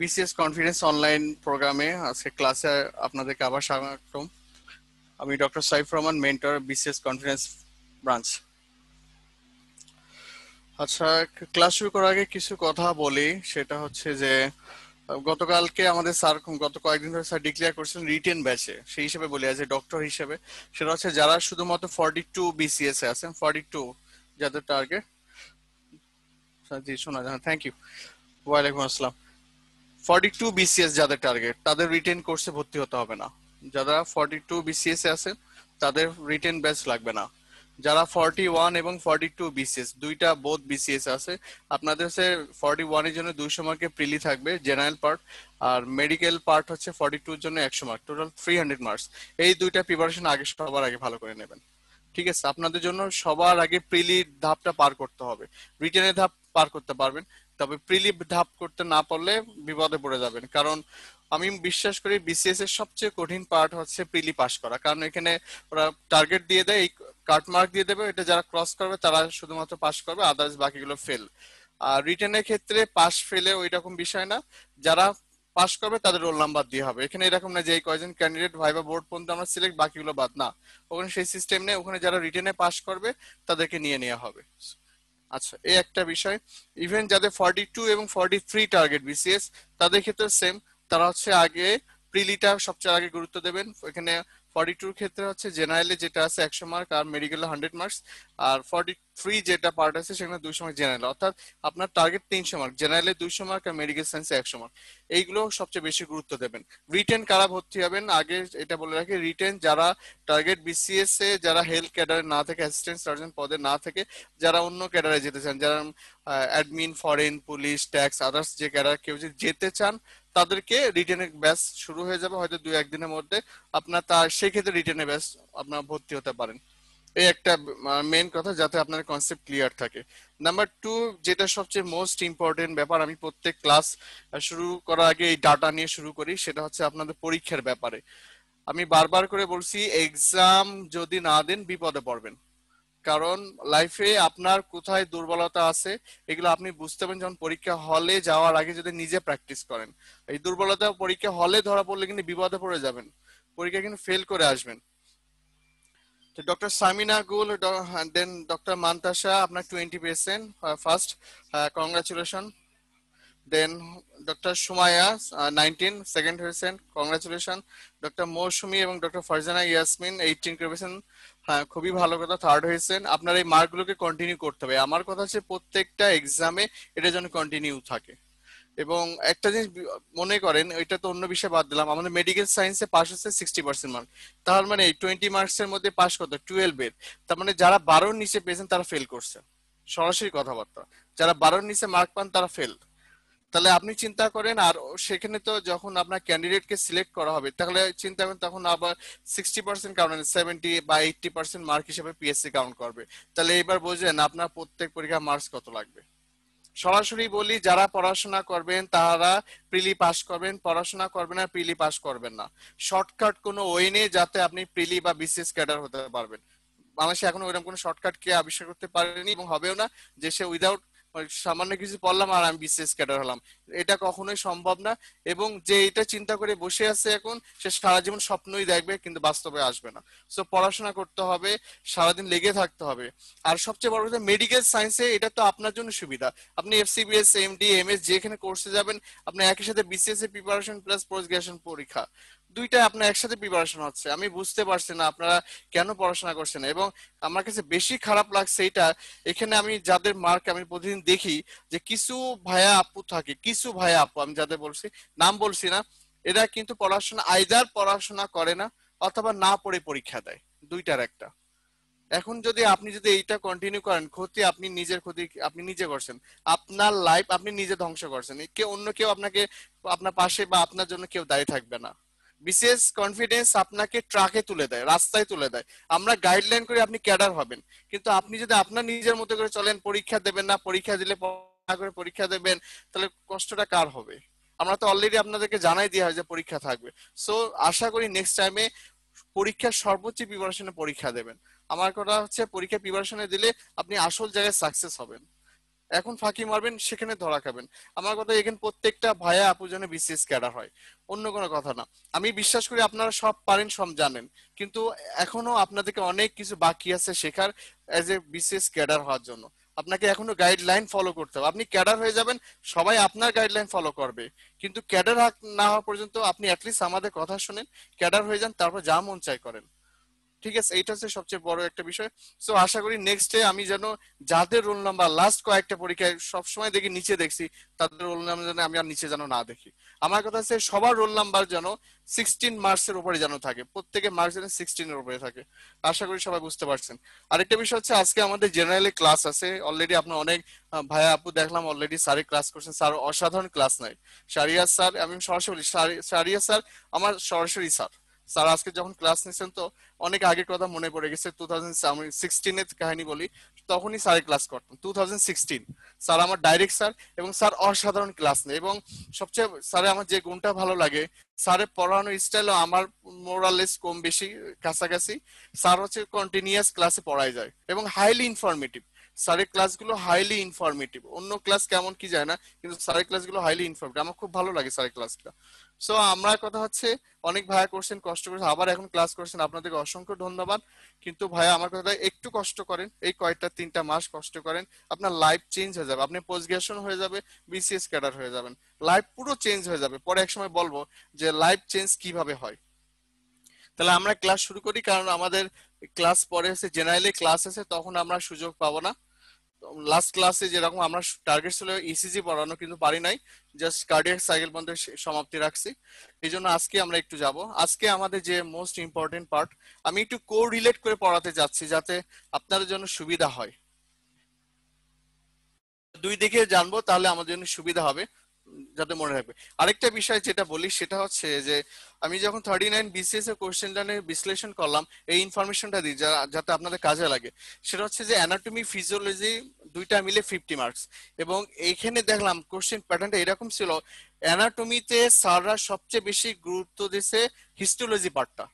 BCS confidence online প্রোগ্রামে আজকে ক্লাসে আপনাদেরকে আবার স্বাগতম। আমি doctor Saif Rahman, mentor, BCS confidence branch. আচ্ছা, ক্লাস শুরু করার আগে কিছু কথা বলি। সেটা হচ্ছে যে গতকালকে আমাদের স্যার গত কয়েকদিন ধরে স্যার ডিক্লেয়ার করছেন রিটেন ব্যাচে, সেই হিসেবে বলি অ্যাজ এ ডক্টর হিসেবে, সেটা হচ্ছে যারা শুধুমাত্র 42 বিসিএস এ আছেন, 42 যাদের টার্গেট। জি শোনা যায়, থ্যাংক ইউ। ওয়ালাইকুম আসসালাম। 42 বিসিএস যাদের টার্গেট, তাদের রিটেন কোর্সে ভর্তি হতে হবে না। যারা 42 বিসিএস এ আছেন তাদের রিটেন ব্যাচ লাগবে না। যারা 41 এবং 42 বিসিএস, দুইটা বোথ বিসিএস আছে, আপনাদের হচ্ছে 41 এর জন্য 200 মার্কের প্রিলি থাকবে, জেনারেল পার্ট, আর মেডিকেল পার্ট হচ্ছে 42 এর জন্য 100 মার্ক, টোটাল 300 মার্কস। এই দুইটা প্রিপারেশন আগে সবার আগে ভালো করে নেবেন। ঠিক আছে, আপনাদের জন্য সবার আগে প্রিলি ধাপটা পার করতে হবে। রিটেনের ধাপ পার করতে পারবেন, তবে প্রিলি ধাপ করতে না পারলে বিপদে পড়ে যাবেন। কারণ আমি বিশ্বাস করি বিসিএস এর সবচেয়ে কঠিন পার্ট হচ্ছে প্রিলি পাস করা। কারণ এখানে ওরা টার্গেট দিয়ে দেয়, এই কাট মার্ক দিয়ে দেবে, এটা যারা ক্রস করবে তারা শুধুমাত্র পাস করবে, আদার্স বাকিগুলো ফেল। আর রিটেনের ক্ষেত্রে পাস ফেলে ওই রকম বিষয় না, যারা পাস করবে তাদের রোল নাম্বার দিয়ে হবে। এখানে এরকম না যে এই কয়জন ক্যান্ডিডেট ভাইবা বোর্ড পর্যন্ত আমরা সিলেক্ট, বাকিগুলো বাদ না। ওখানে সেই সিস্টেম নেই, ওখানে যারা রিটেনে পাস করবে তাদেরকে নিয়ে নেওয়া হবে। আচ্ছা, এই একটা বিষয়। ইভেন যাদের 42 এবং 43 টার্গেট বিসিএস, তাদের ক্ষেত্রে সেম। তারা হচ্ছে আগে প্রিলিটা সবচেয়ে আগে গুরুত্ব দেবেন। এখানে 42 ক্ষেত্রে হচ্ছে জেনারেলে যেটা আছে 100 মার্ক, আর মেডিকেলে 100 মার্কস। আর 43 যেটা পার্ট আছে সেখানে 200 মার্ক জেনারেল, অর্থাৎ আপনার টার্গেট 300 মার্ক, জেনারেলে 200 মার্ক, আর মেডিকেল সায়েন্সে 100 মার্ক। এইগুলো সবচেয়ে বেশি গুরুত্ব দেবেন। রিটেন কারা ভর্তি হবেন আগে এটা বলে রাখি, রিটেন যারা টার্গেট বিসিএস এ, যারা হেলথ ক্যাডারে না থেকে, অ্যাসিস্ট্যান্ট সার্জন পদে না থেকে, যারা অন্য ক্যাডারে যেতে চান, যারা admin, foreign, police, tax, others যে ক্যাডার কেউ যদি যেতে চান, তাদেরকে রিটেনের ব্যাচ শুরু হয়ে যাবে হয়তো 2-1 দিনের মধ্যে। আপনার তার সেই ক্ষেত্রে রিটেনের ব্যাচ আপনার ভর্তি হতে পারেন। এই একটা মেন কথা, যাতে আপনার কনসেপ্ট ক্লিয়ার থাকে। নাম্বার 2, যেটা সবচেয়ে মোস্ট ইম্পর্টেন্ট ব্যাপার, আমি প্রত্যেক ক্লাস শুরু করার আগে এই ডাটা নিয়ে শুরু করি, সেটা হচ্ছে আপনাদের পরীক্ষার ব্যাপারে। আমি বারবার করে বলছি, এক্সাম যদি না দেন বিপদে পড়বেন। কারণ লাইফে আপনার কোথায় দুর্বলতা আছে এগুলো আপনি বুঝতে পারেন যখন পরীক্ষা হলে যাওয়ার আগে যদি নিজে প্র্যাকটিস করেন। এই দুর্বলতা পরীক্ষা হলে ধরা পড়লে কিন্তু বিপদে পড়ে যাবেন, পরীক্ষা কিন্তু ফেল করে আসবেন। তো ডক্টর সামিনা গুল, দেন ডক্টর মান্তাসা, আপনার 20 পেয়েছেন ফার্স্ট, কংগ্রাচুলেশন। দেন ডক্টর সুমায়া 19 সেকেন্ড হয়েছেন, কংগ্রাচুলেশন। ডক্টর মৌসুমী এবং ডক্টর ফারজানা ইয়াসমিন 18 করেছেন, হ্যাঁ খুবই ভালো কথা, থার্ড হয়েছেন। আপনার এই মার্কগুলোকে কন্টিনিউ করতে হবে। আমার কথা হচ্ছে প্রত্যেকটা এক্সামে এটা যেন কন্টিনিউ থাকে। এবং একটা জিনিস মনে করেন, ওইটা তো অন্য বিষয় বাদ দিলাম, আমাদের মেডিকেল সায়েন্সে পাস হচ্ছে 60% মার্ক। তার মানে 20 মার্কসের মধ্যে পাস কত, 12 এর। তার মানে যারা 12-র নিচে পেয়েছেন তারা ফেল করছে, সরাসরি কথাবার্তা। যারা 12-র নিচে মার্ক পান তারা ফেল। তাহলে আপনি চিন্তা করেন, আর সেখানে তো যখন আপনার ক্যান্ডিডেটকে সিলেক্ট করা হবে, তাহলে চিন্তা করেন তখন আবার 60% কাউন্ট, 70 বা 80% মার্ক হিসেবে পিএসসি কাউন্ট করবে। তাহলে এবার বোঝেন আপনার প্রত্যেক পরীক্ষা মার্কস কত লাগবে। সরাসরি বলি, যারা পড়াশোনা করবেন তারা প্রিলি পাস করবেন, পড়াশোনা করবেন না প্রিলি পাস করবেন না। শর্টকাট কোনো ওয়ে নেই যাতে আপনি প্রিলি বা বিসিএস ক্যাডার হতে পারবেন। বাংলাদেশে এখনো ওইরকম কোনো শর্টকাট কে আবিষ্কার করতে পারেনি এবং হবেও না, যে সে উইদাউট সামান্য কিছু পড়লাম আর আমি বিসিএস ক্যাডার হলাম। এটা কখনোই সম্ভব না। এবং যে এটা চিন্তা করে বসে আছে এখন, সে সারা জীবন স্বপ্নই দেখবে কিন্তু বাস্তবে আসবে না। সো পড়াশোনা করতে হবে, সারাদিন লেগে থাকতে হবে। আর সবচেয়ে বড় কথা, মেডিকেল সায়েন্সে এটা তো আপনার জন্য সুবিধা। আপনি এফসিবিএস, এমডি, এমএস যেখানে কোর্সে যাবেন, আপনি একই সাথে বিসিএস এর প্রিপারেশন প্লাস পোস্ট গ্রাজুয়েশন পরীক্ষা, দুইটা আপনার একসাথে প্রিপারেশন হচ্ছে। আমি বুঝতে পারছি না আপনারা কেন পড়াশোনা করছেন। এবং আমার কাছে বেশি খারাপ লাগছে এটা, এখানে আমি যাদের মার্ক আমি প্রতিদিন দেখি, যে কিছু ভাইয়া আপু থাকে, কিছু ভাইয়া আপু, আমি যাদের বলছি নাম বলছি না, এরা কিন্তু পড়াশোনা আইদার পড়াশোনা করে না অথবা না পড়ে পরীক্ষা দেয়, দুইটার একটা। এখন যদি আপনি যদি এইটা কন্টিনিউ করেন, ক্ষতি আপনি নিজের, ক্ষতি আপনি নিজে করছেন। আপনার লাইফ আপনি নিজে ধ্বংস করছেন, কেউ অন্য কেউ আপনাকে, আপনার পাশে বা আপনার জন্য কেউ দায়ী থাকবে না। বিশেষ কনফিডেন্স আপনাকে ট্রাকে তুলে দেয়, রাস্তায় তুলে দেয়। আমরা গাইডলাইন করি আপনি ক্যাডার হবেন, কিন্তু আপনি যদি আপনার নিজের মতো করে চলেন, পরীক্ষা দেবেন না, পরীক্ষা দিলে পড়া করে পরীক্ষা দেবেন, তাহলে কষ্টটা কার হবে? আমরা তো অলরেডি আপনাদেরকে জানাই দেওয়া হয় যে পরীক্ষা থাকবে। সো আশা করি নেক্সট টাইমে পরীক্ষার সর্বোচ্চ প্রিপারেশনে পরীক্ষা দেবেন। আমার কথা হচ্ছে পরীক্ষা প্রিপারেশনে দিলে আপনি আসল জায়গায় সাকসেস হবেন। এখন ফাঁকি মারবেন, সেখানে ধরা খাবেন। আমার কথা, এখানে প্রত্যেকটা ভাইয়া আপু যেন বিসিএস ক্যাডার হয়, অন্য কোনো কথা না। আমি বিশ্বাস করি আপনারা সব পারেন, সব জানেন, কিন্তু এখনো আপনাদেরকে অনেক কিছু বাকি আছে শেখার এজ এ বিসিএস ক্যাডার হওয়ার জন্য। আপনাকে এখনো গাইডলাইন ফলো করতে হবে। আপনি ক্যাডার হয়ে যাবেন, সবাই আপনার গাইডলাইন ফলো করবে, কিন্তু ক্যাডার না হওয়া পর্যন্ত আপনি অ্যাটলিস্ট আমাদের কথা শুনেন, ক্যাডার হয়ে যান, তারপর যা মন চাই করেন। ঠিক আছে, এইটা হচ্ছে সবচেয়ে বড় একটা বিষয়। সো আশা করি নেক্সট ডে আমি যেন যাদের রোল নাম্বার লাস্ট কয়েকটা পরীক্ষায় সবসময় দেখি নিচে দেখছি, তাদের রোল নাম্বার যেন আমি আর নিচে যেন না দেখি। আমার কথা হচ্ছে সবার রোল নাম্বার যেন 16 মার্কসের উপরে যেন থাকে, প্রত্যেকের মার্কস যেন 16-এর উপরে থাকে। আশা করি সবাই বুঝতে পারছেন। আরেকটা বিষয় হচ্ছে, আজকে আমাদের জেনারেলি ক্লাস আছে অলরেডি। আপনার অনেক ভাইয়া আপু দেখলাম অলরেডি স্যারে ক্লাস করছেন, স্যার অসাধারণ ক্লাস নেয়। শারিয়ার স্যার, আমি সরাসরি বলি, শারিয়া স্যার আমার সরাসরি স্যার। স্যার আজকে যখন ক্লাস নিচ্ছেন, তো অনেক আগের কথা মনে পড়ে গেছে। 2016-এর কাহিনী বলি, তখনই স্যারের ক্লাস করতাম 2016। স্যার আমার ডাইরেক্ট স্যার, এবং স্যার অসাধারণ ক্লাস নেয়। এবং সবচেয়ে স্যারে আমার যে গুণটা ভালো লাগে, স্যারের পড়ানোর স্টাইলও আমার মোরালেস কম বেশি কাছাকাছি। স্যার হচ্ছে কন্টিনিউয়াস ক্লাসে পড়ায় যায় এবং হাইলি ইনফরমেটিভ। স্যারের ক্লাসগুলো হাইলি ইনফরমেটিভ, অন্য ক্লাস কেমন কি যায় না, কিন্তু স্যারের ক্লাসগুলো হাইলি ইনফরমেটিভ, আমার খুব ভালো লাগে স্যারের ক্লাসটা। সো আমরা কথা হচ্ছে, অনেক ভাইয়া করছেন, কষ্ট করেছেন, আবার এখন ক্লাস করছেন, আপনাদেরকে অসংখ্য ধন্যবাদ। কিন্তু ভাইয়া আমার কথা, একটু কষ্ট করেন, এই কয়েকটা 3টা মাস কষ্ট করেন, আপনার লাইফ চেঞ্জ হয়ে যাবে, আপনি পোস্ট গ্রাজুয়েশন হয়ে যাবে, বিসিএস ক্যাডার হয়ে যাবেন, লাইফ পুরো চেঞ্জ হয়ে যাবে। পরে এক সময় বলবো যে লাইফ চেঞ্জ কিভাবে হয়। তাহলে আমরা ক্লাস শুরু করি, কারণ আমাদের ক্লাস পরে আছে, জেনারেলি ক্লাস আছে, তখন আমরা সুযোগ পাবো না। লাস্ট ক্লাসে যেরকম আমরা টার্গেট ছিল ইসিজি পড়ানো, কিন্তু পারি নাই, জাস্ট কার্ডিয়াক সাইকেল পর্যন্ত সমাপ্তি রাখছি। এই জন্য আজকে আমরা একটু যাব। আজকে আমাদের যে মোস্ট ইম্পর্টেন্ট পার্ট, আমি একটু কো রিলেট করে পড়াতে যাচ্ছি, যাতে আপনাদের জন্য সুবিধা হয়। দুই দিকে জানবো, তাহলে আমাদের জন্য সুবিধা হবে, যাতে মনে রাখবে। আরেকটা বিষয় যেটা বলি, সেটা হচ্ছে যে আমি যখন 39 বিসিএস এর কোশ্চেনটা নিয়ে বিশ্লেষণ করলাম, এই ইনফরমেশনটা দিই যাতে আপনাদের কাজে লাগে। সেটা হচ্ছে যে অ্যানাটমি ফিজিওলজি দুইটা মিলে 50 মার্কস। এবং এইখানে দেখলাম কোশ্চেন প্যাটার্নটা এরকম ছিল, অ্যানাটমিতে স্যাররা সবচেয়ে বেশি গুরুত্ব দিয়েছে হিস্টোলজি পার্টটা,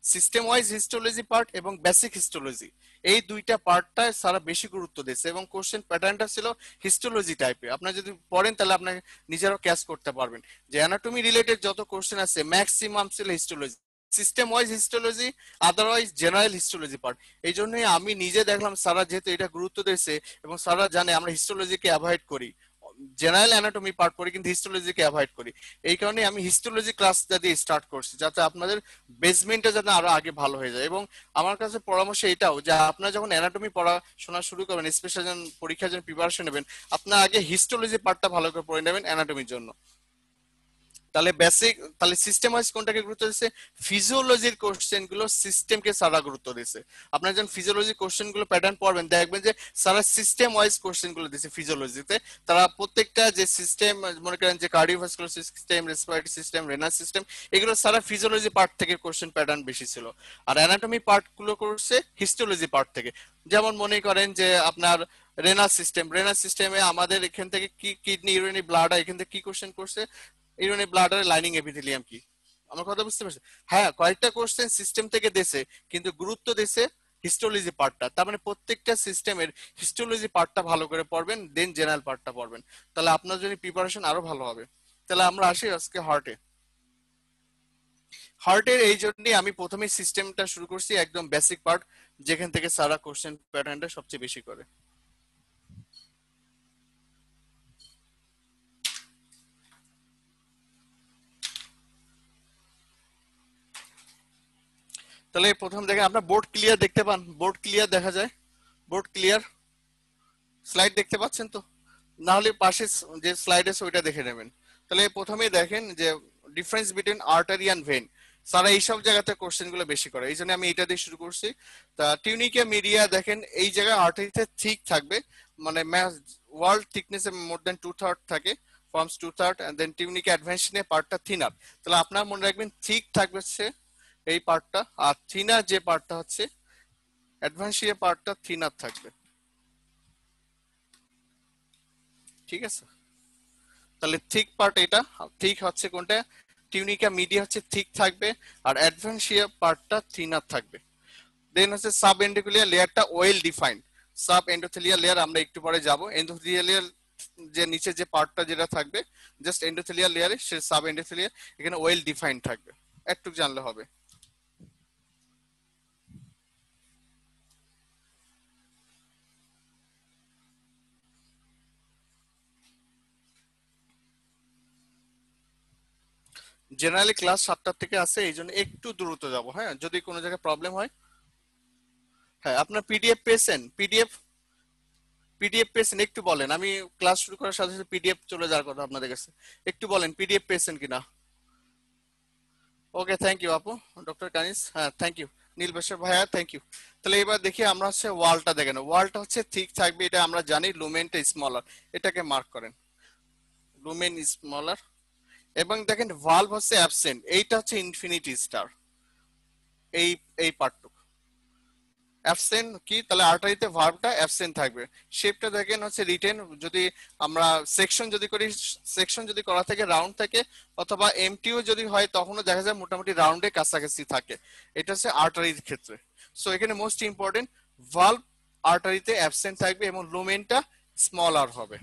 সিস্টেম ওয়াইজ হিস্টোলজি পার্ট এবং বেসিক হিস্টোলজি, এই দুইটা পার্টটা সারা বেশি গুরুত্ব দিয়েছে। এবং কোশ্চেন প্যাটার্নটা ছিল হিস্টোলজি টাইপের। আপনারা যদি পড়েন তাহলে আপনি নিজেরাও ক্যাচ করতে পারবেন যে অ্যানাটমি রিলেটেড যত কোশ্চেন আছে ম্যাক্সিমাম ছিল histology, system wise histology, otherwise general histology part. এই জন্যই আমি নিজে দেখলাম সারা যেহেতু এটা গুরুত্ব দিয়েছে, এবং সারা জানে আমরা হিস্টোলজিকে অ্যাভয়েড করি, জেনারেল অ্যানাটমি পার্ট পড়ি কিন্তু হিস্টোলজিকে অ্যাভয়েড করি। এই কারণে আমি হিস্টোলজি ক্লাসটা দিয়ে স্টার্ট করছি, যাতে আপনাদের বেসমেন্টটা যাতে আরো আগে ভালো হয়ে যায়। এবং আমার কাছে পরামর্শ এটাও যে আপনারা যখন অ্যানাটমি পড়াশোনা শুরু করবেন, স্পেশাল যখন পরীক্ষার জন্য প্রিপারেশন নেবেন, আপনারা আগে হিস্টোলজি পার্টটা ভালো করে পড়ে নেবেন অ্যানাটমির জন্য। তাহলে বেসিক, তাহলে সিস্টেম ওয়াইজ কোনটাকে গুরুত্ব দিচ্ছে, ফিজিওলজির কোশ্চেন গুলো সিস্টেমকে সারা গুরুত্ব দিচ্ছে। আপনারা যখন ফিজিওলজি কোশ্চেন গুলো প্যাটার্ন পড়বেন, দেখবেন যে সারা সিস্টেম ওয়াইজ কোশ্চেন গুলো দিচ্ছে ফিজিওলজিতে। তারা প্রত্যেকটা যে সিস্টেম, মনে করেন যে cardiovascular system, respiratory system, renal system, এগুলো সারা ফিজিওলজি পার্ট থেকে কোশ্চেন প্যাটার্ন বেশি ছিল। আর অ্যানাটমি পার্ট গুলো করছে হিস্টোলজি পার্ট থেকে। যেমন মনে করেন যে আপনার রেনাল সিস্টেম, রেনাল সিস্টেমে আমাদের এখান থেকে কি কিডনি, ইউরিনারি, ব্লাড, এখান থেকে কি কোশ্চেন করছে, ইউরিনারি ব্লাডার লাইনিং এপিথেলিয়াম কি। আমার কথা বুঝতে পারছেন? হ্যাঁ, কয়েকটা কোশ্চেন সিস্টেম থেকে দেশে, কিন্তু গুরুত্ব দেশে হিস্টোলজি পার্টটা। তার মানে প্রত্যেকটা সিস্টেমের হিস্টোলজি পার্টটা ভালো করে পড়বেন, দেন জেনারেল পার্টটা পড়বেন, তাহলে আপনার জন্য প্রিপারেশন আরো ভালো হবে। তাহলে আমরা আসি আজকে হার্টে। হার্টের এই জন্যই আমি প্রথমে সিস্টেমটা শুরু করছি, একদম বেসিক পার্ট, যেখান থেকে সারা কোশ্চেন প্যাটার্নটা সবচেয়ে বেশি করে। তাহলে প্রথম দেখেন, আপনার বোর্ড ক্লিয়ার দেখতে পান? বোর্ড ক্লিয়ার দেখা যায়? Board clear? স্লাইড দেখতে পাচ্ছেন তো? না হলে পাশে যে স্লাইড আছে ওইটা দেখে নেবেন। তাহলে প্রথমেই দেখেন যে difference between artery and vein, সারা এইসব জায়গাতে কোশ্চেন গুলো বেশি করে, এই জন্য আমি এটা দিয়ে শুরু করছি। তা টিউনিকা মিডিয়া দেখেন, এই জায়গায় আর্টারিতে থিক থাকবে, মানে ওয়ার্ল্ড থিকনেস মোর দেন 2/3 থাকে, ফর্মস 2/3, এন্ড দেন টিউনিকা অ্যাডভেন্সনে পার্টটা থিনার। তাহলে আপনার মনে রাখবেন থিক থাকবে হচ্ছে এই পার্টটা, আর থিনার যে পার্টটা হচ্ছে অ্যাডভান্সিয়া পার্টটা থিনার থাকবে। ঠিক আছে, তাহলে থিক পার্ট এটা, থিক হচ্ছে কোনটা, টিউনিকা মিডিয়া হচ্ছে থিক থাকবে, আর অ্যাডভেন্সিয়া পার্টটা থিনার থাকবে। দেন হচ্ছে সাব এন্টিকুলার লেয়ারটা well defined. Sub endothelial layer আমরা একটু পরে যাব। এন্ডোথেলিয়াল যে নিচে যে পার্টটা যেটা থাকবে জাস্ট এন্ডোথেলিয়াল লেয়ারে, সে সাব এন্ডোথেলিয়াল এখানে ওয়েল ডিফাইন্ড থাকবে, একটু জানলে হবে। জেনারেলি ক্লাস 7টা থেকে আছে, এই জন্য একটু দ্রুত যাব। হ্যাঁ, যদি কোনো জায়গায় প্রবলেম হয়। হ্যাঁ, আপনার পিডিএফ পেয়েছেন? পিডিএফ পেয়েছেন একটু বলেন, আমি ক্লাস শুরু করার সাথে সাথে পিডিএফ চলে যাওয়ার কথা আপনাদের কাছে, একটু বলেন পিডিএফ পেয়েছেন কিনা। ওকে, থ্যাংক ইউ আপু, ডক্টর কানিস, হ্যাঁ থ্যাংক ইউ। নীল বেশর ভাইয়া, থ্যাংক ইউ। তাহলে এবার দেখি আমরা হচ্ছে ওয়ালটা দেখেন, ওয়ালটা হচ্ছে ঠিক থাকবে, এটা আমরা জানি। লুমেনটা স্মলার, এটাকে মার্ক করেন, লুমেন স্মলার। এবং দেখেন ভালভ হচ্ছে অ্যাবসেন্ট, এইটা হচ্ছে ইনফিনিটি স্টার, এই এই পার্টটুকু অ্যাবসেন্ট কি, তাহলে আর্টারিতে ভার্বটা অ্যাবসেন্ট থাকবে। শেপটা দেখেন হচ্ছে রিটেন, যদি আমরা সেকশন যদি করি, সেকশন যদি করা থাকে রাউন্ড থাকে, অথবা এমটিও যদি হয় তখনও দেখা যায় মোটামুটি রাউন্ডে কাছাকাছি থাকে। এটা হচ্ছে আর্টারির ক্ষেত্রে। সো এখানে মোস্ট ইম্পর্টেন্ট, ভালভ আর্টারিতে অ্যাবসেন্ট থাকবে এবং লুমেনটা স্মলার হবে।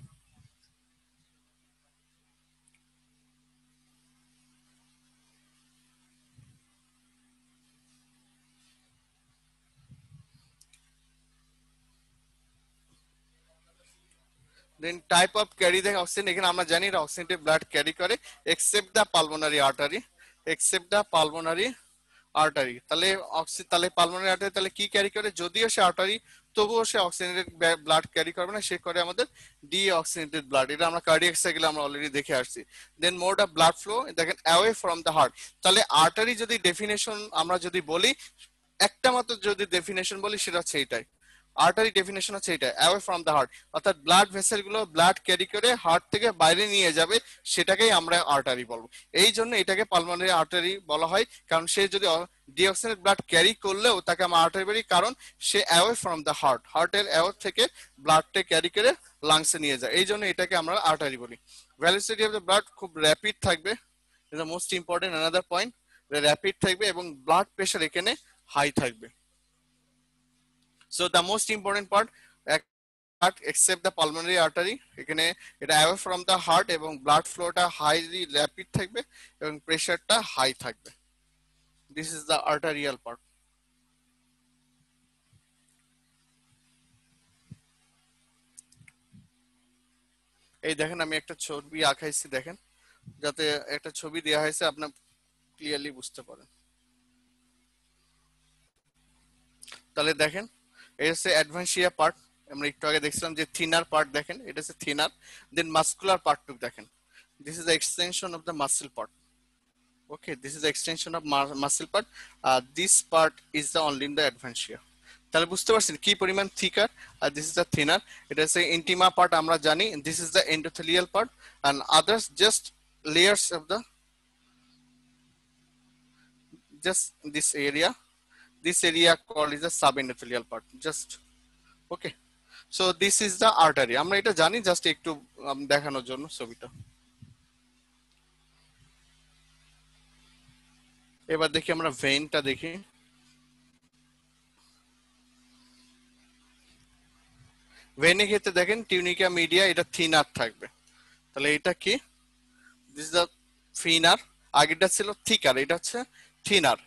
দেন টাইপ অফ ক্যারি দেখেন অক্সিজেন, এখানে আমরা জানি এটা অক্সিজেন্টেড ব্লাড ক্যারি করে except the pulmonary artery, except the pulmonary artery. তাহলে তাহলে পালমোনারি আর্টারি তাহলে কি ক্যারি করে, যদিও সে আর্টারি তবুও সে অক্সিজেনেটেড ব্লাড ক্যারি করবে না, সে করে আমাদের ডি অক্সিজেনেটেড ব্লাড। এটা আমরা কার্ডিয়াক সাইকেলে আমরা অলরেডি দেখে আসছি। দেন মোড অফ ব্লাড ফ্লো দেখেন অ্যাওয়ে ফ্রম দ্য হার্ট। তাহলে আর্টারি যদি ডেফিনেশন আমরা যদি বলি, একটা মাত্র যদি ডেফিনেশন বলি সেটা হচ্ছে এইটাই, আর্টারি ডেফিনেশন হচ্ছে এটা, অ্যাওয়ে ফ্রম দ্য হার্ট, অর্থাৎ ব্লাড ভেসেল গুলো ব্লাড ক্যারি করে হার্ট থেকে বাইরে নিয়ে যাবে, সেটাকেই আমরা আর্টারি বলবো। এই জন্য এটাকে পালমোনারি আর্টারি বলা হয়, কারণ সে যদি ডিঅক্সিজেনেটেড ব্লাড ক্যারি করলেও তাকে আমরা আর্টারি বলি, কারণ সে অ্যাওয়ে ফ্রম দ্য হার্ট, হার্টের অ্যাওয়ে থেকে ব্লাডটা ক্যারি করে লাংসে নিয়ে যায়, এই জন্য এটাকে আমরা আর্টারি বলি। ভেলোসিটি অফ দ্য ব্লাড খুব র্যাপিড থাকবে, এটা most important another point, rapid থাকবে এবং ব্লাড প্রেশার এখানে হাই থাকবে। So the most important part, except the pulmonary artery, এখানে এটা away from the heart এবং ব্লাড ফ্লোটা হাইলি র্যাপিড থাকবে এবং প্রেসারটা হাই থাকবে। This is the arterial part. এই দেখেন আমি একটা ছবি আঁকাইছি, দেখেন যাতে একটা ছবি দেওয়া হয়েছে আপনার ক্লিয়ারলি বুঝতে পারেন। তাহলে দেখেন এটা হচ্ছে অ্যাডভান্সিয়া পার্ট, আমরা একটু আগে দেখছিলাম যে থিনার পার্ট, দেখেন এটা হচ্ছে থিনার। দেন মাসকুলার পার্টটুকু দেখেন, this is the extension of the muscle part. Okay, this is the extension of muscle part. This part is the only in the adventitia. তাহলে বুঝতে পারছেন কি পরিমাণ থিকার, আর দিস ইজ দ্য থিনার। এটা হচ্ছে intima part আমরা জানি, this is the endothelial part, and others just layers of the just this area called is the subendothelial part just. Okay, so this is the artery, আমরা এটা জানি, just একটু দেখানোর জন্য ছবিটা। এবার দেখি আমরা ভেইনটা দেখি। ভেইনের ক্ষেত্রে দেখেন টিউনিকা মিডিয়া, এটা থিনার থাকবে, তাহলে এটা কি, দিস ইজ দ্য ফিনার, আগেরটা ছিল থিকার, এটা হচ্ছে থিনার।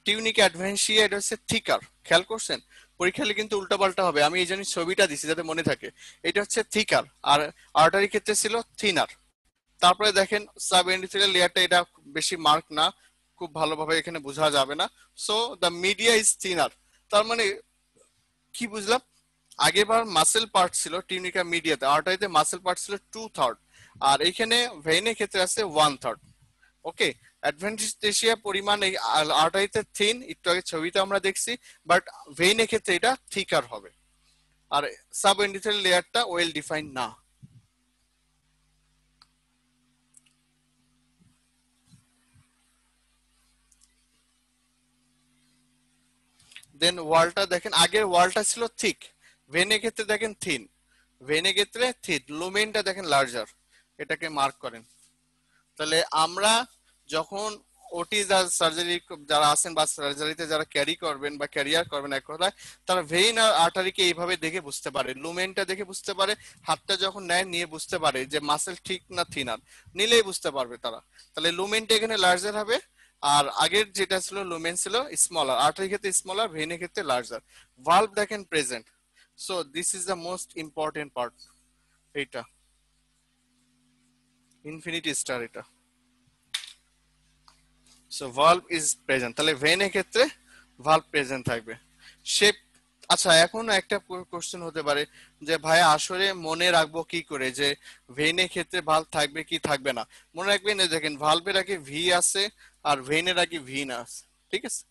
টিউনিকা অ্যাডভেন্সিয়া এটা হচ্ছে থিকার, খেয়াল করছেন পরীক্ষালে কিন্তু উল্টাপাল্টা হবে, আমি এই জন্য ছবিটা দিছি যাতে মনে থাকে। এটা হচ্ছে থিকার, আর আর্টারি ক্ষেত্রে ছিল থিনার। তারপরে দেখেন সাব এন্ডোথেলিয়াল লেয়ারটা, এটা বেশি মার্ক না, খুব ভালোভাবে এখানে বোঝা যাবে না। So the media is thinner, তার মানে কি বুঝলাম, আগেরবার মাসেল পার্ট ছিল টিউনিকা মিডিয়াতে, আর্টারিতে মাসেল পার্ট ছিল 2/3, আর এখানে ভেইনের ক্ষেত্রে আছে 1/3। ওকে, অ্যাডভেন্টিসিয়া পরিমাণ এই আর্টারিতে থিন, একটু আগে ছবিতে আমরা দেখছি, বাট ভেইনের ক্ষেত্রে এটা থিকার হবে, আর সাব এন্ডোথেলিয়াল লেয়ারটা ওয়েল ডিফাইন্ড না। দেন ওয়ালটা দেখেন, আগের ওয়ালটা ছিল থিক, ভেনের ক্ষেত্রে দেখেন থিন, ভেনের ক্ষেত্রে থিন, লুমেনটা দেখেন লার্জার, এটাকে মার্ক করেন। তাহলে আমরা যখন ওটি সার্জারি যারা আছেন বা সার্জারিতে যারা ক্যারি করবেন বা ক্যারিয়ার করবেন এক কথায়, তারা ভেইন আর আর্টারিকে এইভাবে দেখে বুঝতে পারে, লুমেনটা দেখে বুঝতে পারে, হাতটা যখন নেয় নিয়ে বুঝতে পারে যে মাসেল ঠিক না থিনার, নিলেই বুঝতে পারবে তারা। তাহলে লুমেনটা এখানে লার্জার হবে, আর আগের যেটা ছিল লুমেন ছিল স্মলার, আর্টারি ক্ষেত্রে স্মলার, ভেইনের ক্ষেত্রে লার্জার। ভালভ দেখেন present, so this is the most important part, এইটা ইনফিনিটি স্টার এটা। সো ভালভ ইজ প্রেজেন্ট, তাহলে ভেইনের ক্ষেত্রে ভালভ প্রেজেন্ট থাকবে। শেপ, আচ্ছা এখন একটা কোশ্চেন হতে পারে যে ভাই আসলে মনে রাখবো কি করে যে ভেইনের ক্ষেত্রে ভালভ থাকবে কি থাকবে না। মনে রাখবেন এই দেখেন ভালভের আগে ভি আছে আর ভেইনের আগে ভি না আছে, ঠিক আছে?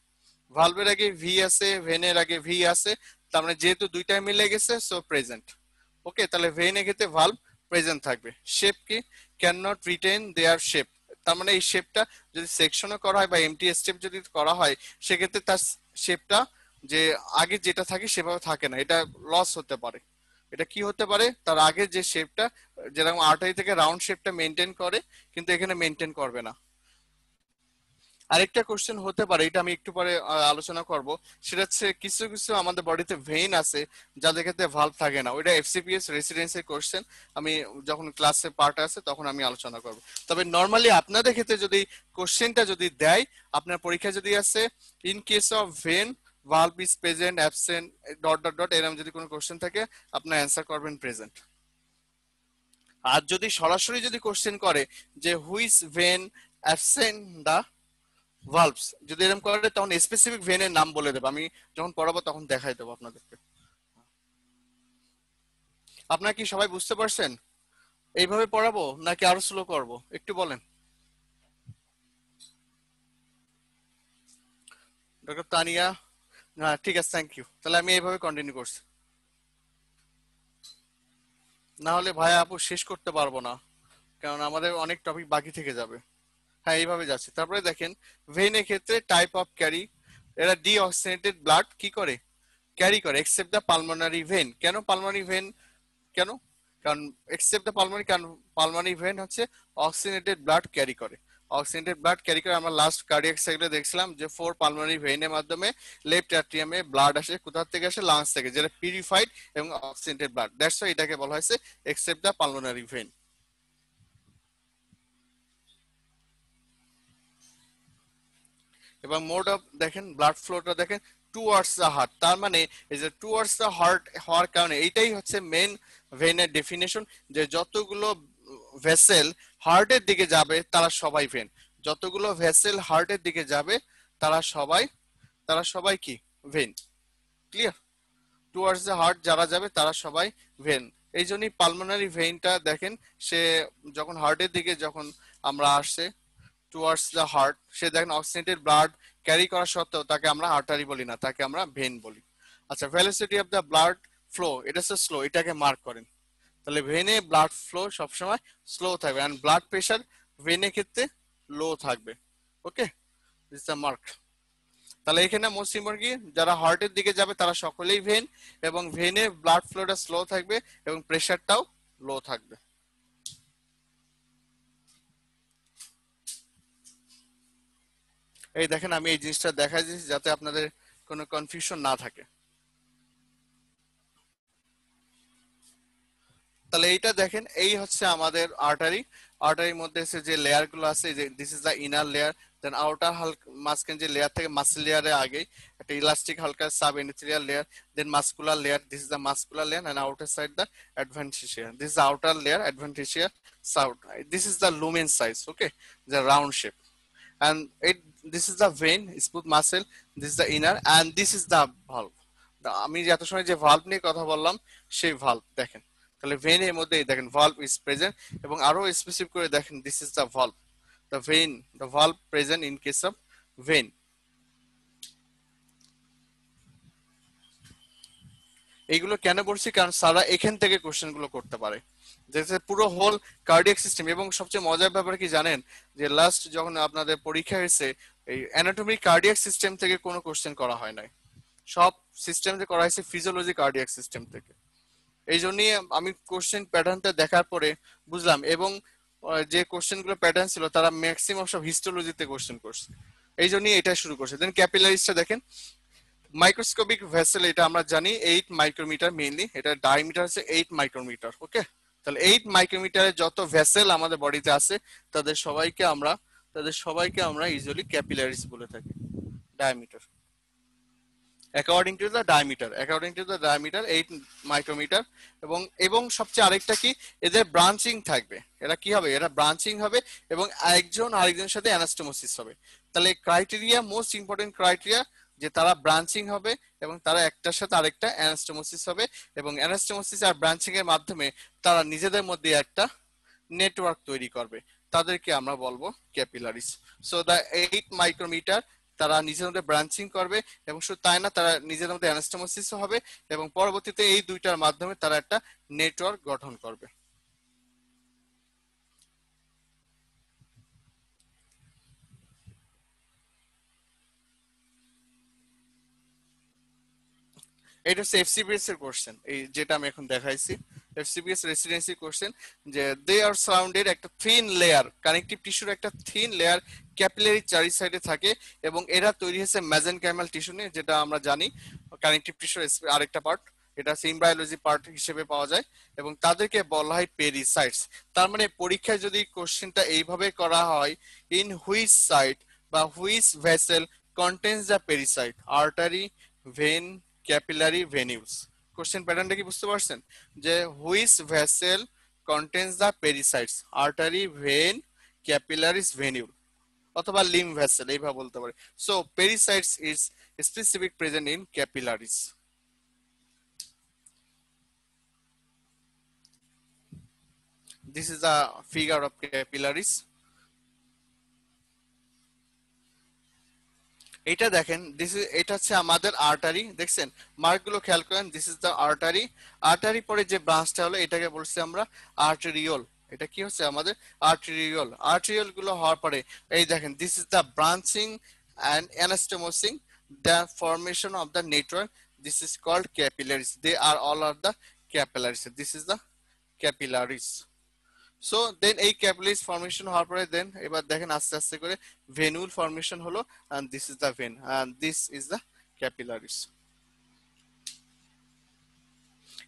ভালভের আগে ভি আছে, ভেইনের আগে ভি আছে, তার মানে যেহেতু দুইটাই মিলে গেছে সো প্রেজেন্ট। ওকে, তাহলে ভেইনের ক্ষেত্রে ভালভ প্রেজেন্ট থাকবে। শেপ কি, can not retain their shape, তার মানে এই শেপটা যদি সেকশনও করা হয় বা এমটি স্টেপ যদি করা হয় সেক্ষেত্রে তার শেপটা যে আগে যেটা থাকে সেভাবে থাকে না, এটা লস হতে পারে। এটা কি হতে পারে, তার আগে যে শেপটা যেরকম আর্টারি থেকে রাউন্ড শেপটা মেনটেন করে কিন্তু এখানে মেনটেন করবে না। আরেকটা কোশ্চেন হতে পারে, এটা আমি একটু পরে আলোচনা করব, সেটা হচ্ছে কিছু কিছু আমাদের বডিতে ভেইন আছে যাদের ক্ষেত্রে ভালভ থাকে না, ওইটা এফসিপিএস রেসিডেন্সির কোশ্চেন, আমি যখন ক্লাসে পার্ট আছে তখন আমি আলোচনা করব। তবে নর্মালি আপনাদের ক্ষেত্রে যদি কোশ্চেনটা যদি দেয়, আপনার পরীক্ষা যদি আছে in case of vein valve is present absent dot dot dot এরকম যদি কোনো কোশ্চেন থাকে আপনি অ্যান্সার করবেন প্রেজেন্ট। আর যদি সরাসরি যদি কোশ্চেন করে যে which vein absent the valves, যদি এরকম করে তখন স্পেসিফিক ভেনের নাম বলে দেবো, আমি যখন পড়াবো তখন দেখাই দেবো আপনাদেরকে। আপনারা কি সবাই বুঝতে পারছেন? এইভাবে পড়াবো নাকি আরো স্লো করব একটু বলেন। ডক্টর তানিয়া, হ্যাঁ ঠিক আছে, থ্যাংক ইউ, তাহলে আমি এইভাবে কন্টিনিউ করছি, না হলে ভাই আপু শেষ করতে পারবো না, কারণ আমাদের অনেক টপিক বাকি থেকে যাবে। হ্যাঁ এইভাবে যাচ্ছে। তারপরে দেখেন ভেনের ক্ষেত্রে টাইপ অফ ক্যারি, এরা ডিঅক্সিজেনেটেড ব্লাড কি করে, ক্যারি করে, এক্সেপ্ট দ্য পালমোনারি ভেন। কেন পালমোনারি ভেন, কেন, কারণ এক্সেপ্ট দ্য পালমোনারি, কারণ পালমোনারি ভেন হচ্ছে অক্সিজেনেটেড ব্লাড ক্যারি করে, অক্সিজেনেটেড ব্লাড ক্যারি করে। আমরা লাস্ট কার্ডিয়াক সাইকেলে দেখছিলাম যে 4 পালমোনারি ভেইনের মাধ্যমে লেফট অ্যাট্রিয়ামে ব্লাড আসে, কোথা থেকে আসে, লাংস থেকে, যেটা পিউরিফাইড এবং অক্সিজেনেটেড ব্লাড, দ্যাটস ওয়াই এটাকে বলা হয়েছে এক্সেপ্ট দ্য পালমোনারি ভেন। এবং মোড অফ দেখেন ব্লাড ফ্লোটা দেখেন টুয়ার্ডস দ্য হার্ট, তার মানে এই যে টুয়ার্ডস দ্য হার্ট হওয়ার কারণে এইটাই হচ্ছে মেন ভেনের ডেফিনেশন, যে যতগুলো ভেসেল হার্টের দিকে যাবে তারা সবাই ভেন, যতগুলো ভেসেল হার্টের দিকে যাবে তারা সবাই, তারা সবাই কি vein, clear? Towards the heart যারা যাবে তারা সবাই ভেন। এই জন্যই পালমোনারি ভেইনটা দেখেন সে যখন হার্টের দিকে যখন আমরা আসছে টুয়ার্ডস দ্য হার্ট, সে দেখেন অক্সিজেনেটেড ব্লাড ক্যারি করা সত্ত্বেও তাকে আমরা আর্টারি বলি না, তাকে আমরা ভেন বলি। আচ্ছা, velocity of the blood flow, এটা হচ্ছে স্লো, এটাকে মার্ক করেন। তাহলে ভেনে ব্লাড ফ্লো সবসময় স্লো থাকবে, এন্ড ব্লাড প্রেশার ভেনের ক্ষেত্রে লো থাকবে। ওকে, দিস দ্য মার্ক। তাহলে এখানে মোস্ট ইম্পর্টেন্ট কি, যারা হার্টের দিকে যাবে তারা সকলেই ভেন, এবং ভেনে ব্লাড ফ্লোটা স্লো থাকবে এবং প্রেশারটাও লো থাকবে। এই দেখেন আমি এই জিনিসটা দেখাই দিচ্ছি যাতে আপনাদের কোনো কনফিউশন না থাকে। তাহলে এইটা দেখেন এই হচ্ছে আমাদের আর্টারি, আর্টারির মধ্যে এসে যে লেয়ার গুলো আছে, যে this is the inner layer, then outer হালকা মাঝখানে যে লেয়ার থেকে মাসল লেয়ারে আগে একটা ইলাস্টিক হালকা sub endothelial layer, then muscular layer, this is the muscular layer, and outer side the adventitia, this is the outer layer adventitia সাউট, this is the lumen size, okay, the round shape, and it this is the vein smooth muscle, this is the inner and this is the valve। আমি যে এত সময় যে valve নিয়ে কথা বললাম সেই ভালভ দেখেন, তাহলে ভেন এর মধ্যে দেখেন ভালভ ইজ প্রেজেন্ট, এবং আরো স্পেসিফিক করে দেখেন this is the valve, the vein, the valve present in case of vein. এইগুলো কেন বলছি, কারণ সারা এখান থেকে কোশ্চেন গুলো করতে পারে, যেটা পুরো হোল কার্ডিয়াক সিস্টেম। এবং সবচেয়ে মজার ব্যাপার কি জানেন, যে লাস্ট যখন আপনাদের পরীক্ষা হয়েছে এই অ্যানাটমি কার্ডিয়াক সিস্টেম থেকে কোনো কোশ্চেন করা হয় নাই, সব সিস্টেম যে করা হয়েছে ফিজিওলজি কার্ডিয়াক সিস্টেম থেকে। এই জন্যই আমি কোশ্চেন প্যাটার্নটা দেখার পরে বুঝলাম। এবং যে কোশ্চেন গুলো প্যাটার্ন ছিল তারা ম্যাক্সিমাম সব হিস্টোলজিতে কোশ্চেন করছে, এই জন্যই এটা শুরু করছে। দেন ক্যাপিলারিসটা দেখেন, মাইক্রোস্কোপিক ভেসেল, এটা আমরা জানি 8 মাইক্রোমিটার মেইনলি, এটা ডায়ামিটার হচ্ছে 8 মাইক্রোমিটার। ওকে, তাহলে 8 মাইক্রোমিটারের যত ভেসেল আমাদের বডিতে আছে তাদের সবাইকে আমরা ইউজুয়ালি ক্যাপিলারিস বলে থাকি, diameter according to the diameter 8 micrometre. এবং এবং সবচেয়ে আরেকটা কি, এদের ব্রাঞ্চিং থাকবে, এরা কি হবে, এরা ব্রাঞ্চিং হবে এবং একজন আরেকজনের সাথে অ্যানাস্টোমোসিস হবে। তাহলে ক্রাইটেরিয়া, মোস্ট ইম্পর্টেন্ট ক্রাইটেরিয়া, যে তারা ব্রাঞ্চিং হবে এবং তারা একটার সাথে আরেকটা অ্যানাস্টোমোসিস হবে, এবং অ্যানাস্টোমোসিস আর ব্রাঞ্চিং এর মাধ্যমে তারা নিজেদের মধ্যে একটা নেটওয়ার্ক তৈরি করবে, তাদেরকে আমরা বলবো ক্যাপিলারিস। সো দা 8 মাইক্রোমিটার তারা নিজের মধ্যে ব্রাঞ্চিং করবে, এবং শুধু তাই না, তারা নিজের মধ্যে অ্যানাস্টোমোসিস হবে, এবং পরবর্তীতে এই দুইটার মাধ্যমে তারা একটা নেটওয়ার্ক গঠন করবে। এটা হচ্ছে এফসিবিএস এর কোশ্চেন, এই যেটা আমি এখন দেখাইছি, এফসিবিএস রেসিডেন্সি কোশ্চেন, যে দে আর সারাউন্ডেড একটা থিন লেয়ার, কানেকটিভ টিস্যুর একটা থিন লেয়ার ক্যাপিলারি চারি সাইডে থাকে, এবং এরা তৈরি হয়েছে মেজেনকাইমাল টিস্যু নিয়ে, যেটা আমরা জানি কানেকটিভ টিস্যুর আরেকটা পার্ট, এটা সিম্বায়োলজি পার্ট হিসেবে পাওয়া যায়, এবং তাদেরকে বলা হয় পেরিসাইটস। তার মানে পরীক্ষায় যদি কোশ্চেনটা এইভাবে করা হয়, ইন হুইচ সাইট বা which vessel contains the pericyte, artery, vein, capillary, venules. Question প্যাটার্নটা কি বুঝতে পারছেন, যে which vessel contains the pericytes, artery, vein, capillaries, venule, অথবা লিম ভেসেল এইভাবে বলতে পারে। So pericytes is specific present in capillaries. This is the figure of capillaries. এটা দেখেন, এটা হচ্ছে আমাদের আর্টারি, দেখছেন মার্ক গুলো খেয়াল করেন, this is the artery. Artery পরে যে ব্রাঞ্চটা হলো এটাকে বলছি আমরা আর্টেরিওল। এটা কি হচ্ছে আমাদের আর্টেরিওল। আর্টেরিওল গুলো হওয়ার পরে এই দেখেন, this is the branching and anastomosing, the formation of the network, this is called capillaries, they are all of the capillaries, this is the capillaries. So then এই ক্যাপিলারিজ ফর্মেশন হওয়ার পরে দেন এবার দেখেন আস্তে আস্তে করে ভেনুল ফর্মেশন হলো, and this is the vein, and this is the capillaries.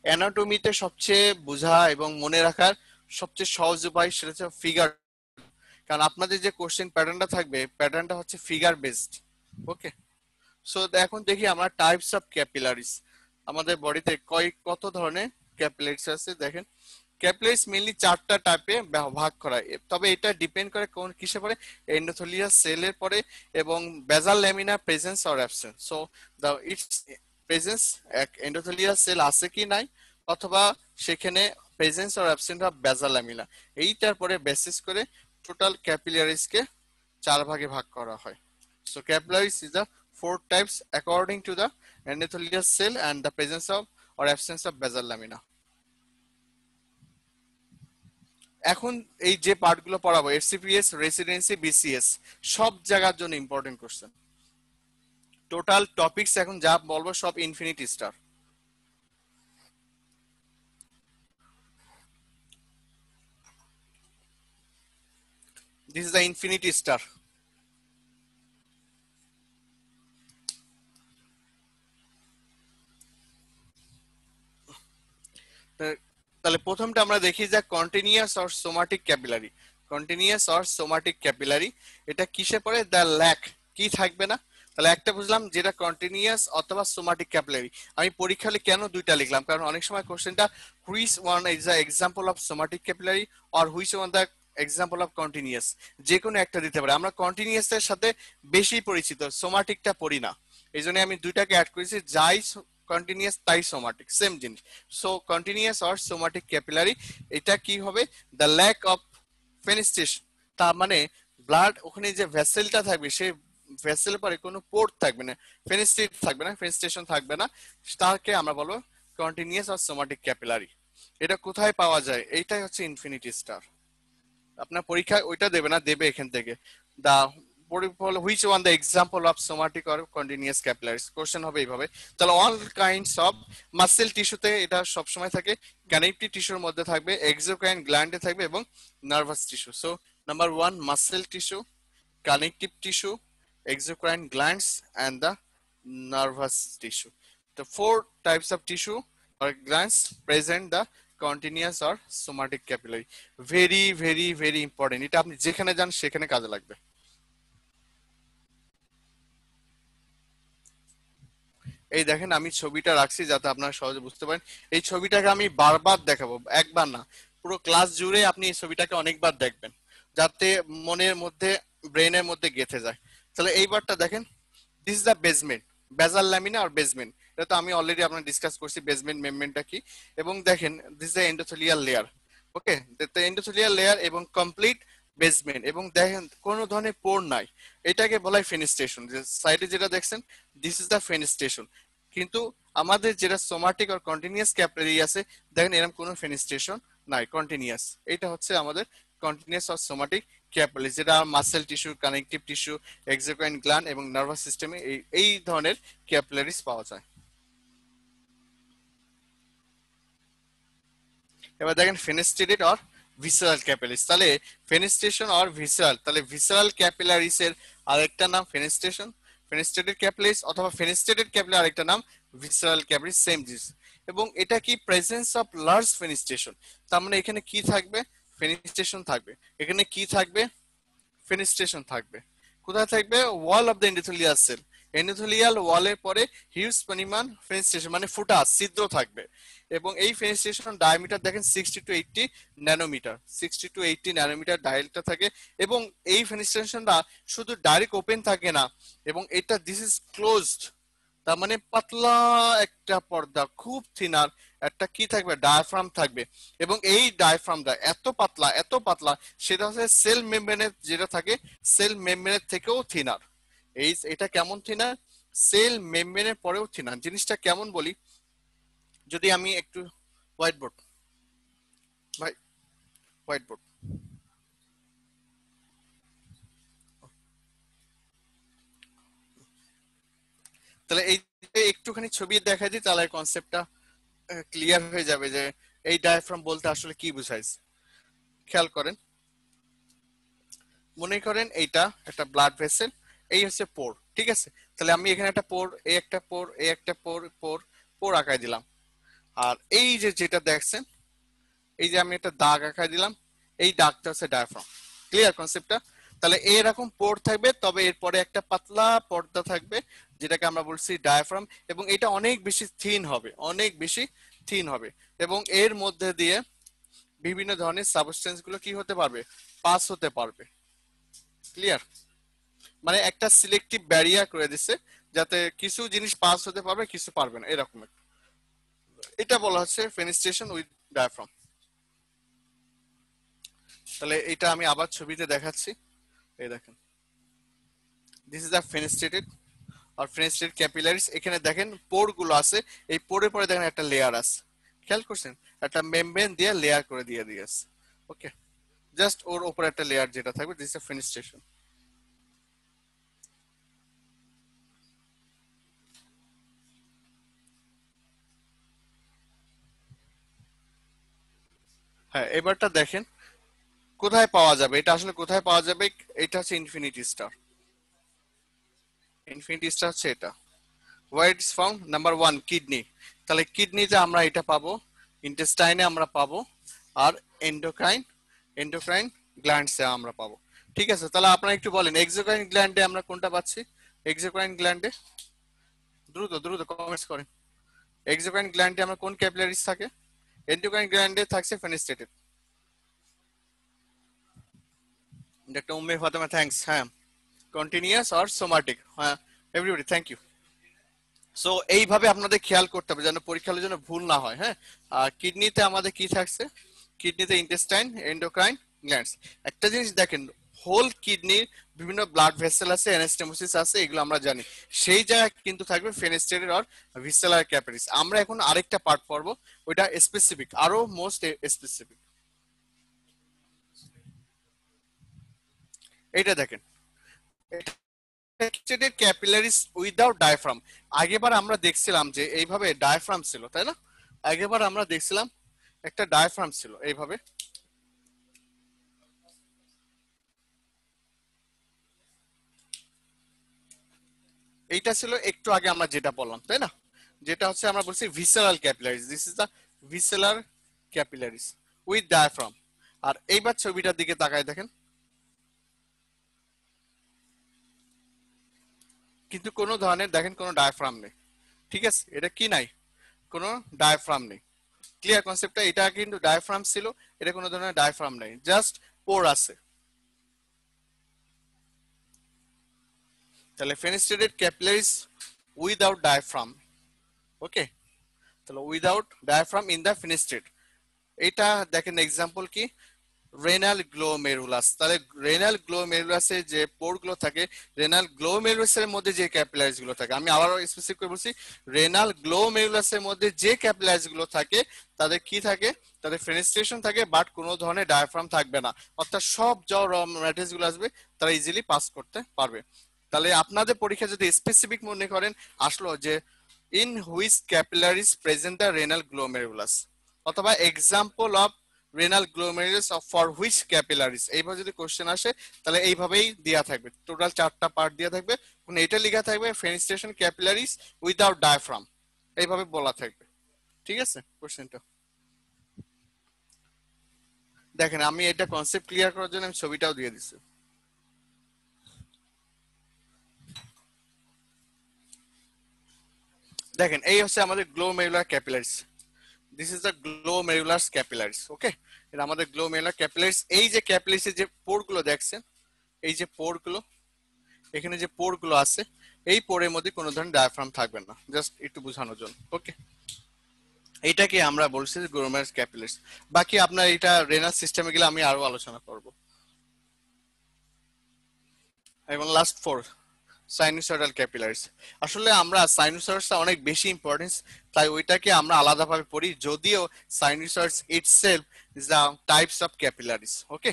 অ্যানাটমিতে সবচেয়ে বোঝা এবং মনে রাখার সবচেয়ে সহজ উপায় সেটা হচ্ছে ফিগার, কারণ আপনাদের যে কোশ্চেন প্যাটার্নটা থাকবে, প্যাটার্নটা হচ্ছে ফিগার বেসড। ওকে, সো এখন দেখি আমরা টাইপস অফ ক্যাপিলারিজ, আমাদের বডিতে কত ধরনের ক্যাপিলারিজ আছে। দেখেন ক্যাপিলারিজ মেইনলি 4টা টাইপে ভাগ করা, তবে এটা ডিপেন্ড করে কোন কিসে পড়ে, এন্ডোথেলিয়াল সেলের পরে এবং basal lamina presence or absence. So the its presence, endothelial cell আছে কি নাই, অথবা সেখানে presence or absence of basal lamina, এইটার পরে বেসিস করে টোটাল ক্যাপিলারিজ কে 4 ভাগে ভাগ করা হয়। So capillaries is the 4 types according to the endothelial cell and the presence of or absence of basal lamina. এখন এই যে পার্টগুলো পড়াবো, এফসিপিএস, রেসিডেন্সি, বিসিএস, সব জায়গার জন্য ইম্পর্টেন্ট কোশ্চেন। টোটাল টপিকস এখন যা বলবো সব infinity star. This is the infinity star. তাহলে প্রথমটা আমরা দেখি যে continuous or somatic capillary. Continuous or somatic capillary এটা কিসে পড়ে, দ্য ল্যাক, কি থাকবে না। তাহলে একটা বুঝলাম যেটা কন্টিনিউয়াস অথবা সোমাটিক ক্যাপিলারি। আমি পরীক্ষা হলে কেন দুইটা লিখলাম, কারণ অনেক সময় কোশ্চেনটা which one is the example of somatic capillary or which one the example of continuous, যে কোনো একটা দিতে পারে। আমরা কন্টিনিউয়াস এর সাথে বেশি পরিচিত, সোমাটিকটা পড়ি না, এই জন্য আমি দুইটাকে অ্যাড করেছি, যাই কন্টিনিউয়াস তাই সোমাটিক, সেম জিনিস। So continuous or somatic capillary, এটা কি হবে, দ্য ল্যাক অফ ফেনিস্ট্রেশন, তার মানে ব্লাড ওখানে যে ভেসেলটা থাকবে সেই ভেসেল পরে কোনো পোর্ট থাকবে না, ফেনিস্ট্রেট থাকবে না, ফেনিস্ট্রেশন থাকবে না, তাকে আমরা বলবো কন্টিনিউয়াস অর সোমাটিক ক্যাপিলারি। এটা কোথায় পাওয়া যায়, এইটাই হচ্ছে ইনফিনিটি স্টার। আপনার পরীক্ষায় ওইটা দেবে না, দেবে এখান থেকে the which one the example of somatic or continuous capillaries, question হবে এইভাবে। তাহলে অল কাইন্ডস অফ মাসেল টিস্যুতে এটা সবসময় থাকে, কানেকটিভ টিস্যুর মধ্যে থাকবে, এক্সোক্রাইন গ্ল্যান্ডে থাকবে এবং nervous tissue. So number one muscle tissue, connective tissue, exocrine glands, and the nervous tissue. The four types of tissue or glands present the continuous or somatic capillary. Very very very important, এটা আপনি যেখানে যান সেখানে কাজে লাগবে। এই দেখেন আমি ছবিটা রাখছি যাতে আপনারা সহজে বুঝতে পারেন। এই ছবিটাকে আমি বারবার দেখাবো, একবার না, পুরো ক্লাস জুড়ে আপনি এই ছবিটাকে অনেকবার দেখবেন যাতে মনের মধ্যে, ব্রেনের মধ্যে গেঁথে যায়। তাহলে এইবারটা দেখেন, দিস ইজ দ্য বেসমেন্ট, বেজাল ল্যামিনা আর বেসমেন্ট, এটা তো আমি অলরেডি আপনার ডিসকাস করছি বেসমেন্ট মেমব্রেনটা কি। এবং দেখেন this is the endothelial layer, okay, the endothelial layer এবং কমপ্লিট বেসমেন্ট, এবং দেখেন কোনো ধরনের পোর নাই, এটাকে বলা হয় ফেনিস্টেশন। যে সাইডে যেটা দেখছেন দিস ইজ দ্য ফেনিস্টেশন। কিন্তু আমাদের যেটা সোমাটিক আর কন্টিনিউয়াস ক্যাপিলারি আছে, দেখেন এরকম কোনো ফেনিস্টেশন নাই, কন্টিনিউয়াস। এটা হচ্ছে আমাদের কন্টিনিউয়াস আর সোমাটিক ক্যাপিলারি, যেটা muscle tissue, connective tissue, exocrine gland এবং নার্ভাস সিস্টেমে এই ধরনের ক্যাপিলারিজ পাওয়া যায়। এবার দেখেন ফেনেস্টেটেড অর ভিসারাল ক্যাপিলারিস, তাহলে ফেনেস্টেশন অর ভিসারাল, তাহলে ভিসারাল ক্যাপিলারিস এর আরেকটা নাম ফেনেস্টেশন, ফেনেস্টেটেড ক্যাপিলারিস, অথবা ফেনেস্টেটেড ক্যাপিলারি আরেকটা নাম ভিসারাল ক্যাপিলারিস, সেম জিনিস। এবং এটা কি প্রেজেন্স অফ লার্জ ফেনিস্টেশন, তার মানে এখানে কি থাকবে, ফেনিস্টেশন থাকবে, এখানে কি থাকবে, ফেনিস্ট্রেশন থাকবে। কোথায় থাকবে, wall of the endothelial cell, endothelial ওয়ালের পরে হিউজ পরিমাণ ফেনিস্ট্রেশন মানে ফুটা ছিদ্র থাকবে। এবং এই ফেনিস্ট্রেশন ডায়ামিটার দেখেন 60 to 80 nanometre, 60 to 80 nanometre diameter থাকে। এবং এই ফেনিস্ট্রেশনটা শুধু ডাইরেক্ট ওপেন থাকে না, এবং এটা দিস ইজ ক্লোজড, তার মানে পাতলা একটা পর্দা, খুব থিনার একটা কি থাকবে, ডায়াফ্রাম থাকবে। এবং এই ডায়াফ্রামটা এত পাতলা এত পাতলা, সেটা হচ্ছে সেল মেমব্রেনের যেটা থাকে, সেল মেমব্রেনের থেকেও থিনার। এটা কেমন থিনার, সেল মেমব্রেনের পরেও থিনার। জিনিসটা কেমন বলি, যদি আমি একটু হোয়াইট বোর্ড, ভাই হোয়াইট বোর্ড, তাহলে এই একটুখানি ছবি দেখা দিই, তাহলে কনসেপ্টটা ক্লিয়ার হয়ে যাবে যে এই ডায়াফ্রাম বলতে আসলে কি বুঝাইছে। খেয়াল করেন, মনে করেন এইটা একটা ব্লাড ভেসেল, এই হচ্ছে পোর, ঠিক আছে। তাহলে আমি এখানে একটা পোর, এই একটা পোর, এই একটা পোর, পোর পোর আঁকাই দিলাম। আর এই যে যেটা দেখছেন, এই যে আমি একটা দাগ আঁকাই দিলাম, এই দাগটা হচ্ছে ডায়াফ্রাম। ক্লিয়ার কনসেপ্টটা? তাহলে এরকম পোর থাকবে, তবে এরপরে একটা পাতলা পর্দা থাকবে যেটাকে আমরা বলছি ডায়াফ্রাম, এবং এটা অনেক বেশি থিন হবে, অনেক বেশি থিন হবে। এবং এর মধ্যে দিয়ে বিভিন্ন ধরনের সাবস্টেন্স গুলো কি হতে পারবে, পাস হতে পারবে। ক্লিয়ার? মানে একটা সিলেক্টিভ ব্যারিয়ার করে দিচ্ছে, যাতে কিছু জিনিস পাস হতে পারবে, কিছু পারবে না, এরকম এটা বলা হচ্ছে ফেনিস্ট্রেশন উইথ ডায়াফ্রাম। তাহলে এটা আমি আবার ছবিতে দেখাচ্ছি, এই দেখেন দিস ইজ দ্য ফেনিস্ট্রেটেড আর ফেনিস্ট্রেটেড ক্যাপিলারিস। এখানে দেখেন পোর গুলো আছে, এই পোরের পরে দেখেন একটা লেয়ার আছে, খেয়াল করছেন, একটা মেমব্রেন দিয়ে লেয়ার করে দিয়ে দিয়েছে, ওকে, জাস্ট ওর উপরে একটা লেয়ার যেটা থাকবে, দিস ইজ ফেনিস্ট্রেশন। হ্যাঁ, এবারটা দেখেন কোথায় পাওয়া যাবে, এটা আসলে কোথায় পাওয়া যাবে, এটা হচ্ছে ইনফিনিটি স্টার, ইনফিনিটি স্টার হচ্ছে এটা। Where it is found, number one kidney, তাহলে কিডনিতে আমরা এটা পাবো, ইন্টেস্টাইনে আমরা পাবো, আর এন্ডোক্রাইন, এন্ডোক্রাইন গ্ল্যান্ডসে আমরা পাবো। ঠিক আছে, তাহলে আপনারা একটু বলেন এক্সোক্রাইন গ্ল্যান্ডে আমরা কোনটা পাচ্ছি, এক্সোক্রাইন গ্ল্যান্ডে, দ্রুত দ্রুত কমেন্টস করেন, এক্সোক্রাইন গ্ল্যান্ডে আমরা কোন ক্যাপিলারিজ থাকে, এন্ডোক্রাইন গ্ল্যান্ডে থাকছে ফেনিস্টেটেড। ডক্টর উম্মে ফাতেমা থ্যাঙ্কস, হ্যাঁ, কন্টিনিউয়াস আর সোমাটিক, হ্যাঁ, এভরিবডি থ্যাংক ইউ। সো এইভাবে আপনাদের খেয়াল করতে হবে যেন পরীক্ষার জন্য ভুল না হয়। হ্যাঁ, কিডনিতে আমাদের কি থাকছে, কিডনিতে ইন্টেস্টাইন, এন্ডোক্রাইন গ্ল্যান্ডস। একটা জিনিস দেখেন, হোল কিডনির বিভিন্ন ব্লাড ভেসেল আছে, অ্যানাস্টেমোসিস আছে, এগুলো আমরা জানি। সেই জায়গায় কিন্তু থাকবে ফেনেস্টেটেড আর ভিসেলার ক্যাপিলারিস। আমরা এখন আরেকটা পার্ট পড়বো, ওইটা স্পেসিফিক, আরো মোস্ট স্পেসিফিক। এইটা দেখেন, ফেনেস্ট্রেটেড ক্যাপিলারিজ উইদাউট ডায়াফ্রাম। আগেবার আমরা দেখছিলাম যে এইভাবে ডায়াফ্রাম ছিল, তাই না? আগেবার আমরা দেখছিলাম একটা ডায়াফ্রাম ছিল এইভাবে। এইটা ছিল একটু আগে আমরা যেটা বললাম, তাই না? যেটা হচ্ছে আমরা বলছি visceral capillaries, this is the visceral capillaries with diaphragm. আর এইবার ছবিটার দিকে তাকায় দেখেন, কিন্তু কোনো ধরনের দেখেন কোনো ডায়াফ্রাম নেই। ঠিক আছে, এটা কি নাই? কোনো ডায়াফ্রাম নেই। ক্লিয়ার কনসেপ্টটা? এটা কিন্তু ডায়াফ্রাম ছিল, এটা কোনো ধরনের ডায়াফ্রাম নেই, জাস্ট পোর আছে। তাহলে ফেনেস্ট্রেটেড ক্যাপিলারিজ উইদাউট ডায়াফ্রাম। ওকে, তাহলে উইদাউট ডায়াফ্রাম ইন দা ফেনেস্ট্রেট। এটা দেখেন এক্সাম্পল কি, রেনাল গ্লোমেরুলাস। তাহলে রেনাল গ্লোমেরুলাসে যে পোর গুলো থাকে, রেনাল গ্লোমেরুলাসের মধ্যে যে ক্যাপিলারিজ গুলো থাকে, আমি আবারও স্পেসিফিক করে বলছি, রেনাল গ্লোমেরুলাসের মধ্যে যে ক্যাপিলারিজ গুলো থাকে তাদের কি থাকে? তাদের ফেনেস্ট্রেশন থাকে, বাট কোনো ধরনের ডায়াফ্রাম থাকবে না। অর্থাৎ সব যে র ম্যাট্রিক্স গুলো আসবে তারা ইজিলি পাস করতে পারবে। তাহলে আপনাদের পরীক্ষা যদি স্পেসিফিক মনে করেন আসলো যে in which capillaries present the renal glomerulus, অথবা example of renal glomerulus of for which capillaries, এইভাবে যদি কোশ্চেন আসে তাহলে এইভাবেই দেয়া থাকবে, টোটাল 4টা পার্ট দেয়া থাকবে, এটা লেখা থাকবে ফেনিস্ট্রেশন ক্যাপিলারিজ উইদাউট ডায়াফ্রাম, এইভাবে বলা থাকবে। ঠিক আছে কোশ্চেনটা? দেখেন আমি এটা কনসেপ্ট ক্লিয়ার করার জন্য আমি ছবিটাও দিয়ে দিচ্ছি। দেখেন এই হচ্ছে আমাদের glomerular capillaries, this is the glomerular capillaries. Okay, এটা আমাদের গ্লোমেরুলার ক্যাপিলারিজ। এই যে ক্যাপিলারিজের যে পোর গুলো দেখছেন, এই যে পোর গুলো, এখানে যে পোর গুলো আছে, এই পোরের মধ্যে কোনো ধরনের ডায়াফ্রাম থাকবে না, জাস্ট একটু বোঝানোর জন্য। ওকে, এইটাকে আমরা বলছি গ্লোমেরুলার ক্যাপিলারিজ। বাকি আপনার এটা রেনাল সিস্টেমে গেলে আমি আরো আলোচনা করব। এবং লাস্ট ফোর, সাইনুসয়েডাল ক্যাপিলারিজ। আসলে আমরা সাইনুসয়েডসটা অনেক বেশি ইম্পর্টেন্স, তাই ওইটাকে আমরা আলাদাভাবে পড়ি, যদিও sinusoids itself is the types of capillaries. Okay,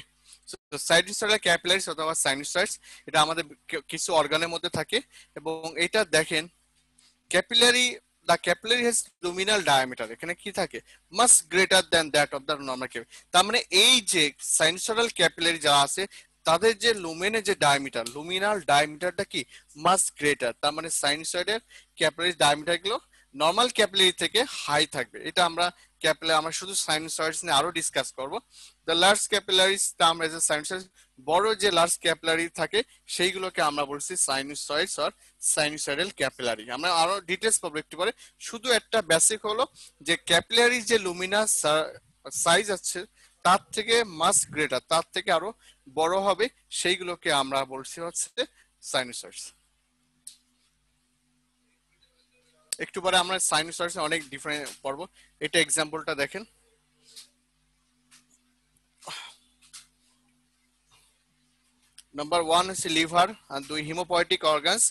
sinusoidal capillaries অথবা সাইনুসয়েডস, এটা আমাদের কিছু অর্গানের মধ্যে থাকে। এবং এটা দেখেন capillary, the capillary has luminal diameter, এখানে কি থাকে? Much greater than that of the normal capillary. তার মানে এই যে সাইনুসয়েডাল ক্যাপিলারি যারা আছে তাদের যে লুমেনের যে ডায়ামিটার, লুমিনাল ডায়ামিটারটা কি মাস গ্রেটার, তার মানে সাইনুসয়েডের ক্যাপিলারি ডায়ামিটার গুলো নর্মাল ক্যাপিলারি থেকে হাই থাকবে। এটা আমরা ক্যাপিলারি, আমরা শুধু সাইনুসয়েডস নিয়ে আরো ডিসকাস করব। The large capillaries term as a sinusoid, বড় যে লার্জ ক্যাপিলারি থাকে সেইগুলোকে আমরা বলছি সাইনুসয়েডস অর সাইনুসয়েডাল ক্যাপিলারি। আমরা আরো ডিটেলস পাবো একটু পরে। শুধু একটা বেসিক হলো যে ক্যাপিলারি যে লুমিনাস সাইজ আছে তার থেকে মাস গ্রেটার, তার থেকে আরো বড় হবে, সেইগুলোকে আমরা বলছি হচ্ছে সাইনুসয়েডস। একটু পরে আমরা সাইনুসয়েডস অনেক ডিফারেন্ট পড়বো। এটা এক্সাম্পলটা দেখেন, নাম্বার 1 হচ্ছে লিভার, আর 2 haemopoietic organs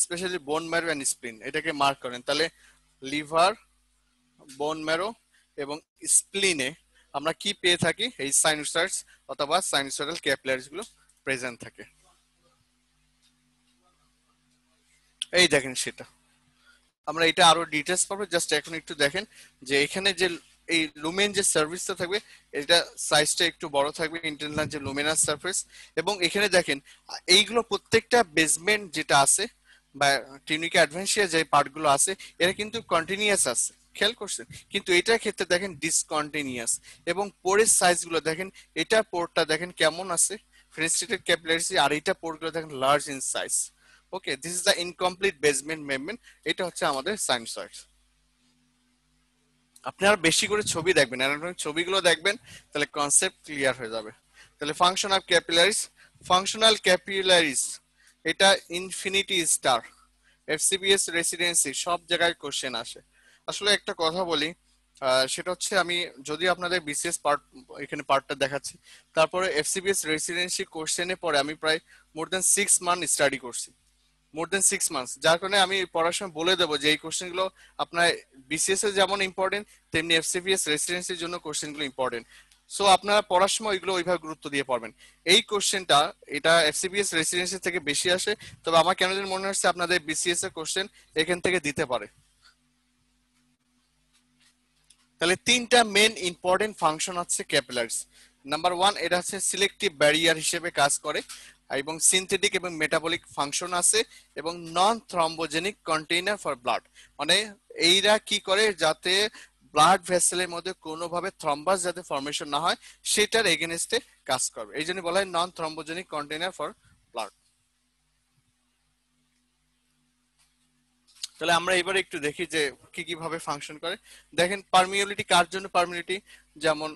specially bone marrow and spleen, এটাকে মার্ক করেন। তাহলে লিভার, বোন ম্যারো এবং স্প্লিনে আমরা কি পেয়ে থাকি? এই সাইনুসয়েডস অথবা সাইনুসয়েডাল ক্যাপিলারিজ গুলো প্রেজেন্ট থাকে। এই দেখেন সেটা, আমরা এটা আরো ডিটেলস পাবো, জাস্ট এখন একটু দেখেন যে এখানে যে এই লুমেন যে সার্ভিসটা থাকবে, এটা সাইজটা একটু বড় থাকবে, ইন্টারনাল যে লুমিনাস সারফেস। এবং এখানে দেখেন এইগুলো প্রত্যেকটা বেসমেন্ট যেটা আছে বা টিউনিকা অ্যাডভেন্সিয়া যে পার্টগুলো আছে এরা কিন্তু কন্টিনিউয়াস আছে, খেয়াল করছেন? কিন্তু এটার ক্ষেত্রে দেখেন ডিসকন্টিনিউয়াস। এবং পোরের সাইজ গুলো দেখেন, এটা পোরটা দেখেন কেমন আছে ফেনেস্ট্রেটেড ক্যাপিলারিজ, আর এটা পোরগুলো দেখেন large in size. Okay, this is the incomplete basement membrane. এটা হচ্ছে আমাদের সাইনুসয়েড। আপনি আর বেশি করে ছবি দেখবেন, অ্যানাটমিক ছবিগুলো দেখবেন, তাহলে কনসেপ্ট ক্লিয়ার হয়ে যাবে। তাহলে function of capillaries, functional capillaries, এটা ইনফিনিটি স্টার, এফসিবিএস রেসিডেন্সি সব জায়গায় কোশ্চেন আসে। আসলে একটা কথা বলি, সেটা হচ্ছে আমি যদি আপনাদের বিসিএস পার্ট এখানে পার্টটা দেখাচ্ছি, তারপরে এফসিবিএস রেসিডেন্সি কোশ্চেনে পরে আমি প্রায় মোর দেন 6 মান্থ স্টাডি করছি, মোর দেন 6 মান্থস। যার কারণে আমি পড়ার সময় বলে দেবো যে এই কোশ্চেন গুলো আপনার বিসিএস এ যেমন ইম্পর্টেন্ট, তেমনি এফসিপিএস রেসিডেন্সির জন্য কোশ্চেন গুলো ইম্পর্টেন্ট। সো আপনারা পড়ার সময় ওইগুলো ওইভাবে গুরুত্ব দিয়ে পড়বেন। এই কোশ্চেনটা এটা এফসিবিএস রেসিডেন্সি থেকে বেশি আসে, তবে আমার কেন যেন মনে হচ্ছে আপনাদের বিসিএস এর কোশ্চেন এখান থেকে দিতে পারে। তাহলে তিনটা মেন ইম্পর্টেন্ট ফাংশন আছে ক্যাপিলারিজ। নাম্বার ওয়ান, এটা হচ্ছে সিলেক্টিভ ব্যারিয়ার হিসেবে কাজ করে, এবং সিনথেটিক এবং মেটাবলিক ফাংশন আছে, এবং নন থ্রম্বোজেনিক কন্টেইনার ফর ব্লাড। মানে এইরা কি করে, যাতে ব্লাড ভেসেলের মধ্যে কোনোভাবে থ্রম্বাস যাতে ফর্মেশন না হয় সেটার এগেনস্টে কাজ করবে, এই জন্য বলা হয় নন থ্রম্বোজেনিক কন্টেইনার ফর ব্লাড। তাহলে আমরা এবারে একটু দেখি যে কি কিভাবে ফাংশন করে। দেখেন পারমিয়াবিলিটি কার জন্য পারমিয়াবিলিটি, যেমন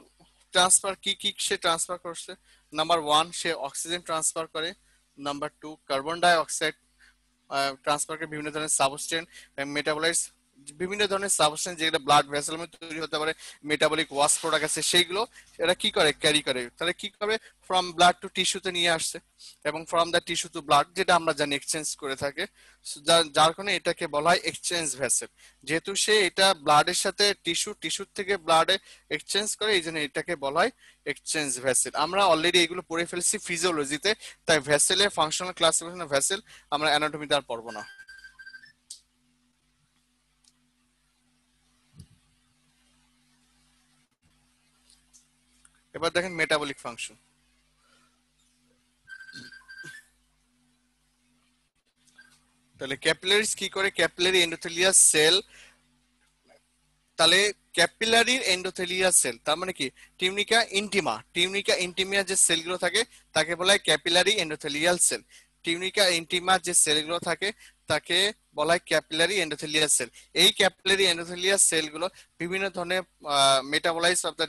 ট্রান্সফার কি কি সে ট্রান্সফার করছে। নাম্বার ওয়ান, সে অক্সিজেন ট্রান্সফার করে। Number two, carbon die oxide transfer করে, বিভিন্ন ধরনের সাবস্টেন্স মেটাবলাইটস, বিভিন্ন ধরনের সাবস্টেন্স যেগুলো ব্লাড ভেসেলের মধ্যে তৈরি হতে পারে, মেটাবলিক ওয়াশ প্রোডাক্ট আছে, সেইগুলো এরা কি করে, ক্যারি করে। তাহলে কি করবে, ফ্রম ব্লাড টু টিস্যুতে নিয়ে আসছে, এবং from the tissue to blood, যেটা আমরা জানি এক্সচেঞ্জ করে থাকে। যার কারণে এটাকে বলা হয় এক্সচেঞ্জ ভেসেল। যেহেতু সে এটা ব্লাডের সাথে টিস্যুর থেকে ব্লাডে এক্সচেঞ্জ করে, এই জন্য এটাকে বলা হয় এক্সচেঞ্জ ভেসেল। আমরা অলরেডি এগুলো পড়ে ফেলছি ফিজিওলজিতে, তাই ভেসেলের ফাংশনাল ক্লাসিফিকেশন অফ ভেসেল আমরা অ্যানাটমিতে আর পড়বো না। এবার দেখেন মেটাবলিক ফাংশন। তাহলে ক্যাপিলারিজ কি করে, ক্যাপিলারি এন্ডোথেলিয়াস সেল। তাহলে ক্যাপিলারি এন্ডোথেলিয়াস সেল তার মানে কি, টিউনিকা ইন্টিমিয়া যে সেলগুলো থাকে তাকে বলা হয় capillary endothelial cell. Tunica intima যে সেলগুলো থাকে তাকে বলা হয় ক্যাপিলারি এন্ডোথেলিয়াল সেল। এই ক্যাপিলারি এন্ডোথেলিয়াল সেলগুলো বিভিন্ন ধরনের metabolise of the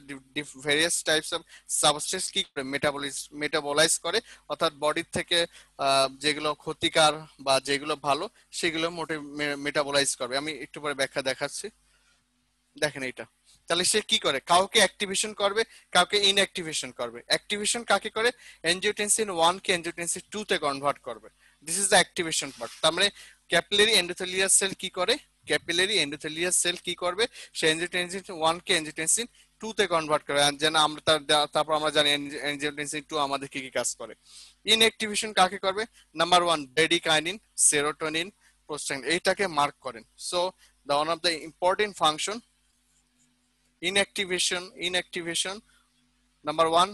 various types of substance কি করে, মেটাবলাইজ করে, অর্থাৎ বডির থেকে যেগুলো ক্ষতিকার বা যেগুলো ভালো সেগুলো মেটাবলাইজ করবে। আমি একটু পরে ব্যাখ্যা দেখাচ্ছি। দেখেন এইটা, তাহলে সে কি করে, কাউকে অ্যাক্টিভেশন করবে, কাউকে ইনঅ্যাক্টিভেশন করবে। অ্যাক্টিভেশন কাকে করে, এনজিওটেনসিন 1 কে এনজিওটেনসিন 2 তে কনভার্ট করবে। This is the activation part. তার মানে ক্যাপিলারি এন্ডোথেলিয়াস সেল কি করে, ক্যাপিলারি এন্ডোথেলিয়াস সেল কি করবে, সে এনজিওটেনসিন 1 কে এনজিওটেনসিন 2 তে কনভার্ট করে। যেন আমরা তারপর আমরা জানি এনজিওটেনসিন 2 আমাদের কি কি কাজ করে। ইনঅ্যাক্টিভেশন কাকে করবে, নাম্বার 1 ব্রেডিকাইনিন, সেরোটোনিন, প্রোস্টাগ্ল্যান্ডিন, এইটাকে মার্ক করেন। So the one of the important function inactivation, number 1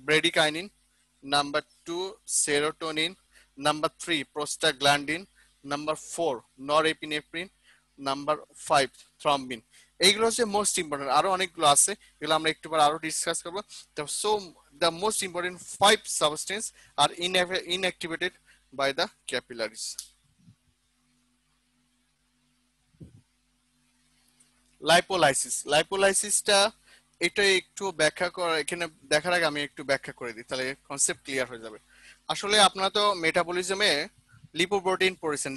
bradykinin, number 2 serotonin, number 3 prostaglandin, number 4 norepinephrine, number 5 thrombin। এইগুলো হচ্ছে মোস্ট ইম্পর্টেন্ট, আরো অনেকগুলো আছে, এগুলো আমরা একটু পর আরো ডিসকাস করবো। So the most important 5 substances are inactivated by the capillaries. লাইপোলাইসিসটা এটা একটু ব্যাখ্যা করা, এখানে দেখার আগে আমি একটু ব্যাখ্যা করে দিই, তাহলে কনসেপ্ট ক্লিয়ার হয়ে যাবে। আসলে আপনারা তো মেটাবলিজমে লিপোপ্রোটিন পড়েছেন,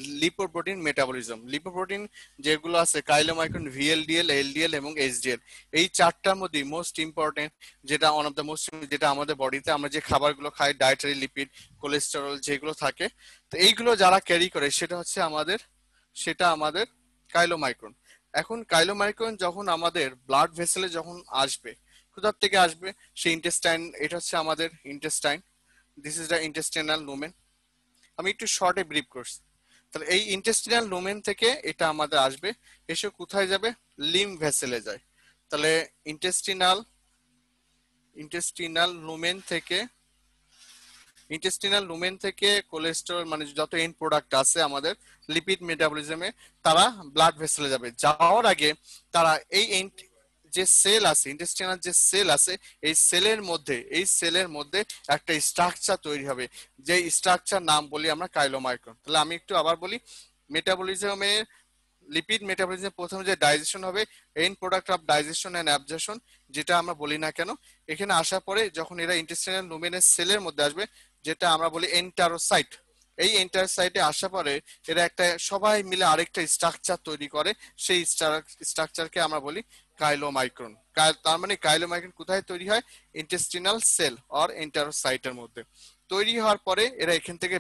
লিপোপ্রোটিন যেগুলো আছে কাইলোমাইক্রন, ভিএলডিএল, এলডিএল এবং এইচডিএল, এই চারটার মধ্যে মোস্ট ইম্পর্টেন্ট যেটা ওয়ান অফ দ্য মোস্ট, যেটা আমাদের বডিতে আমরা যে খাবারগুলো খাই, ডায়েটারি লিপিড, কোলেস্টেরল যেগুলো থাকে, তো এইগুলো যারা ক্যারি করে সেটা আমাদের কাইলোমাইক্রন। এখন কাইলোমাইক্রন যখন আমাদের ব্লাড ভেসেলে যখন আসবে, কোথার থেকে আসবে, সেই ইন্টেস্টাইন, এটা হচ্ছে আমাদের intestine, this is the intestinal lumen. আমি একটু শর্টে ব্রিফ করছি। তাহলে এই ইন্টেস্টিনাল লুমেন থেকে এটা আমাদের আসবে, এসে কোথায় যাবে, লিম ভেসেলে যায়। তাহলে ইন্টেস্টিনাল লুমেন থেকে কোলেস্টেরল মানে যত এন্ড প্রোডাক্ট আছে আমাদের লিপিড মেটাবলিজমে, তারা ব্লাড ভেসেলে যাবে। যাওয়ার আগে তারা যে সেল আছে, ইন্টেস্টিনাল যে সেল আছে, এই সেলের মধ্যে একটা স্ট্রাকচার তৈরি হবে, যে স্ট্রাকচার নাম বলি আমরা কাইলোমাইক্রন। তাহলে আমি একটু আবার বলি, মেটাবলিজমে লিপিড মেটাবলিজম প্রথমে যে ডাইজেশন হবে, end product of digestion and absorption, যেটা আমরা বলি না কেন, এখানে আসার পরে যখন এরা ইন্টেস্টিনাল লুমেনের সেলের মধ্যে আসবে, যেটা আমরা বলি এন্টারোসাইট, এই এন্টারোসাইটে আসার পরে এরা একটা সবাই মিলে আরেকটা স্ট্রাকচার তৈরি করে, সেই স্ট্রাকচারকে আমরা বলি কাইলোমাইক্রন। তার মানে কাইলোমাইক্রন কোথায় তৈরি হয়, ইন্টেস্টিনাল সেল অর এন্টারোসাইটের মধ্যে। তৈরি হওয়ার পরে এরা এখান থেকে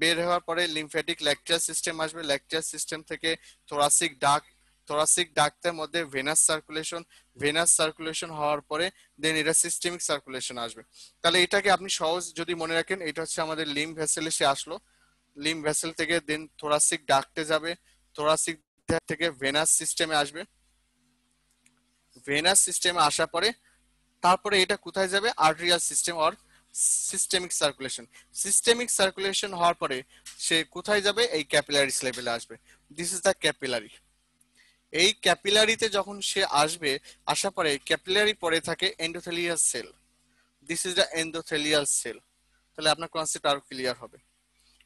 বের হওয়ার পরে লিম্ফ্যাটিক ল্যাকটিয়াস সিস্টেম আসবে, ল্যাকটিয়াস সিস্টেম থেকে থোরাসিক ডাক্ট, থোরাসিক ডাক্টের মধ্যে ভেনাস সার্কুলেশন হওয়ার পরে দেন এটা সিস্টেমিক সার্কুলেশন আসবে। তাহলে এটাকে আপনি সহজ যদি মনে রাখেন, এটা হচ্ছে আমাদের লিম্ফ ভেসেলে সে আসলো, লিম্ফ ভেসেল থেকে দেন থোরাসিক ডাক্টে যাবে, থোরাসিক থেকে ভেনাস সিস্টেমে আসবে, ভেনাস সিস্টেমে আসার পরে তারপরে এটা কোথায় যাবে, arterial system or systemic circulation. Systemic circulation হওয়ার পরে সে কোথায় যাবে, এই ক্যাপিলারিস লেভেলে আসবে। This is the capillary. এই ক্যাপিলারিতে যখন সে আসবে, আসার পরে ক্যাপিলারি পরে থাকে endothelial cell. This is the endothelial sell. তাহলে আপনার কনসেপ্ট আরো ক্লিয়ার হবে।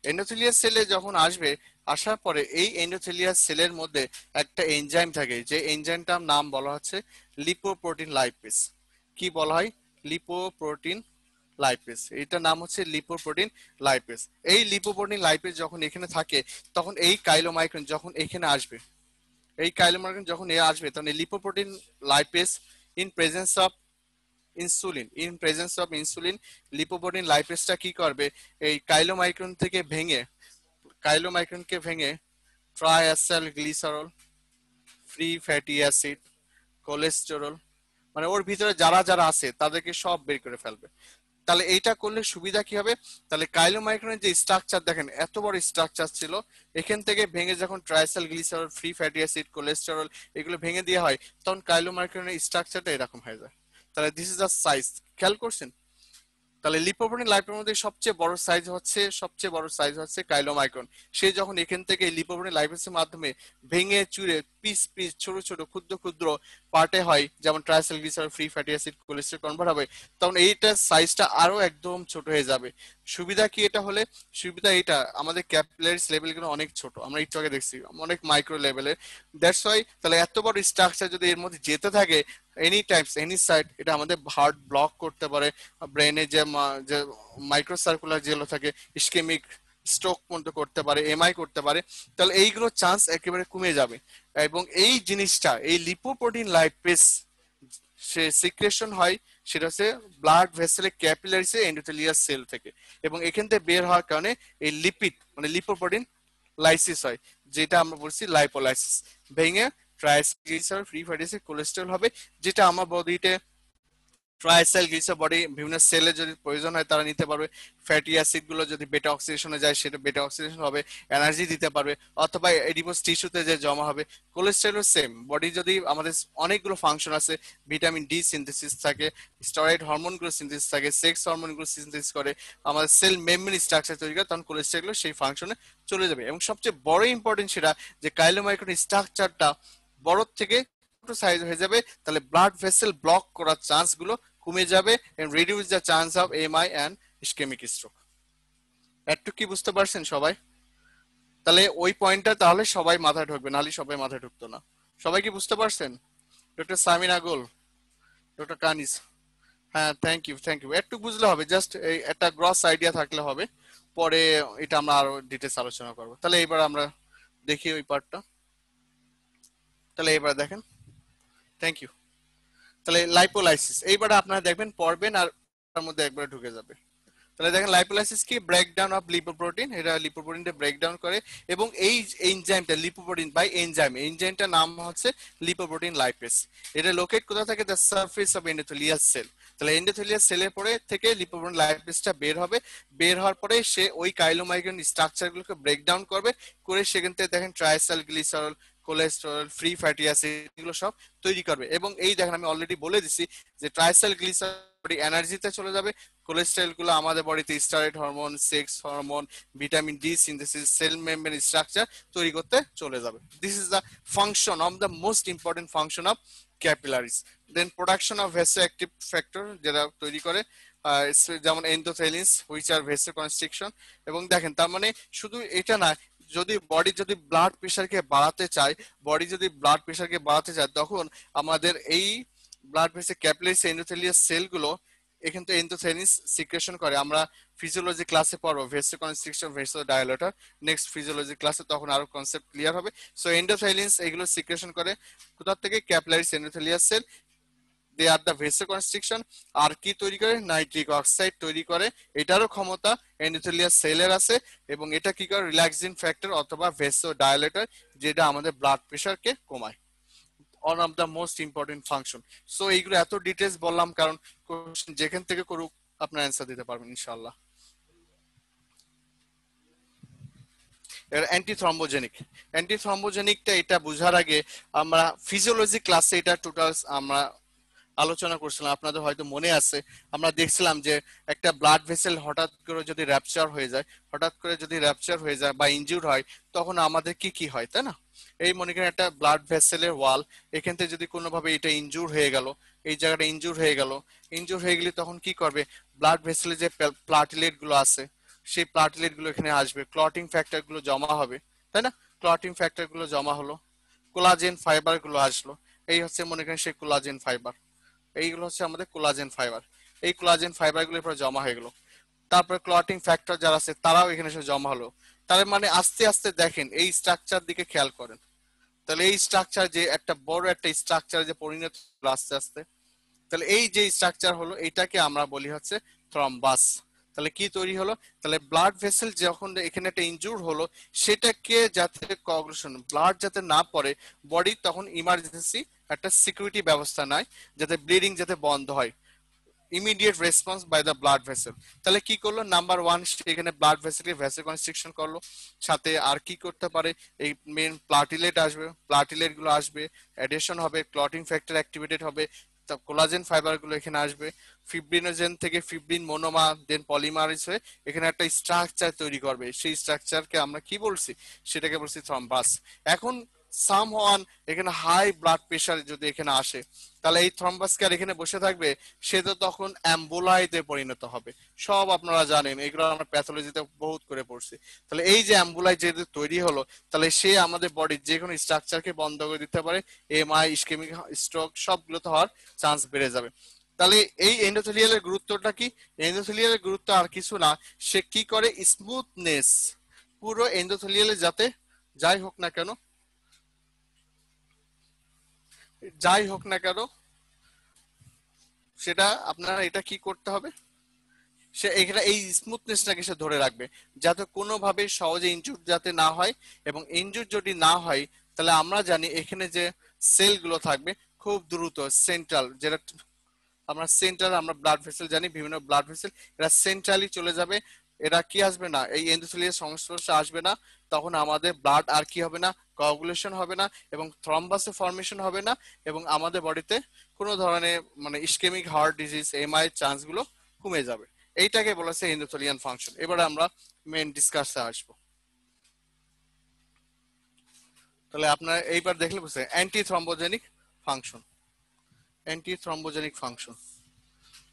এন্ডোথেলিয়াল সেলে যখন আসবে, আসার পরে এই এন্ডোথেলিয়াল সেলের মধ্যে একটা এনজাইম থাকে, যে এনজাইমটার নাম বলা হচ্ছে লিপোপ্রোটিন লাইপেজ। কি বলা হয়, লিপোপ্রোটিন লাইপেজ, এটার নাম হচ্ছে লিপোপ্রোটিন লাইপেজ। এই লিপোপ্রোটিন লাইপেজ যখন এখানে থাকে, তখন এই কাইলোমাইক্রন যখন এখানে আসবে, এই কাইলোমাইক্রন যখন এ আসবে, তখন এই lipoprotein lipase in presence of insulin lipoprotein লাইপেজটা কি করবে, এই কাইলোমাইক্রনকে ভেঙে triacyl glycerol, free fatty acid, cholesterol, মানে ওর ভিতরে যারা যারা আছে তাদেরকে সব বের করে ফেলবে। তাহলে এইটা করলে সুবিধা কি হবে, তাহলে কাইলোমাইক্রনের যে স্ট্রাকচার দেখেন এত বড় স্ট্রাকচার ছিল, এখান থেকে ভেঙে যখন triacyl glycerol, free fatty acid, cholesterol এগুলো ভেঙে দেওয়া হয়, তখন কাইলোমাইক্রনের স্ট্রাকচারটা এরকম হয়ে যায়। তাহলে দিস ইজ দ্য সাইজ, খেয়াল করছেন? তাহলে লিপোপ্রোটিন লাইপের মধ্যে সবচেয়ে বড় সাইজ হচ্ছে কাইলোমাইক্রন। সে যখন এখান থেকে লিপোপ্রোটিন লাইপেসের মাধ্যমে ভেঙে চুরে পিস পিস ছোট ছোট ক্ষুদ্র ক্ষুদ্র পার্টে হয়, যেমন triacylglyceride, free fatty acid, cholesterol convert হবে, তখন এইটার সাইজটা আরো একদম ছোট হয়ে যাবে। সুবিধা কি এটা হলে, সুবিধা এটা আমাদের ক্যাপিলারিস লেভেলগুলো অনেক ছোট, আমরা একটু আগে দেখছি অনেক মাইক্রো লেভেলের। দ্যাটস ওয়াই তাহলে এত বড় স্ট্রাকচার যদি এর মধ্যে যেতে থাকে এনি টাইমস এনি সাইড, এটা আমাদের হার্ট ব্লক করতে পারে, ব্রেনে যে মাইক্রো সার্কুলার যেগুলো থাকে ইসকেমিক স্ট্রোক পর্যন্ত করতে পারে, এমআই করতে পারে। তাহলে এইগুলো চান্স একেবারে কমে যাবে। এবং এই জিনিসটা, এই লিপোপ্রোটিন লাইপেজ সে সিক্রেশন হয়, সেটা হচ্ছে ব্লাড ভেসেলে ক্যাপিলারিসে এন্ডোথেলিয়াল সেল থেকে, এবং এখান থেকে বের হওয়ার কারণে এই লিপিড মানে লিপোপ্রোটিন লাইসিস হয়, যেটা আমরা বলছি লাইপোলাইসিস। ভেঙে triglyceride, free fatty acid, cholesterol হবে, যেটা আমার বডিতে ট্রাইসাইল গ্লিসার বডি বিভিন্ন সেলে যদি প্রয়োজন হয় তারা নিতে পারবে। ফ্যাটি অ্যাসিড গুলো যদি বেটা অক্সিডেশনে যায় সেটা বেটা অক্সিডেশন হবে, এনার্জি দিতে পারবে, অথবা এডিপোজ টিস্যুতে যে জমা হবে। কোলেস্টেরল সেম, বডি যদি আমাদের অনেকগুলো ফাংশন আছে, ভিটামিন ডি সিনথেসিস থাকে, স্টেরয়েড হরমোন গুলো সিনথেসিস থাকে, সেক্স হরমোন গুলো সিনথেসিস করে, আমাদের সেল মেমব্রেন স্ট্রাকচার তৈরি করে, তখন কোলেস্টেরল গুলো সেই ফাংশনে চলে যাবে। এবং সবচেয়ে বড় ইম্পর্টেন্ট সেটা যে কাইলোমাইক্রন স্ট্রাকচারটা বড় থেকে ছোট সাইজ হয়ে যাবে, তাহলে ব্লাড ভেসেল ব্লক করার চান্স গুলো কমে যাবে and reduce the chance of AMI and ischemic stroke। একটু কি বুঝতে পারছেন সবাই? তাহলে ওই পয়েন্টটা তাহলে সবাই মাথায় ঢুকবে, নাহলে সবাই মাথায় ঢুকতো না। সবাই কি বুঝতে পারছেন? ডক্টর সামিনা গোল, ডক্টর কানিস, হ্যাঁ থ্যাংক ইউ। একটু বুঝলে হবে, জাস্ট একটা গ্রস আইডিয়া থাকলে হবে, পরে এটা আমরা আরো ডিটেলস আলোচনা করবো। তাহলে এবার আমরা দেখি ওই পার্টটা। তাহলে এবার দেখেন, থ্যাংক ইউ। তাহলে লাইপোলাইসিস এইবারে আপনারা দেখবেন পড়বেন আর তার মধ্যে একবারে ঢুকে যাবে। তাহলে দেখেন লাইপোলাইসিস কি, ব্রেকডাউন অফ লিপোপ্রোটিন, এটা লিপোপ্রোটিনটা ব্রেকডাউন করে, এবং এই এনজাইমটা লিপোপ্রোটিন বাই এনজাইমটার নাম হচ্ছে লিপোপ্রোটিন লাইপেজ। এটা লোকেট কোথা থাকে, the surface of endothelial cell. তাহলে এন্ডোথেলিয়াল সেলের পরে থেকে লিপোপ্রোটিন লাইপেজটা বের হবে, বের হওয়ার পরে সে ওই কাইলোমাইক্রন স্ট্রাকচারগুলোকে ব্রেকডাউন করবে, করে সেখান থেকে দেখেন triacyl glycerol, cholesterol, free fatty acid এগুলো সব তৈরি করবে। এবং এই দেখেন আমি অলরেডি বলে দিছি যে ট্রাইসাইল গ্লিসারল বডি এনার্জিতে চলে যাবে, কোলেস্টেরল গুলো আমাদের বডিতে steroid hormone, sex hormone, vitamin D synthesis, cell membrane structure তৈরি করতে চলে যাবে। This is the function of the most important function of capillaries. Then production of vasoactive factor, যেটা তৈরি করে যেমন এন্ডোথেলিনস হুইচ আর ভ্যাসোকনস্ট্রিকশন। এবং দেখেন তার মানে শুধু এটা না, যদি বডি যদি ব্লাড প্রেশারকে বাড়াতে চায়, তখন আমাদের এই ব্লাড ভেসেল ক্যাপিলারিস এন্ডোথেলিয়াল সেলগুলো এখান থেকে এন্ডোথেলিনস সিক্রেশন করে। আমরা ফিজিওলজি ক্লাসে পড়বো ভেসোকনস্ট্রিকশন, ভেসোডাইলেটর, নেক্সট ফিজিওলজি ক্লাসে, তখন আরো কনসেপ্ট ক্লিয়ার হবে। সো এন্ডোথেলিনস এগুলো সিক্রেশন করে কোথা থেকে, capillaries endothelial cell. They are the vasoconstriction. আর কি তৈরি করে, নাইট্রিক অক্সাইড তৈরি করে, এটারও ক্ষমতা এন্ডোথেলিয়াল সেলের আছে। এবং এটা কি করে, রিল্যাক্সিং ফ্যাক্টর অথবা ভেসোডাইলেটর, যেটা আমাদের ব্লাড প্রেশারকে কমায়। One of the most important function. So এইগুলো এত ডিটেলস বললাম কারণ কোশ্চেন যেখান থেকে করুক আপনার অ্যান্সার দিতে পারবেন ইনশাআল্লাহ। এর অ্যান্টি থ্রম্বোজেনিকটা এটা বোঝার আগে আমরা ফিজিওলজি ক্লাসে এটা টোটাল আমরা আলোচনা করছিলাম, আপনাদের হয়তো মনে আছে। আমরা দেখছিলাম যে একটা ব্লাড ভেসেল হঠাৎ করে যদি র্যাপচার হয়ে যায় বা ইনজুর হয় তখন আমাদের কি কি হয়, তাই না? এই মনে করেন একটা ব্লাড ভেসেলের ওয়াল, এখান থেকে যদি কোনোভাবে এটা ইনজুর হয়ে গেল, এই জায়গাটা ইনজুর হয়ে গেলে তখন কি করবে, ব্লাড ভেসেলে যে প্লাটিলেট গুলো আছে সেই প্লাটিলেট গুলো এখানে আসবে, ক্লটিং ফ্যাক্টর গুলো জমা হবে, তাই না? ক্লটিং ফ্যাক্টর গুলো জমা হলো, কোলাজেন ফাইবার গুলো আসলো, এই হচ্ছে মনে করেন সেই কোলাজেন ফাইবার। এইগুলো হচ্ছে আমাদের কোলাজেন ফাইবার। এই কোলাজেন ফাইবার গুলো পরে জমা হয়ে গেল, তারপরে ক্লটিং ফ্যাক্টর যারা আছে তারাও এখানে এসে জমা হলো। তার মানে আস্তে আস্তে দেখেন এই স্ট্রাকচার দিকে খেয়াল করেন, তাহলে এই স্ট্রাকচার যে একটা বড় একটা স্ট্রাকচার যে পরিণত হলো আস্তে আস্তে, তাহলে এই যে স্ট্রাকচার হলো এটাকে আমরা বলি হচ্ছে থ্রম্বাস। তাহলে কি তৈরি হলো, তাহলে ব্লাড ভেসেল যখন এখানে একটা ইনজুর হলো সেটাকে যাতে কোয়াগুলেশন ব্লাড যাতে না পড়ে, বডি তখন ইমার্জেন্সি একটা সিকিউরিটি ব্যবস্থা নেয় যাতে ব্লিডিং যাতে বন্ধ হয়, immediate response by the blood vessel. তাহলে কি করলো, নাম্বার ওয়ান এখানে ব্লাড ভেসেলকে ভ্যাসোকনস্ট্রিকশন করলো, সাথে আর কি করতে পারে, এই মেন প্লাটিলেট গুলো আসবে, অ্যাডিশন হবে, ক্লটিং ফ্যাক্টর অ্যাক্টিভেটেড হবে, কোলাজেন ফাইবার গুলো এখানে আসবে, ফিব্রিনোজেন থেকে ফিব্রিন মোনোমার দেন পলিমারেজ হয়ে এখানে একটা স্ট্রাকচার তৈরি করবে, সেই স্ট্রাকচারকে আমরা কি বলছি, সেটাকে বলছি থ্রম্বাস। এখন সামওয়ান এখানে হাই ব্লাড প্রেশার যদি এখানে আসে তাহলে এই থ্রম্বাসকে আর এখানে বসে থাকবে, সে তো তখন অ্যাম্বুলাইতে পরিণত হবে। সব আপনারা জানেন, এগুলো আমরা প্যাথোলজিতে বহুত করে পড়ছি। তাহলে এই যে অ্যাম্বুলাই যেহেতু তৈরি হলো, তাহলে সে আমাদের বডির যে কোনো স্ট্রাকচারকে বন্ধ করে দিতে পারে, এমআই ইসকেমিক স্ট্রোক সবগুলোতে হওয়ার চান্স বেড়ে যাবে। তাহলে এই এন্ডোথেলিয়ালের গুরুত্বটা কি, এন্ডোথেলিয়ালের গুরুত্ব আর কিছু না, সে কি করে স্মুথনেস পুরো এন্ডোথেলিয়ালে যাতে যাই হোক না কেন যাই হোক না কেন সেটা আপনারা এটা কি করতে হবে, সে এখানে এই স্মুথনেসটাকে সে ধরে রাখবে যাতে কোনোভাবে সহজে ইনজুর যাতে না হয়। এবং ইনজুর যদি না হয় তাহলে আমরা জানি এখানে যে সেলগুলো থাকবে খুব দ্রুত সেন্ট্রাল, যেটা আমরা ব্লাড ভেসেল জানি, বিভিন্ন ব্লাড ভেসেল এরা সেন্ট্রালি চলে যাবে, এরা কি আসবে না, এই এন্ডোথেলিয়াল সংস্পর্শে আসবে না, তখন আমাদের ব্লাড আর কি হবে না, কোয়াগুলেশন হবে না এবং থ্রম্বাসের ফর্মেশন হবে না, এবং আমাদের বডিতে কোনো ধরনের মানে ischemic heart disease MI chance গুলো কমে যাবে। এইটাকে বলেছে এন্ডোথেলিয়াল ফাংশন। এবারে আমরা মেন ডিসকাসে আসবো। তাহলে আপনারা এইবার দেখলে বুঝতে অ্যান্টি থ্রম্বোজেনিক ফাংশন, অ্যান্টি থ্রম্বোজেনিক ফাংশন।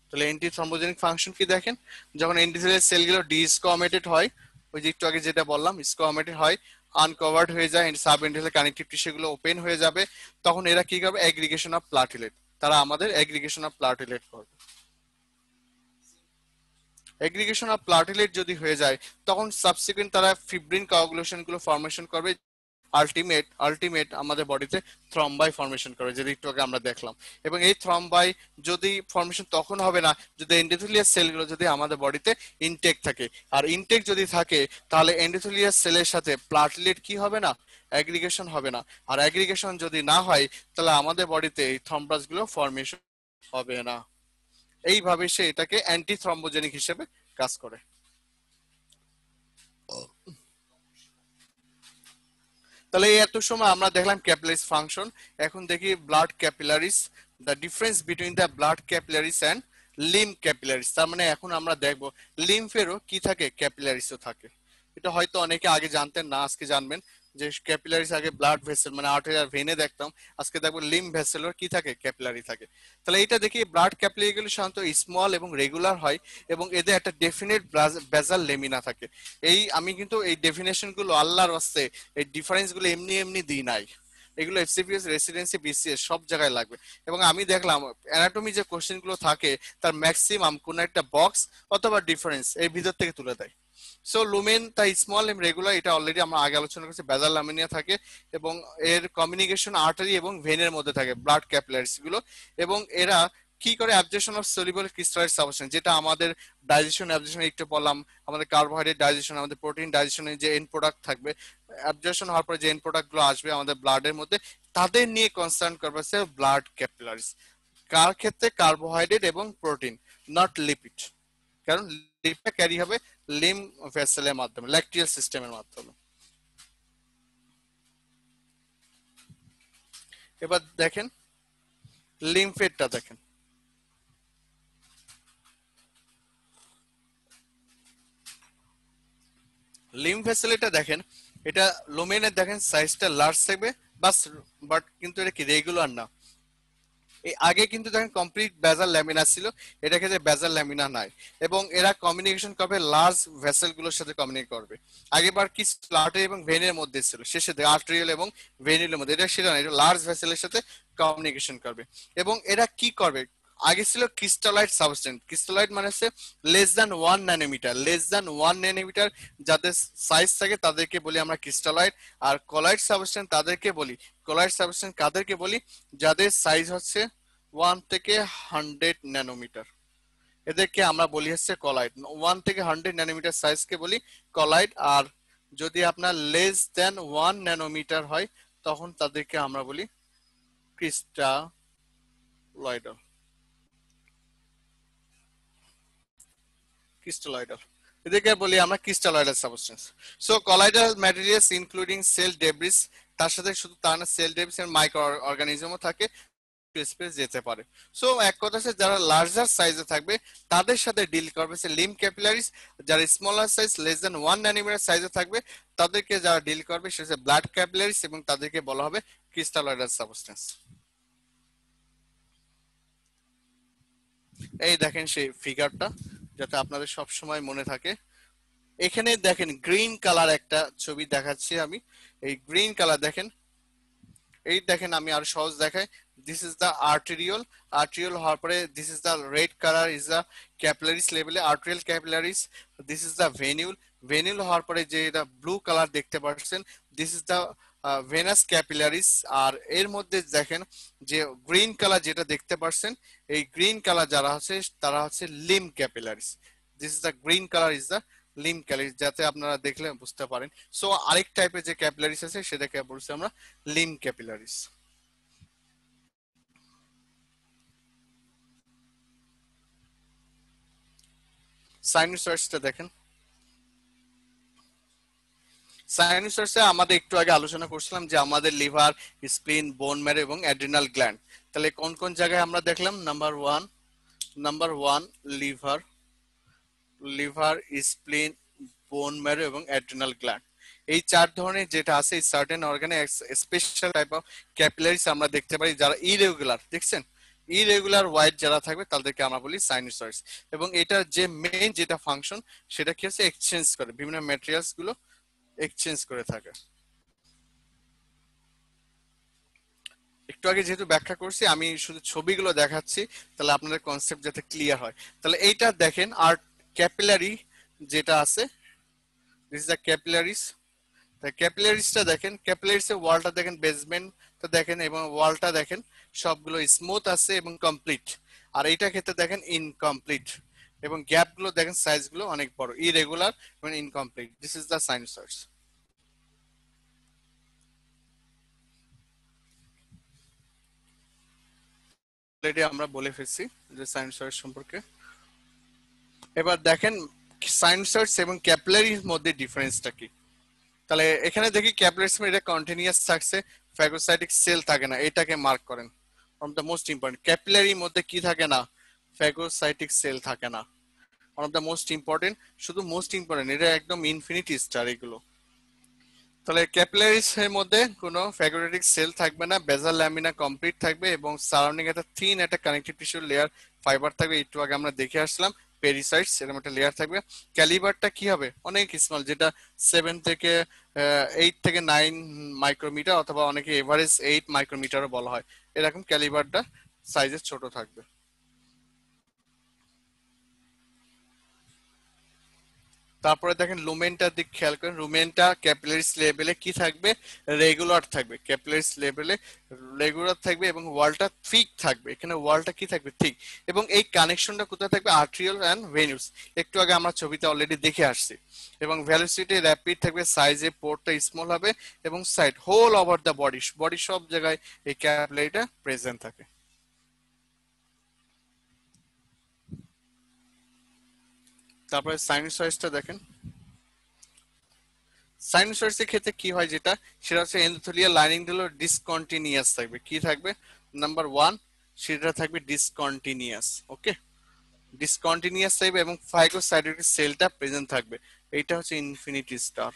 তাহলে অ্যান্টি থ্রম্বোজেনিক ফাংশন কি দেখেন, যখন এন্ডোথেলিয়াল সেলগুলো ডিসকোমেটেড হয়, ওই যে একটু আগে যেটা বললাম স্কোমেটেড হয়, আনকভার্ড হয়ে যায়, সাব এন্ডোথেলিয়াল কানেকটিভ টিস্যুগুলো ওপেন হয়ে যাবে, তখন এরা কি করবে, অ্যাগ্রিগেশন অফ প্লাটিলেট, তারা আমাদের অ্যাগ্রিগেশন অফ প্লাটিলেট করবে। অ্যাগ্রিগেশন অফ প্লাটিলেট যদি হয়ে যায় তখন সাবসিকুয়েন্ট তারা ফিব্রিন কোয়াগুলেশন গুলো ফর্মেশন করবে, আলটিমেট আমাদের বডিতে থ্রম্বাই ফর্মেশন করে, যেটা একটু আগে আমরা দেখলাম। এবং এই থ্রম্বাই যদি ফর্মেশন তখন হবে না যদি এন্ডোথেলিয়াস সেলগুলো যদি আমাদের বডিতে ইনটেক থাকে, আর ইনটেক যদি থাকে তাহলে এন্ডোথেলিয়াস সেলের সাথে প্লাটলেট কি হবে না, অ্যাগ্রিগেশন হবে না, আর অ্যাগ্রিগেশন যদি না হয় তাহলে আমাদের বডিতে এই থ্রম্বাস গুলো ফর্মেশন হবে না। এইভাবে সে এটাকে অ্যান্টি থ্রম্বোজেনিক হিসেবে কাজ করে। তাহলে এত সময় আমরা দেখলাম ক্যাপিলারিস ফাংশন, এখন দেখি blood capillaries, the difference between the blood capillaries and lymph capillaries. তার মানে এখন আমরা দেখব লিম্ফেরও কি থাকে, ক্যাপিলারিসও থাকে। এটা হয়তো অনেকে আগে জানতেন না, আজকে জানবেন যে ক্যাপিলারিস আগে ব্লাড ভেসেল মানে আর্টারি আর ভেনে দেখতাম, আজকে দেখবো লিম্ফ ভেসেলও কি থাকে, ক্যাপিলারি থাকে। তাহলে এটা দেখি ব্লাড ক্যাপিলারি গুলো সাধারণত স্মল এবং রেগুলার হয় এবং এদের একটা ডেফিনেট বেজাল লেমিনা থাকে। এই আমি কিন্তু এই ডেফিনেশন গুলো আল্লাহর রাস্তে এই ডিফারেন্স গুলো এমনি এমনি দিই নাই, এগুলো এফসিপিএস রেসিডেন্সি বিসিএস সব জায়গায় লাগবে। এবং আমি দেখলাম অ্যানাটমি যে কোশ্চেন গুলো থাকে তার ম্যাক্সিমাম কোন একটা বক্স অথবা ডিফারেন্স এর ভিতর থেকে তুলে দেয়। সো লুমেন তাই স্মল এম রেগুলার, এটা অলরেডি আমরা আগে আলোচনা করেছি, বেজাল ল্যামিনিয়া থাকে এবং এর কমিউনিকেশন আর্টারি এবং ভেনের মধ্যে থাকে ব্লাড ক্যাপিলারিস গুলো, এবং এরা কি করে absorption of soluble crystallise substance, যেটা আমাদের ডাইজেশন অ্যাবজর্পশন একটু বললাম, আমাদের কার্বোহাইড্রেট ডাইজেশন, আমাদের প্রোটিন ডাইজেশনে যে এন্ড প্রোডাক্ট থাকবে, অ্যাবজর্পশন হওয়ার পরে যে এন্ড প্রোডাক্ট গুলো আসবে আমাদের ব্লাডের মধ্যে, তাদের নিয়ে কনসার্ন করবে হচ্ছে ব্লাড ক্যাপিলারিজ। কার ক্ষেত্রে? কার্বোহাইড্রেট এবং প্রোটিন, নট লিপিড। কারণ লিপিডটা ক্যারি হবে লিম ভেসেলের মাধ্যমে, ল্যাকটিয়াল সিস্টেমের মাধ্যমে। এবার দেখেন লিম্ফেটটা দেখেন, লিম্ফ ভেসেল এটা দেখেন, এটা লোমেনের দেখেন সাইজটা লার্জ থাকবে বাস, বাট কিন্তু এটা কি রেগুলার না। এই আগে কিন্তু দেখেন কমপ্লিট বেজাল ল্যামিনা ছিল, এটা ক্ষেত্রে বেজাল ল্যামিনা নাই, এবং এরা কমিউনিকেশন করবে লার্জ ভেসেল গুলোর সাথে কমিউনিকেট করবে। আগেবার কি আর্টারি এবং ভেনের মধ্যে ছিল, শেষে আর্টেরিয়াল এবং ভেনিউলের মধ্যে, এটা সেটা না, এটা লার্জ ভেসেলের সাথে কমিউনিকেশন করবে। এবং এরা কি করবে, আগে ছিল ক্রিস্টালাইট সাবস্টেন্স, ক্রিস্টালাইট মানে হচ্ছে less than 1 nanometer, less than 1 nanometer যাদের সাইজ থাকে তাদেরকে বলি আমরা ক্রিস্টালাইট। আর কলাইট সাবস্টেন্স তাদেরকে বলি, কলাইট সাবস্টেন্স কাদেরকে বলি, যাদের সাইজ হচ্ছে 1 থেকে 100 ন্যানোমিটার, এদেরকে আমরা বলি হচ্ছে কলাইট। 1 থেকে 100 ন্যানোমিটার সাইজকে বলি কলাইট। আর যদি আপনার লেস দেন 1 ন্যানোমিটার হয় তখন তাদেরকে আমরা বলি ক্রিস্টালয়েডাল, ক্রিস্টালয়েডাল, এদেরকে বলি আমরা crystalloidal substance. So colloidal materials including cell debris, তার সাথে শুধু তা না, সেল ডেব্রিস এর মাইক্রো অর্গানিজমও থাকে, স্পেস যেতে পারে। সো এক কথা হচ্ছে যারা লার্জার সাইজে থাকবে তাদের সাথে ডিল করবে সে লিম ক্যাপিলারিজ, যারা smaller size less than 1 nanometer সাইজে থাকবে তাদেরকে যারা ডিল করবে সে ব্লাড ক্যাপিলারিজ, এবং তাদেরকে বলা হবে ক্রিস্টালয়েডাল সাবস্টেন্স। এই দেখেন সেই ফিগারটা, যাতে আপনাদের সব সময় মনে থাকে। এখানে দেখেন গ্রিন কালার একটা ছবি দেখাচ্ছি আমি, এই গ্রিন কালার দেখেন, এই দেখেন আমি আর সহজ দেখাই, this is the arteriole, arteriole হওয়ার পরে this is the red colour is the capillaries লেভেলে arterial capillaries, this is the venule, venule হওয়ার পরে যে এটা ব্লু কালার দেখতে পাচ্ছেন this is the venous capillaries. আর এর মধ্যে দেখেন যে গ্রিন কালার যেটা দেখতে পাচ্ছেন, এই গ্রিন কালার যারা আছে তারা হচ্ছে lymph capillaries, this is the green colour is the lymph capillaries, যাতে আপনারা দেখলে বুঝতে পারেন। সো আরেক টাইপের যে ক্যাপিলারিস আছে সেটাকে বলছি আমরা লিম ক্যাপিলারিস। সাইনোসয়েডসটা দেখেন, সাইনোসয়েডসে আমাদের একটু আগে আলোচনা করছিলাম যে আমাদের লিভার, স্প্লিন, বোন ম্যারো এবং অ্যাড্রিনাল গ্ল্যান্ড, তাহলে কোন কোন জায়গায় আমরা দেখলাম? Number one liver, liver, স্প্লিন, bone marrow এবং অ্যাড্রিনাল গ্ল্যান্ড, এই চার ধরনের যেটা আছে এই সার্টেন অর্গানে স্পেশাল টাইপ অফ ক্যাপিলারিস আমরা দেখতে পারি, যারা ইরেগুলার দেখছেন, ইরেগুলার হোয়াইট যারা থাকবে তাদেরকে আমরা বলি সাইনোসয়েডস। এবং এটা যে মেইন যেটা ফাংশন সেটা কি হচ্ছে এক্সচেঞ্জ করে, বিভিন্ন ম্যাটেরিয়ালস গুলো এক্সচেঞ্জ করে থাকে। একটু আগে যেহেতু ব্যাখ্যা করছি আমি শুধু ছবিগুলো দেখাচ্ছি তাহলে আপনাদের কনসেপ্ট যাতে ক্লিয়ার হয়। তাহলে এইটা দেখেন, আর ক্যাপিলারি যেটা আছে, দিস ইজ দ্য ক্যাপিলারিস, ক্যাপিলারিসটা দেখেন, ক্যাপিলারিস এর ওয়ালটা দেখেন, বেসমেন্টটা দেখেন এবং ওয়ালটা দেখেন, সবগুলো স্মুথ আছে এবং কমপ্লিট। আর এইটা ক্ষেত্রে দেখেন ইনকমপ্লিট, এবং গ্যাপ গুলো দেখেন সাইজ গুলো অনেক বড়, ইরেগুলার এবং incomplete, this is the sinusoids. Already আমরা বলে ফেলছি যে সাইনোসয়েড সম্পর্কে। এবার দেখেন সাইনোসয়েডস এবং ক্যাপিলারির মধ্যে ডিফারেন্সটা কি। তাহলে এখানে দেখি ক্যাপিলারিস এটা কন্টিনিউয়াস থাকছে, ফ্যাগোসাইটিক সেল থাকে না, এটাকে মার্ক করেন। One of the most important, ক্যাপিলারির মধ্যে কি থাকে না? ফ্যাগোসাইটিক সেল থাকে না। One of the most important, শুধু মোস্ট ইম্পর্টেন্ট, এটা একদম ইনফিনিটি স্টার এগুলো। তাহলে ক্যাপিলারিস এর মধ্যে কোনো ফ্যাগোসাইটিক সেল থাকবে না, বেজাল ল্যামিনা কমপ্লিট থাকবে এবং সারাউন্ডিং একটা থিন একটা কানেকটিভ টিস্যু লেয়ার ফাইবার থাকবে, একটু আগে আমরা দেখে আসলাম পেরিসাইটস এরকম একটা লেয়ার থাকবে। ক্যালিবারটা কি হবে? অনেক স্মল, যেটা 7 থেকে 8 থেকে 9 মাইক্রোমিটার, অথবা অনেকে এভারেজ 8 মাইক্রোমিটারও বলা হয়, এরকম ক্যালিবারটা সাইজে ছোট থাকবে। তারপরে দেখেন লুমেনটার দিক খেয়াল করেন, লুমেনটা ক্যাপিলারিস লেভেলে কি থাকবে, রেগুলার থাকবে, ক্যাপিলারিস লেভেলে রেগুলার থাকবে এবং ওয়ালটা থিক থাকবে, এখানে ওয়ালটা কি থাকবে, থিক। এবং এই কানেকশনটা কোথায় থাকবে, আর্টেরিয়াল এন্ড ভেনুস, একটু আগে আমরা ছবিতে অলরেডি দেখে আসছি। এবং ভেলোসিটি র্যাপিড থাকবে, সাইজে পোর্টটা স্মল হবে, এবং side hole over the body, body সব জায়গায় এই ক্যাপিলারিটা প্রেজেন্ট থাকে। তারপরে সাইনোসয়েডসটা দেখেন, সাইনোসয়েডসের ক্ষেত্রে কি হয় যেটা, সেটা হচ্ছে এন্ডোথেলিয়াল লাইনিং গুলো ডিসকন্টিনিউয়াস থাকবে, কি থাকবে, নাম্বার ওয়ান সেটা থাকবে ডিসকন্টিনিউয়াস, ওকে, ডিসকন্টিনিউয়াস থাকবে এবং ফাইগোসাইটোটিক সেলটা প্রেজেন্ট থাকবে, এইটা হচ্ছে ইনফিনিটি স্টার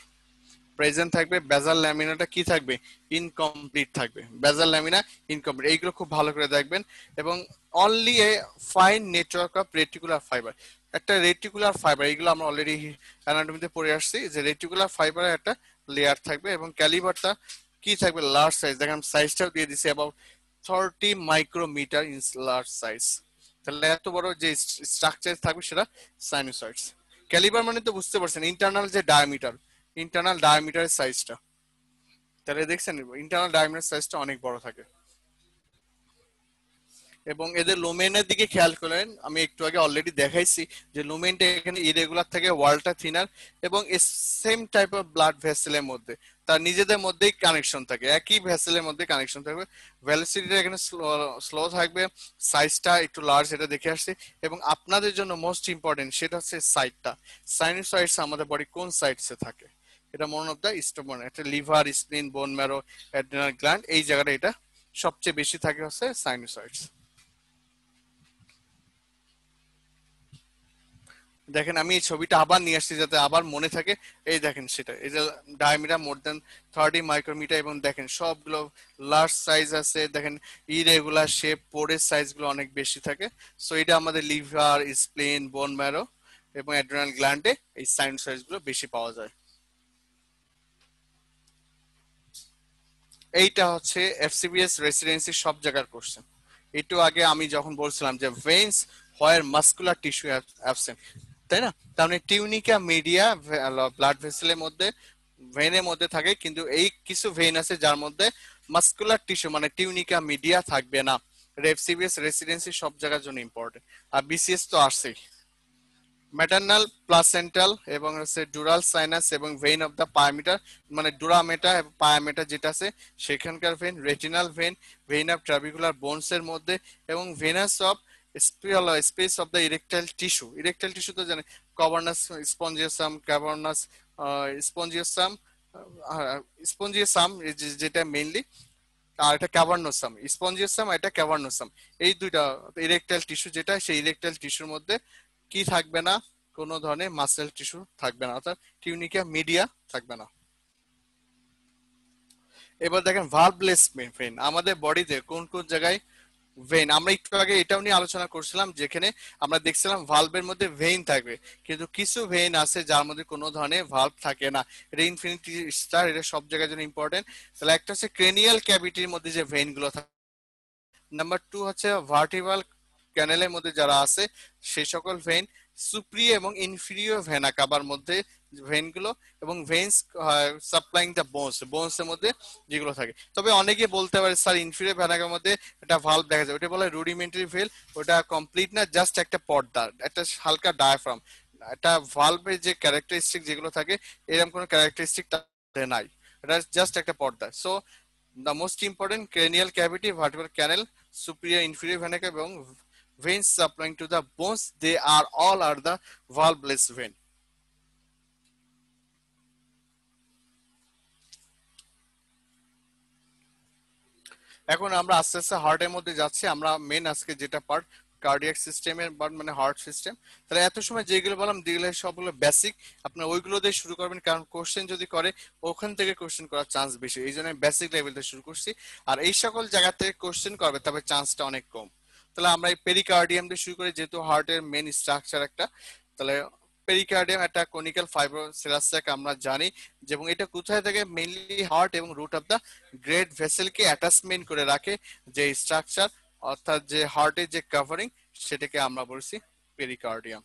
প্রেজেন্ট থাকবে। বেজাল ল্যামিনাটা কি থাকবে, ইনকমপ্লিট থাকবে, বেজাল ল্যামিনা ইনকমপ্লিট, এইগুলো খুব ভালো করে দেখবেন। এবং only a fine network of reticular fibre, একটা রেটিকুলার ফাইবার, এইগুলো আমরা অলরেডি অ্যানাটমিতে পড়ে আসছি যে রেটিকুলার ফাইবারের একটা লেয়ার থাকবে, এবং ক্যালিবারটা কি থাকবে, লার্জ সাইজ, দেখেন সাইজটাও দিয়ে দিছি, about 30 micrometer in large size. তাহলে এত বড় যে স্ট্রাকচার থাকবে সেটা সাইনোসয়েডস। ক্যালিবার মানে তো বুঝতে পারছেন ইন্টারনাল যে ডায়ামিটার, ইন্টারনাল ডায়ামিটারের সাইজটা, তাহলে দেখছেন ইন্টারনাল ডায়ামিটার সাইজটা অনেক বড় থাকে। এবং এদের লুমেনের দিকে খেয়াল করেন, আমি একটু আগে অলরেডি দেখাইছি যে লুমেনটা এখানে ইরেগুলার থাকে, ওয়ালটা থিনার, এবং সেম টাইপ অফ ব্লাড ভেসেলের মধ্যে তার নিজেদের মধ্যেই কানেকশন থাকে, একই ভেসেলের মধ্যে কানেকশন থাকবে। ভেলোসিটিটা এখানে স্লো থাকবে, সাইজটা একটু লার্জ, এটা দেখে আসছি। এবং আপনাদের জন্য মোস্ট ইম্পর্টেন্ট সেটা হচ্ছে সাইডটা, সাইনোসয়েডস আমাদের বডি কোন সাইডসে থাকে, এটা মনে অফ দা স্টোমন, একটা liver, স্প্লিন, bone marrow, adrenal gland, এই জায়গাটা এটা সবচেয়ে বেশি থাকে হচ্ছে সাইনোসয়েডস। দেখেন আমি এই ছবিটা আবার নিয়ে আসছি যাতে আবার মনে থাকে। এই দেখেন সেটা, এই যে ডায়ামিটার মোর দেন 30 মাইক্রোমিটার, এবং দেখেন সবগুলো লার্জ সাইজ আছে, দেখেন ইরেগুলার শেপ, পোরের সাইজ গুলো অনেক বেশি থাকে। সো এটা আমাদের লিভার, স্প্লেন, বোন ম্যারো এবং অ্যাড্রিনাল গ্ল্যান্ডে এই সাইনোসয়েডস গুলো বেশি পাওয়া যায়। এইটা হচ্ছে এফসিবিএস রেসিডেন্সি সব জায়গার কোশ্চেন। একটু আগে আমি যখন বলছিলাম যে ভেইনস হোয়ার মাসকুলার টিস্যু অ্যাবসেন্ট, তাই না, তার মানে টিউনিকা মিডিয়া ব্লাড ভেসেলের মধ্যে, ভেনের মধ্যে থাকে, কিন্তু এই কিছু ভেন আছে যার মধ্যে মাসকুলার টিস্যু মানে টিউনিকা মিডিয়া থাকবে না। এফসিবিএস রেসিডেন্সি সব জায়গার জন্য ইম্পর্টেন্ট। আর বিসিএস তো আসছেই, ম্যাটার্নাল প্লাসেন্টাল এবং হচ্ছে ডুরাল সাইনাস এবং ভেইন অফ দ্য পায়ামিটার, মানে ডুরামেটা এবং পায়ামেটা যেটা আছে সেখানকার vein, retinal vein, vein of trabecular bones এর মধ্যে, এবং venous of space of the erectile tissue, erectile tissue তো জানেন, কভারনাস স্পঞ্জিয়াসাম, ক্যাভারনাস স্পঞ্জিয়াসাম, স্পঞ্জিয়াসাম যেটা মেইনলি, আর এটা ক্যাভার্নোসাম, স্পঞ্জিয়াসাম, এটা ক্যাভার্নোসাম, এই দুইটা ইরেকটাইল টিস্যু যেটা, সেই ইরেকটাইল টিস্যুর মধ্যে কি থাকবে না, কোনো ধরনের মাসেল টিস্যু থাকবে না, অর্থাৎ টিউনিকা মিডিয়া থাকবে না। এবার দেখেন ভালভলেস ভেন আমাদের বডিতে কোন কোন জায়গায় ভেন, আমরা একটু আগে এটাও নিয়ে আলোচনা করছিলাম যেখানে আমরা দেখছিলাম ভালভের মধ্যে ভেইন থাকবে, কিন্তু কিছু ভেইন আছে যার মধ্যে কোনো ধরনের ভালভ থাকে না, এটা ইনফিনিটি স্টার, এটা সব জায়গায় জন্য ইম্পর্টেন্ট। তাহলে একটা হচ্ছে ক্রেনিয়াল ক্যাভিটির মধ্যে যে ভেইন গুলো থাকে, নাম্বার টু হচ্ছে ভার্টিব্রাল ক্যানেলের মধ্যে যারা আছে সেই সকল ভেইন, সুপ্রিয় এবং ইনফিরিয়র ভেনা কাভার মধ্যে ভেইন গুলো, এবং veins supplying the bones, bones এর মধ্যে যেগুলো থাকে। তবে অনেকে বলতে পারে স্যার ইনফিরিয়র ভেনা কাভার মধ্যে একটা ভালভ দেখা যায়, ওটা বলে রুডিমেন্টারি ভেল, ওটা কমপ্লিট না, জাস্ট একটা পর্দা, একটা হালকা ডায়াফ্রাম, একটা ভালভের যে ক্যারেক্টারিস্টিক যেগুলো থাকে এরকম কোনো ক্যারেক্টারিস্টিক নাই, এটা জাস্ট একটা পর্দা। So the most important cranial cavity, vertebral canal, superior inferior vena cava এবং veins supplying to the bones, they are all are the valveless vein. এখন আমরা আস্তে আস্তে হার্টের মধ্যে যাচ্ছি, আমরা মেন আজকে যেটা পার্ট কার্ডিয়াক সিস্টেমের পার্ট মানে হার্ট সিস্টেম। তাহলে এত সময় যেগুলো বললাম যেগুলো সবগুলো বেসিক, আপনার ওইগুলো দিয়ে শুরু করবেন, কারণ কোশ্চেন যদি করে ওখান থেকে কোশ্চেন করার চান্স বেশি, এই জন্য বেসিক লেভেল থেকে শুরু করছি। আর এই সকল জায়গা থেকে কোশ্চেন করবে তবে চান্সটা অনেক কম। তাহলে আমরা এই পেরিকার্ডিয়াম দিয়ে শুরু করি, যেহেতু হার্টের মেন স্ট্রাকচার একটা। তাহলে পেরিকার্ডিয়াম একটা কনিক্যাল ফাইব্রোসিরাস স্যাক আমরা জানি, এবং এটা কোথায় থাকে, মেইনলি হার্ট এবং রুট অফ দা গ্রেট ভেসেলকে অ্যাটাচমেন্ট করে রাখে, যে স্ট্রাকচার অর্থাৎ যে হার্টের যে কভারিং সেটাকে আমরা বলছি পেরিকার্ডিয়াম।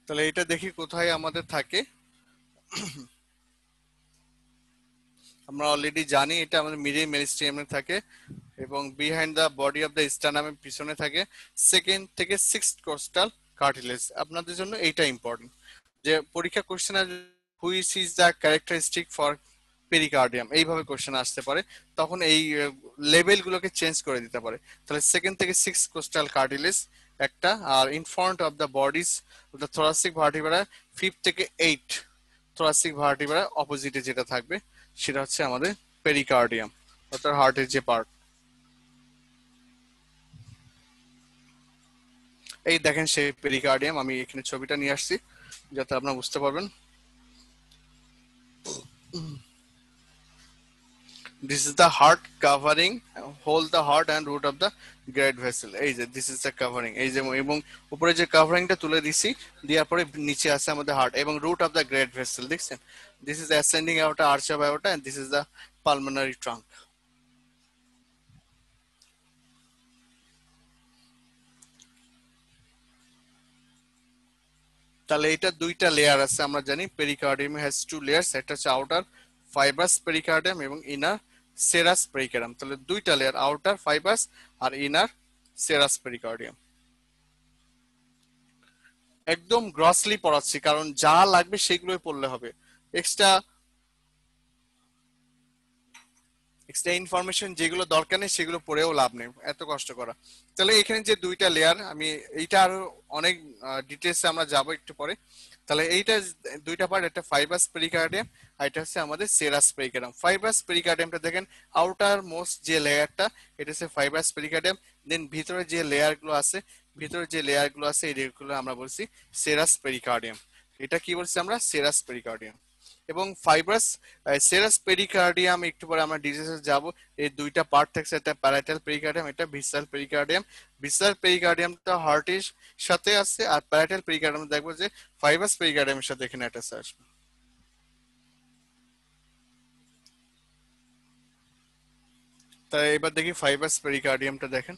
তাহলে এটা দেখি কোথায় আমাদের থাকে। আমরা অলরেডি জানি এটা আমাদের মিডিয়াম মেরিস্টেমে থাকে এবং behind the body of the স্টার্নামের পিছনে থাকে সেকেন্ড থেকে সিক্স কোস্টাল কার্টিলেজ। আপনাদের জন্য এইটা ইম্পর্টেন্ট যে পরীক্ষা question which is the characteristic for pericardium, এইভাবে কোশ্চেন আসতে পারে, তখন এই লেভেল গুলোকে চেঞ্জ করে দিতে পারে। তাহলে সেকেন্ড থেকে সিক্স কোস্টাল কার্টিলেজ একটা, আর in front of the bodies of the thoracic vertebra fifth থেকে এইট থোরাসিক ভার্টিব্রা অপোজিটে যেটা থাকবে সেটা হচ্ছে আমাদের পেরিকার্ডিয়াম, অর্থাৎ হার্টের যে পার্ট। এই দেখেন সেই পেরিকার্ডিয়াম, আমি এখানে ছবিটা নিয়ে আসছি যাতে আপনারা বুঝতে পারবেন। This is the heart covering, hold the heart and root of the great vessel. এই যে this is the covering, এই যে এবং উপরে যে কাভারিংটা তুলে দিছি, দেওয়ার পরে নিচে আছে আমাদের হার্ট এবং root of the great vessel, দেখছেন? This is the ascending aorta, arch of aorta, and this is the pulmonary trunk. তাহলে এটা দুইটা লেয়ার আছে, আমরা জানি পেরিকার্ডিয়াম হ্যাজ টু লেয়ার্স, একটা হচ্ছে আউটার ফাইবাস পেরিকার্ডিয়াম এবং ইনার সেরাস পেরিকার্ডিয়াম। তাহলে দুইটা লেয়ার, আউটার ফাইবাস আর ইনার সেরাস পেরিকার্ডিয়াম। একদম গ্রসলি পড়াচ্ছি কারণ যা লাগবে সেগুলোই পড়লে হবে, এক্সট্রা এক্সট্রা ইনফরমেশন যেগুলো দরকার নেই সেগুলো পড়েও লাভ নেই, এত কষ্ট করা। তাহলে এখানে যে দুইটা লেয়ার, আমি এইটা আরো অনেক ডিটেলসে আমরা যাব একটু পরে। তাহলে এইটা দুইটা পার্ট, একটা ফাইবাস পেরিকার্ডিয়াম আর এটা হচ্ছে আমাদের সেরাস পেরিকার্ডিয়াম। ফাইবাস পেরিকার্ডিয়ামটা দেখেন আউটার মোস্ট যে লেয়ারটা এটা হচ্ছে ফাইবাস পেরিকার্ডিয়াম, দেন ভিতরে যে লেয়ার গুলো আছে, ভিতরে যে লেয়ার গুলো আছে এই লেয়ারগুলো আমরা বলছি সেরাস পেরিকার্ডিয়াম। এটা কি বলছি আমরা? Serous pericardium. এবং ফাইব্রাস সেরাস পেরিকার্ডিয়াম একটু পরে আমরা ডিটেইলসে যাব। এই দুইটা পার্ট থাকছে, একটা প্যারাটাল পেরিকার্ডিয়াম, এটা ভিসারাল পেরিকার্ডিয়াম। ভিসারাল পেরিকার্ডিয়ামটা হার্টের সাথে আছে আর প্যারাটাল পেরিকার্ডিয়াম দেখবো যে ফাইব্রাস পেরিকার্ডিয়ামের সাথে এখানে অ্যাটাচ আসবে। তাই এবার দেখি ফাইব্রাস পেরিকার্ডিয়ামটা দেখেন,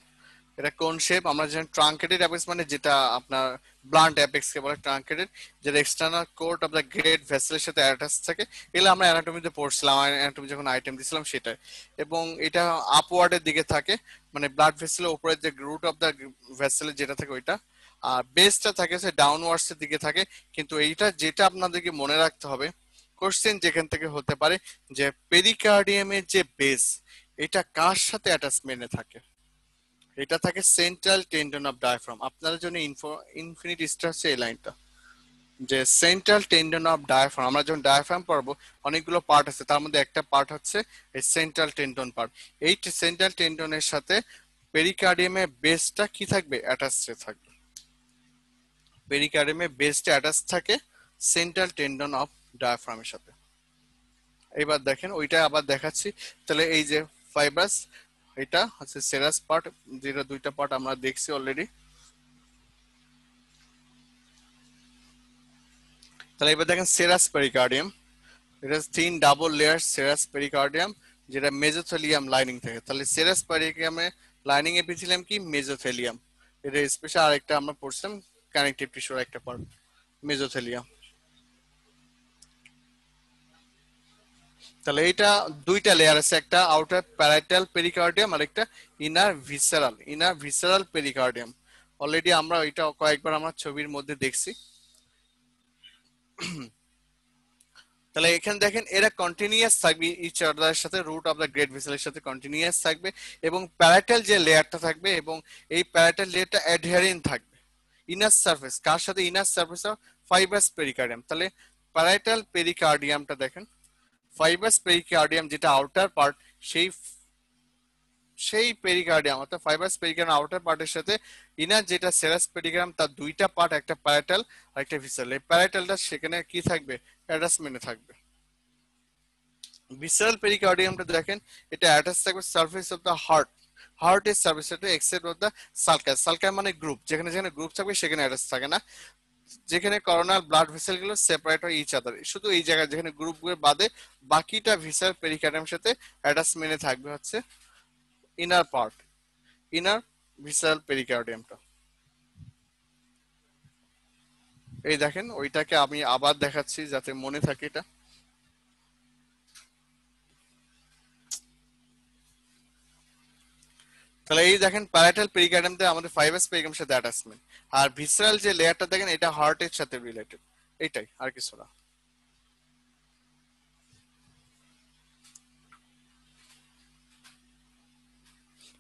এটা কোন শেপ? আমরা জানি ট্রাঙ্কেটেড অ্যাপেক্স মানে যেটা আপনার ব্লান্ট অ্যাপেক্স কে বলে ট্রাঙ্কেটেড, যেটা external coat of the great ভেসেলের সাথে অ্যাটাচ থাকে। এগুলো আমরা অ্যানাটমিতে পড়ছিলাম, অ্যানাটমি যখন আইটেম দিছিলাম সেটাই। এবং এটা আপওয়ার্ডের দিকে থাকে, মানে ব্লাড ভেসেলের উপরে যে রুট অফ দ্য ভেসেলের যেটা থাকে ওইটা, আর বেসটা থাকে সে ডাউনওয়ার্ডস এর দিকে থাকে। কিন্তু এইটা যেটা আপনাদেরকে মনে রাখতে হবে, কোশ্চেন যেখান থেকে হতে পারে যে পেরিকার্ডিয়ামের যে বেস এটা কার সাথে অ্যাটাচমেন্টে থাকে? এটা থাকে সেন্ট্রাল টেন্ডন অফ ডায়াফ্রাম। আপনাদের জন্য ইনফিনিট স্টার হচ্ছে এই লাইনটা, যে সেন্ট্রাল টেন্ডন অফ ডায়াফ্রাম। আমরা যখন ডায়াফ্রাম পড়বো অনেকগুলো পার্ট আছে, তার মধ্যে একটা পার্ট হচ্ছে এই সেন্ট্রাল টেন্ডন পার্ট। এই সেন্ট্রাল টেন্ডনের সাথে পেরিকার্ডিয়ামের বেসটা কি থাকবে? অ্যাটাচ থাকবে। পেরিকার্ডিয়ামের বেসটা অ্যাটাচ থাকে সেন্ট্রাল টেন্ডন অফ ডায়াফ্রামের সাথে। এবার দেখেন ওইটা আবার দেখাচ্ছি। তাহলে এই যে ফাইব্রাস, এটা হচ্ছে সেরাস পার্ট, যেটা দুইটা পার্ট আমরা দেখছি অলরেডি। তাহলে এবার দেখেন সেরাস পেরিকার্ডিয়াম, এটা thin double layer serous pericardium যেটা মেজোথেলিয়াম লাইনিং থাকে। তাহলে সেরাস পেরিকার্ডিয়ামে লাইনিং এপিথেলিয়াম কি? মেজোথেলিয়াম। এটা স্পেশাল আরেকটা আমরা পড়ছিলাম কানেকটিভ টিস্যুর একটা পার্ট, মেজোথেলিয়াম। তাহলে এটা দুইটা লেয়ার আছে, একটা আউটার প্যারাইটাল পেরিকার্ডিয়াম আর একটা ইনার ভিসারাল পেরিকার্ডিয়াম। অলরেডি আমরা এটা কয়েকবার আমরা ছবির মধ্যে দেখছি। তাহলে এখানে দেখেন এরা কন্টিনিউয়াস থাকবে ইচ আদারের সাথে, রুট অফ দ্য গ্রেট ভেসেলের সাথে কন্টিনিউয়াস থাকবে এবং প্যারাটাল যে লেয়ারটা থাকবে এবং এই প্যারাটাল লেয়ারটা অ্যাডহেরিং থাকবে ইনার সারফেস, কার সাথে? Inner surface of fibrous pericardium. তাহলে প্যারাটাল পেরিকার্ডিয়ামটা দেখেন, ফাইবাস পেরিকার্ডিয়াম যেটা আউটার পার্ট, সেই সেই পেরিকার্ডিয়াম অর্থাৎ ফাইবাস পেরিকার্ডিয়াম আউটার পার্টের সাথে ইনার যেটা সেরাস পেরিকার্ডিয়াম, তার দুইটা পার্ট, একটা প্যারাটাল আর একটা ভিসারাল। এই প্যারাটালটা সেখানে কি থাকবে? অ্যাটাচমেন্টে থাকবে। ভিসারাল পেরিকার্ডিয়ামটা দেখেন, এটা অ্যাটাচ থাকবে সারফেস অফ দ্য হার্ট, হার্টের service except of the sulcus. Sulcus মানে গ্রুপ, যেখানে যেখানে গ্রুপ থাকবে সেখানে অ্যাটাচ থাকে না। যেখানে করোনার ব্লাড ভেসেল গুলো সেপারেট হয় ইচ আদার, শুধু এই জায়গায় যেখানে গ্রুপ গুলো বাদে বাকিটা ভিসারাল পেরিকার্ডিয়ামের সাথে অ্যাটাচমেন্টে থাকবে হচ্ছে ইনার পার্ট, ইনার ভিসারাল পেরিকার্ডিয়ামটা। এই দেখেন ওইটাকে আমি আবার দেখাচ্ছি যাতে মনে থাকে এটা। তাহলে এই দেখেন প্যারাটাল পেরিকার্ডিয়ামতে আমাদের ফাইবাস পেরিকার্ডিয়ামের সাথে অ্যাটাচমেন্ট, আর ভিসরাল যে লেয়ারটা দেখেন এটা হার্টের সাথে রিলেটেড, এইটাই আর কিছু না।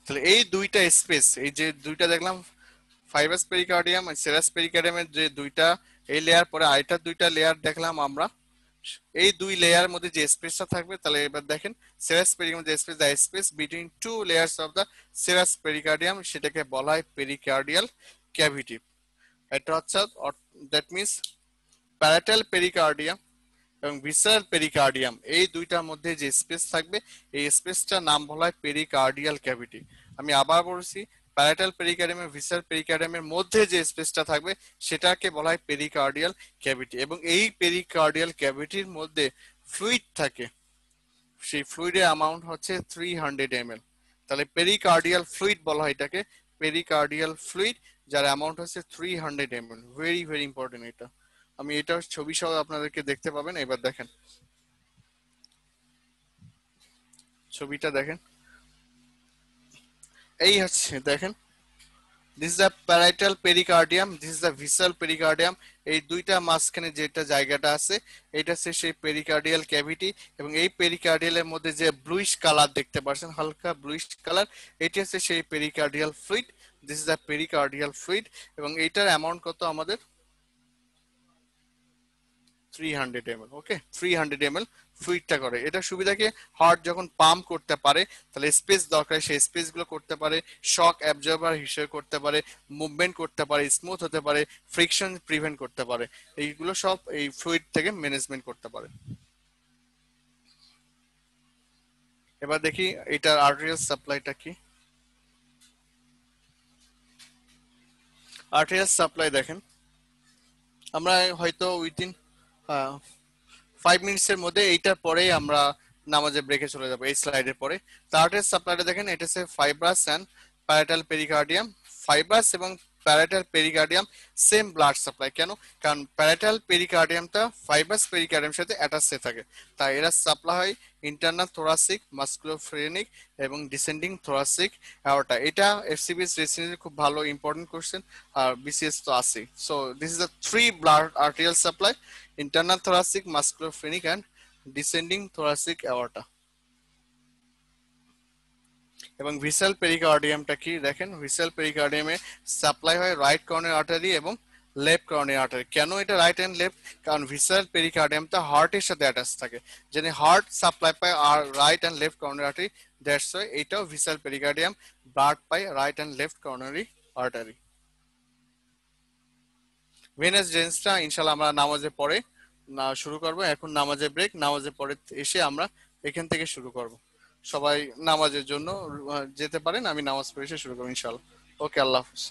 তাহলে এই দুইটা স্পেস, এই যে দুইটা দেখলাম ফাইবাস পেরিকার্ডিয়াম আর সেরাস পেরিকার্ডিয়ামের যে দুইটা, এই লেয়ার পরে আরেকটা দুইটা লেয়ার দেখলাম আমরা, এই দুই লেয়ারের মধ্যে যে স্পেসটা থাকবে, তাহলে এবার দেখেন সেরাস পেরিকার্ডিয়াম যে space, the space between two layers of the serous pericardium, সেটাকে বলা হয় পেরিকার্ডিয়াল ক্যাভিটি। এটা হচ্ছে দ্যাট মিনস প্যারাটাল পেরিকার্ডিয়াম এবং ভিসারাল পেরিকার্ডিয়াম এই দুইটার মধ্যে যে স্পেস থাকবে, এই স্পেসটার নাম বলা হয় পেরিকার্ডিয়াল ক্যাভিটি। আমি আবার বলছি, প্যারাটাল পেরিকার্ডিয়াম এবং ভিসারাল পেরিকার্ডিয়ামের মধ্যে যে স্পেসটা থাকবে সেটাকে বলা হয় পেরিকার্ডিয়াল ক্যাভিটি, এবং এই পেরিকার্ডিয়াল ক্যাভিটির মধ্যে ফ্লুইড থাকে, সেই ফ্লুইডের অ্যামাউন্ট হচ্ছে 300 ml। তাহলে পেরিকার্ডিয়াল ফ্লুইড বলা হয় এটাকে, পেরিকার্ডিয়াল ফ্লুইড, যার অ্যামাউন্ট হচ্ছে 300 ml। ভেরি ভেরি ইম্পর্টেন্ট এটা। আমি এটা ছবি সহ আপনাদেরকে দেখতে পাবেন। এবার দেখেন ছবিটা দেখেন, এই হচ্ছে দেখেন, this is the parietal pericardium, this is the visceral pericardium. এই দুইটা মাঝখানে যেটা জায়গাটা আছে এটা হচ্ছে সেই পেরিকার্ডিয়াল ক্যাভিটি, এবং এই পেরিকার্ডিয়ালের মধ্যে যে ব্লুইশ কালার দেখতে পাচ্ছেন, হালকা ব্লুইশ কালার, এটি হচ্ছে সেই pericardial fluid. This is the pericardial fluid, এবং এইটার অ্যামাউন্ট কত আমাদের 300 ml। ওকে, 300 ml ফ্লুইডটা করে। এটা সুবিধা কি, হার্ট যখন পাম্প করতে পারে তাহলে স্পেস দরকার, সেই স্পেস গুলো করতে পারে, শক অ্যাবজর্বার হিসেবে করতে পারে, মুভমেন্ট করতে পারে, স্মুথ হতে পারে, ফ্রিকশন প্রিভেন্ট করতে পারে, এইগুলো সব এই ফ্লুইড থেকে ম্যানেজমেন্ট করতে পারে। এবার দেখি এটার আর্টেরিয়াল সাপ্লাইটা কি। আর্টেরিয়াল সাপ্লাই দেখেন, আমরা হয়তো উইদিন 5 মিনিটসের মধ্যে এইটার পরেই আমরা নামাজের ব্রেকে চলে যাবো, এই স্লাইডের পরে। তার্টের সাপ্লাইটা দেখেন, এটা হচ্ছে fibrous and parietal pericardium. Fibrous এবং parietal pericardium same blood supply. কেন? কারণ প্যারাটাল পেরিকার্ডিয়ামটা ফাইব্রাস পেরিকার্ডিয়ামের সাথে অ্যাটাচে থাকে, তাই এরা সাপ্লাই হয় ইন্টারনাল থোরাসিক মাস্কুলোফ্রেনিক এবং ডিসেন্ডিং থোরাসিক অ্যাওর্টা। এটা এফসিবিএস রিসেন্টলি খুব ভালো ইম্পর্টেন্ট কোশ্চেন, আর বিসিএস তো আছে। So this is the three blood arterial supply: internal thoracic musculophrenic and descending thoracic aorta। এবং ভিসাল পেরিকার্ডিয়ামটা কি দেখেন, ভিসাল পেরিকার্ডিয়ামে সাপ্লাই হয় রাইট কর্নিয়াল আর্টারি এবং লেফট কর্নিয়াল আর্টারি। কেন এটা রাইট এন্ড লেফট? কারণ ভিসাল পেরিকার্ডিয়ামটা হার্টের সাথে অ্যাটাচ থাকে, যেন হার্ট সাপ্লাই পায় আর right and left coronary artery, that's why এটাও ভিসাল পেরিকার্ডিয়াম ব্লাড পায় right and left coronary artery. Venous জেন্সটা ইনশাল্লাহ আমরা নামাজের পরে না শুরু করব। এখন নামাজের ব্রেক, নামাজের পরে এসে আমরা এখান থেকে শুরু করব। সবাই নামাজের জন্য যেতে পারেন, আমি নামাজ পড়ে এসে শুরু করবো ইনশাল্লাহ। ওকে, আল্লাহ হাফিজ।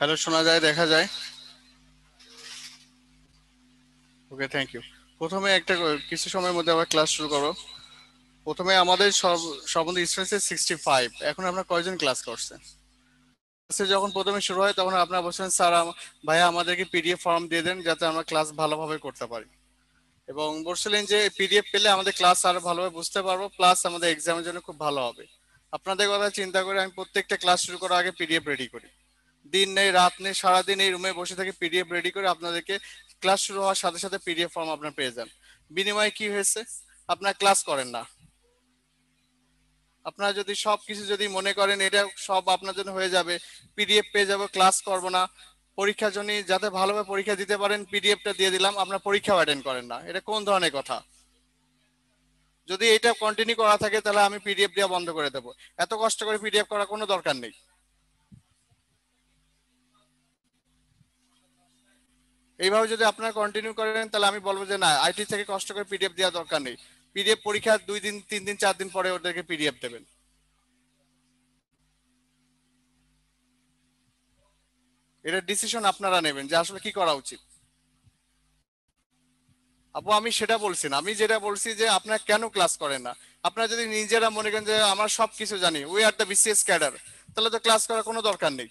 হ্যালো, শোনা যায়, দেখা যায়? ওকে, থ্যাংক ইউ। প্রথমে কিছু সময়ের মধ্যে আবার ক্লাস শুরু করো। প্রথমে আমাদের সম্বন্ধে স্টুডেন্টস 65। এখন আমরা কয়জন ক্লাস করছে? ক্লাসে যখন প্রথমে শুরু হয় তখন আপনারা বলছেন, স্যার ভাইয়া আমাদেরকে পিডিএফ ফর্ম দিয়ে দেন যাতে আমরা ক্লাস ভালোভাবে করতে পারি, এবং বলছিলেন যে পিডিএফ পেলে আমাদের ক্লাস আরো ভালোভাবে বুঝতে পারবো, প্লাস আমাদের এক্সামের জন্য খুব ভালো হবে। আপনাদের কথা চিন্তা করে আমি প্রত্যেকটা ক্লাস শুরু করার আগে পিডিএফ রেডি করি। দিন নেই রাত নেই, সারাদিন এই রুমে বসে থেকে পিডিএফ রেডি করে আপনাদেরকে ক্লাস শুরু হওয়ার সাথে সাথে পিডিএফ ফর্ম আপনার পেয়ে যান। বিনিময়ে কি হয়েছে? আপনার ক্লাস করেন না। আপনারা যদি সবকিছু যদি মনে করেন এটা সব আপনার জন্য হয়ে যাবে, পিডিএফ পেয়ে যাবো, ক্লাস করব না, পরীক্ষার জন্য যাতে ভালোভাবে পরীক্ষা দিতে পারেন পিডিএফটা দিয়ে দিলাম, আপনার পরীক্ষা অ্যাটেন্ড করেন না, এটা কোন ধরনের কথা? যদি এটা কন্টিনিউ করা থাকে তাহলে আমি পিডিএফ দেওয়া বন্ধ করে দেবো। এত কষ্ট করে পিডিএফ করার কোনো দরকার নেই। এইভাবে যদি আপনারা কন্টিনিউ করেন তাহলে আমি বলবো যে না, আইটি থেকে কষ্ট করে পিডিএফ দেওয়া দরকার নেই। পিডিএফ পরীক্ষা 2 দিন 3 দিন 4 দিন পরে ওদেরকে পিডিএফ দেবেন। এটা ডিসিশন আপনারা নেবেন যে আসলে কি করা উচিত। আপু, আমি সেটা বলছি না, আমি যেটা বলছি যে আপনারা কেন ক্লাস করেন না। আপনারা যদি নিজেরা মনে করেন যে আমরা সবকিছু জানি, we are the BCS cadre, তাহলে তো ক্লাস করার কোনো দরকার নেই।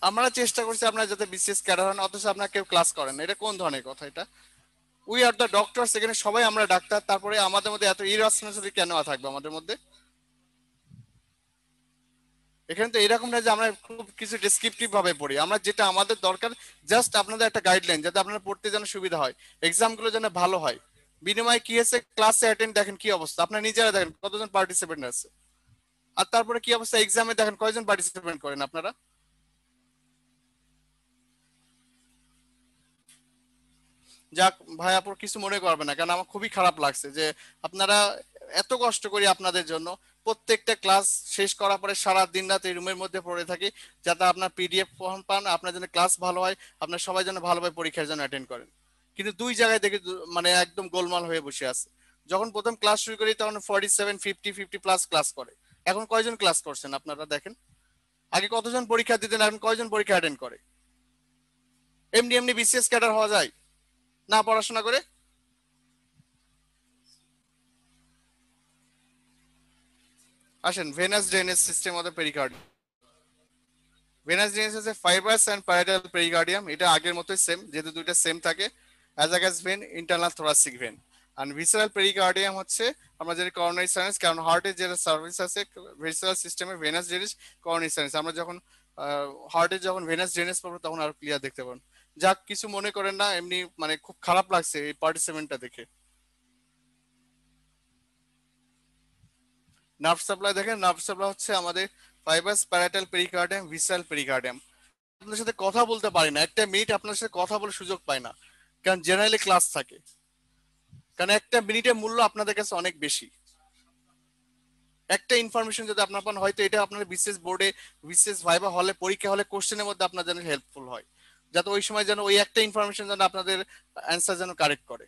আমরা চেষ্টা করছি আপনারা যাতে বিসিএস ক্যাডার হন, অথচ আপনারা কেউ ক্লাস করেন না, এটা কোন ধরনের কথা এটা? উই আর দ্য ডক্টর, সেখানে সবাই আমরা ডাক্তার, তারপরে আমাদের মধ্যে এত ইরেসপন্সিবিলিটি কেন থাকবে আমাদের মধ্যে? এখানে তো এরকম না যে আমরা খুব কিছু ডেসক্রিপটিভ ভাবে পড়ি, আমরা যেটা আমাদের দরকার জাস্ট আপনাদের একটা গাইডলাইন যাতে আপনারা পড়তে যেন সুবিধা হয়, এক্সাম গুলো যেন ভালো হয়। বিনিময়ে কি হয়েছে, ক্লাসে অ্যাটেন্ড দেখেন কি অবস্থা, আপনারা নিজেরা দেখেন কতজন পার্টিসিপেন্ট আছে, আর তারপরে কি অবস্থা এক্সামে দেখেন কয়জন পার্টিসিপেন্ট করেন আপনারা। যাক ভাই, আপুর কিছু মনে করবে না, কারণ আমার খুবই খারাপ লাগছে যে আপনারা এত কষ্ট করি আপনাদের জন্য, প্রত্যেকটা ক্লাস শেষ করার পরে সারা দিন রাত এই রুমের মধ্যে পড়ে থাকি যাতে আপনার পিডিএফ ফর্ম পান, আপনার জন্য ক্লাস ভালো হয়, আপনার সবাই যেন ভালোভাবে পরীক্ষার জন্য অ্যাটেন্ড করেন। কিন্তু দুই জায়গায় দেখি মানে একদম গোলমাল হয়ে বসে আছে। যখন প্রথম ক্লাস শুরু করি তখন 47 50 প্লাস ক্লাস করে। এখন কয়জন ক্লাস করছেন আপনারা দেখেন? আগে কতজন পরীক্ষা দিতেন, এখন কয়জন পরীক্ষা অ্যাটেন্ড করে? এমনি এমনি বিসিএস ক্যাডার হওয়া যায় না পড়াশোনা করে? আসেন, venous drainage system of the pericardium. Venous drainage হচ্ছে ফাইব্রাস এন্ড প্যারাটাল পেরিকার্ডিয়াম, এটা আগের মতোই সেম, যেহেতু দুইটা সেম থাকে। Azygos vein, internal thoracic vein. আর ভিসারাল পেরিকার্ডিয়াম হচ্ছে আমরা যেটা করোনারি সাইনাস, কারণ হার্টের যেটা সার্ভিস আছে ভিসারাল সিস্টেমে ভেনাস ড্রেনেজ, করোনারি সাইনাস। আমরা যখন হার্টে যখন ভেনাস ড্রেনেজ পাবো তখন আরো ক্লিয়ার দেখতে পাবেন। যাক, কিছু মনে করেন না, এমনি মানে খুব খারাপ লাগছে এই পার্টিসিপেন্টটা দেখে। নার্ভ সাপ্লাই দেখেন, নার্ভ সাপ্লাই হচ্ছে আমাদের ফাইবাস প্যারাটাল পেরিকার্ডিয়াম, ভিসারাল পেরিকার্ডিয়াম। আপনার সাথে কথা বলতে পারি না, একটা মিনিট আপনার সাথে কথা বলার সুযোগ পাই না, কারণ জেনারেলি ক্লাস থাকে। কারণ একটা মিনিটের মূল্য আপনাদের কাছে অনেক বেশি। একটা ইনফরমেশন যদি আপনার পান, হয়তো এটা আপনার বিসিএস বোর্ডে, বিসিএস ভাইবা হলে, পরীক্ষা হলে কোশ্চেনের মধ্যে আপনার যেন হেল্পফুল হয়, যাতে ওই সময় যেন ওই একটা ইনফরমেশন যেন আপনাদের অ্যান্সার যেন কারেক্ট করে।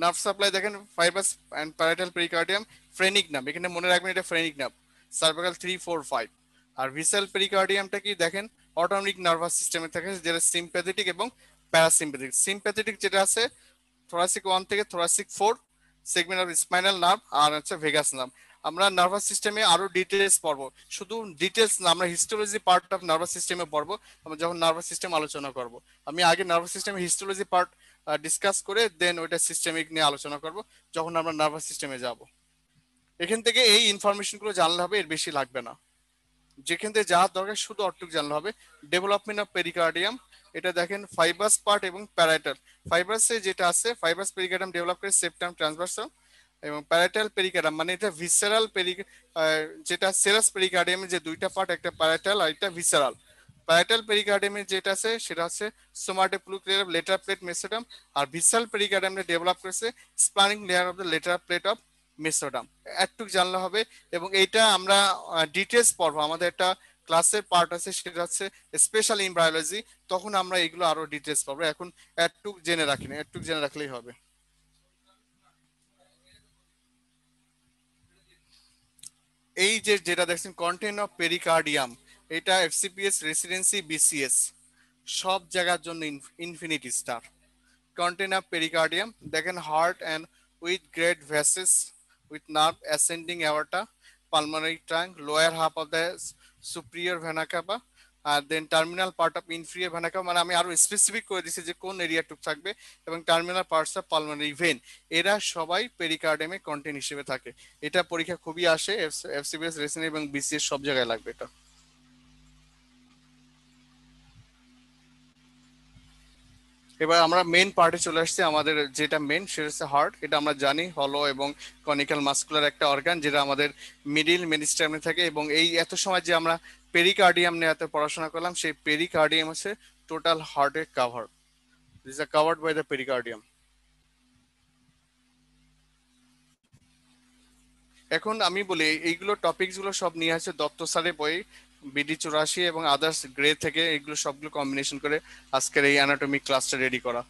নার্ভ সাপ্লাই দেখেন, ফাইবাস অ্যান্ড প্যারাটাল পেরিকার্ডিয়াম, ফ্রেনিক নাম, এখানে মনে রাখবেন এটা ফ্রেনিক নাম, সার্ভাইকাল 3 4 5। আর ভিসাল পেরিকার্ডিয়ামটা কি দেখেন, অটোনমিক নার্ভাস সিস্টেমে থাকে, যেটা সিম্প্যাথেটিক এবং প্যারাসিম্প্যাথেটিক। সিম্প্যাথেটিক যেটা আছে থোরাসিক 1 থেকে thoracic 4, segment of spinal nerve, আর হচ্ছে ভেগাস নার্ভ। আমরা নার্ভাস সিস্টেমে আরো ডিটেলস পড়বো, শুধু ডিটেলস না, আমরা হিস্টোলজি পার্ট অফ নার্ভাস সিস্টেমে পড়বো আমরা যখন নার্ভাস সিস্টেম আলোচনা করব। আমি আগে নার্ভাস সিস্টেমে হিস্টোলজি পার্ট ডিসকাস করে দেন ওইটা সিস্টেমিক নিয়ে আলোচনা করব যখন আমরা নার্ভাস সিস্টেমে যাব। এখান থেকে এই ইনফরমেশন গুলো জানলে হবে, এর বেশি লাগবে না। যেখান থেকে যা দরকার শুধু অটুক জানলে হবে। ডেভেলপমেন্ট অফ পেরিকার্ডিয়াম, এটা দেখেন ফাইবাস পার্ট এবং প্যারাটাল। ফাইবাসে যেটা আছে, ফাইবাস পেরিকার্ডিয়াম ডেভেলপ করে সেপ্টাম ট্রান্সভার্সাল, এবং প্যারাটাল পেরিকার্ডিয়াম মানে এটা ভিসেরাল যেটা সেরাস পেরিকার্ডিয়ামের যে দুইটা পার্ট, একটা প্যারাটাল আর একটা ভিসেরাল। প্যারাটাল পেরিকার্ডিয়ামের যেটা আছে সেটা হচ্ছে সোমাটোপ্লুক্রিয়ার লেটার প্লেট মেসোডাম, আর ভিসাল পেরিকার্ডিয়ামে ডেভেলপ করেছে spanning layer of the letter plate of mesoderm. একটু জানলে হবে। এবং এইটা আমরা ডিটেলস পড়বো, আমাদের একটা ক্লাসের পার্ট আছে সেটা হচ্ছে স্পেশাল ইন বায়োলজি, তখন আমরা এগুলো আরো ডিটেলস পাবো। এখন একটু জেনে রাখি না, একটু জেনে রাখলেই হবে। এই যে যেটা দেখছেন কন্টেন্ট অফ পেরিকার্ডিয়াম, এটা এফসিপিএস, রেসিডেন্সি, বিসিএস সব জায়গার জন্য infinity star. Content of pericardium, দেখেন heart and with great vessels with nerve ascending aorta, pulmonary trunk, lower half of the superior vena cava, আর then terminal part of inferior vena cava, মানে আমি আরো specific করে দিচ্ছি যে কোন এরিয়াটুক থাকবে, এবং terminal parts of pulmonary vein, এরা সবাই পেরিকার্ডিয়ামে কন্টেন্ট হিসেবে থাকে। এটা পরীক্ষা খুবই আসে, এফসিবিএস, রেসিন এবং বিসিএস সব জায়গায় লাগবে এটা। এবার আমরা মেন পার্টে চলে আসছি, আমাদের যেটা মেন সেটা হচ্ছে হার্ট। এটা আমরা জানি হলো এবং কনিক্যাল মাস্কুলার একটা অর্গান, যেটা আমাদের মিডিল মেরিস্টামে থাকে, এবং এই এত সময় যে আমরা পেরিকার্ডিয়াম নিয়ে এত পড়াশোনা করলাম, সেই পেরিকার্ডিয়াম হচ্ছে টোটাল হার্টের cover, this are covered by the pericardium. এখন আমি বলি এইগুলো টপিকস গুলো সব নিয়ে আছে দত্ত স্যারের বই, BD 84 এবং আদার্স গ্রে থেকে, এগুলো সবগুলো কম্বিনেশন করে আজকের এই অ্যানাটমি ক্লাসটা রেডি করা।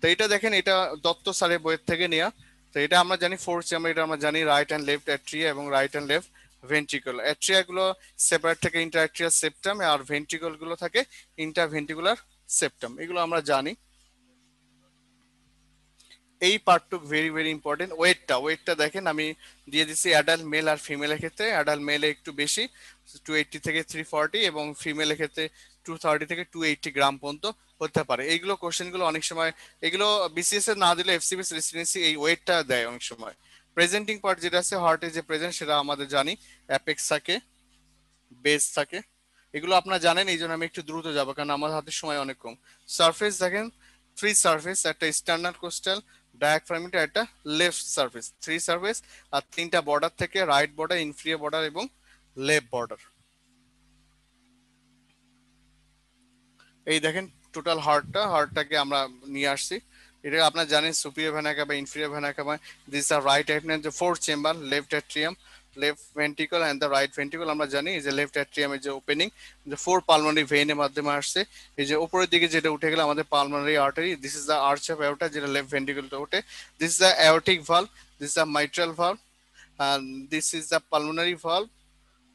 তো এটা দেখেন, এটা দত্ত স্যারের বইয়ের থেকে নেওয়া। তো এটা আমরা জানি ফোর্থ চেম্বার, এটা আমরা জানি রাইট অ্যান্ড লেফট অ্যাট্রিয়া এবং right and left ventricle. Atria গুলো সেপারেট থাকে ইন্টারঅ্যাট্রিয়াল সেপ্টাম, আর ভেন্ট্রিকল গুলো থাকে ইন্টারভেন্ট্রিকুলার সেপ্টাম, এগুলো আমরা জানি। এই পার্টটুক ভেরি ভেরি ইম্পর্টেন্ট। ওয়েটটা দেখেন আমি দিয়ে দিচ্ছি অ্যাডাল্ট মেল আর ফিমেলের ক্ষেত্রে। অ্যাডাল্ট মেলে একটু বেশি, 280 থেকে 340, এবং ফিমেলের ক্ষেত্রে 230 থেকে 280 গ্রাম পর্যন্ত হতে পারে। এইগুলো কোশ্চেন গুলো অনেক সময়, এগুলো বিসিএস এর না দিলে এফসিবিএস রেসিডেন্সি এই ওয়েটটা দেয় অনেক সময়। প্রেজেন্টিং পার্ট যেটা আছে হার্টে যে প্রেজেন্ট, সেটা আমাদের জানি অ্যাপেক্স থাকে, বেস থাকে, এগুলো আপনারা জানেন, এই জন্য আমি একটু দ্রুত যাবো কারণ আমার হাতে সময় অনেক কম। সারফেস দেখেন, থ্রি সারফেস, একটা স্টার্নাল কোস্টাল, ডায়াফ্রামিটা, একটা লেফট সারফেস, থ্রি সারফেস, আর তিনটা বর্ডার থেকে রাইট বর্ডার, ইনফিরিয়র বর্ডার এবং লেফট বর্ডার। এই দেখেন টোটাল হার্টটাকে আমরা নিয়ে আসছি। এটা আপনারা জানেন superior vena cava, inferior vena cava, this are right atrium, যে fourth chamber, left atrium, left ventricle and the right ventricle. আমরা জানি এই যে লেফট অ্যাট্রিয়ামের যে ওপেনিং, যে ফোর পালমোনারি ভেইনের মাধ্যমে আসছে। এই যে উপরের দিকে যেটা উঠে গেলে আমাদের pulmonary artery, this is the arch of aorta, যেটা লেফট ভেন্ট্রিকলটা ওঠে। This is the aortic valve, this is the mitral valve, and this is the pulmonary valve,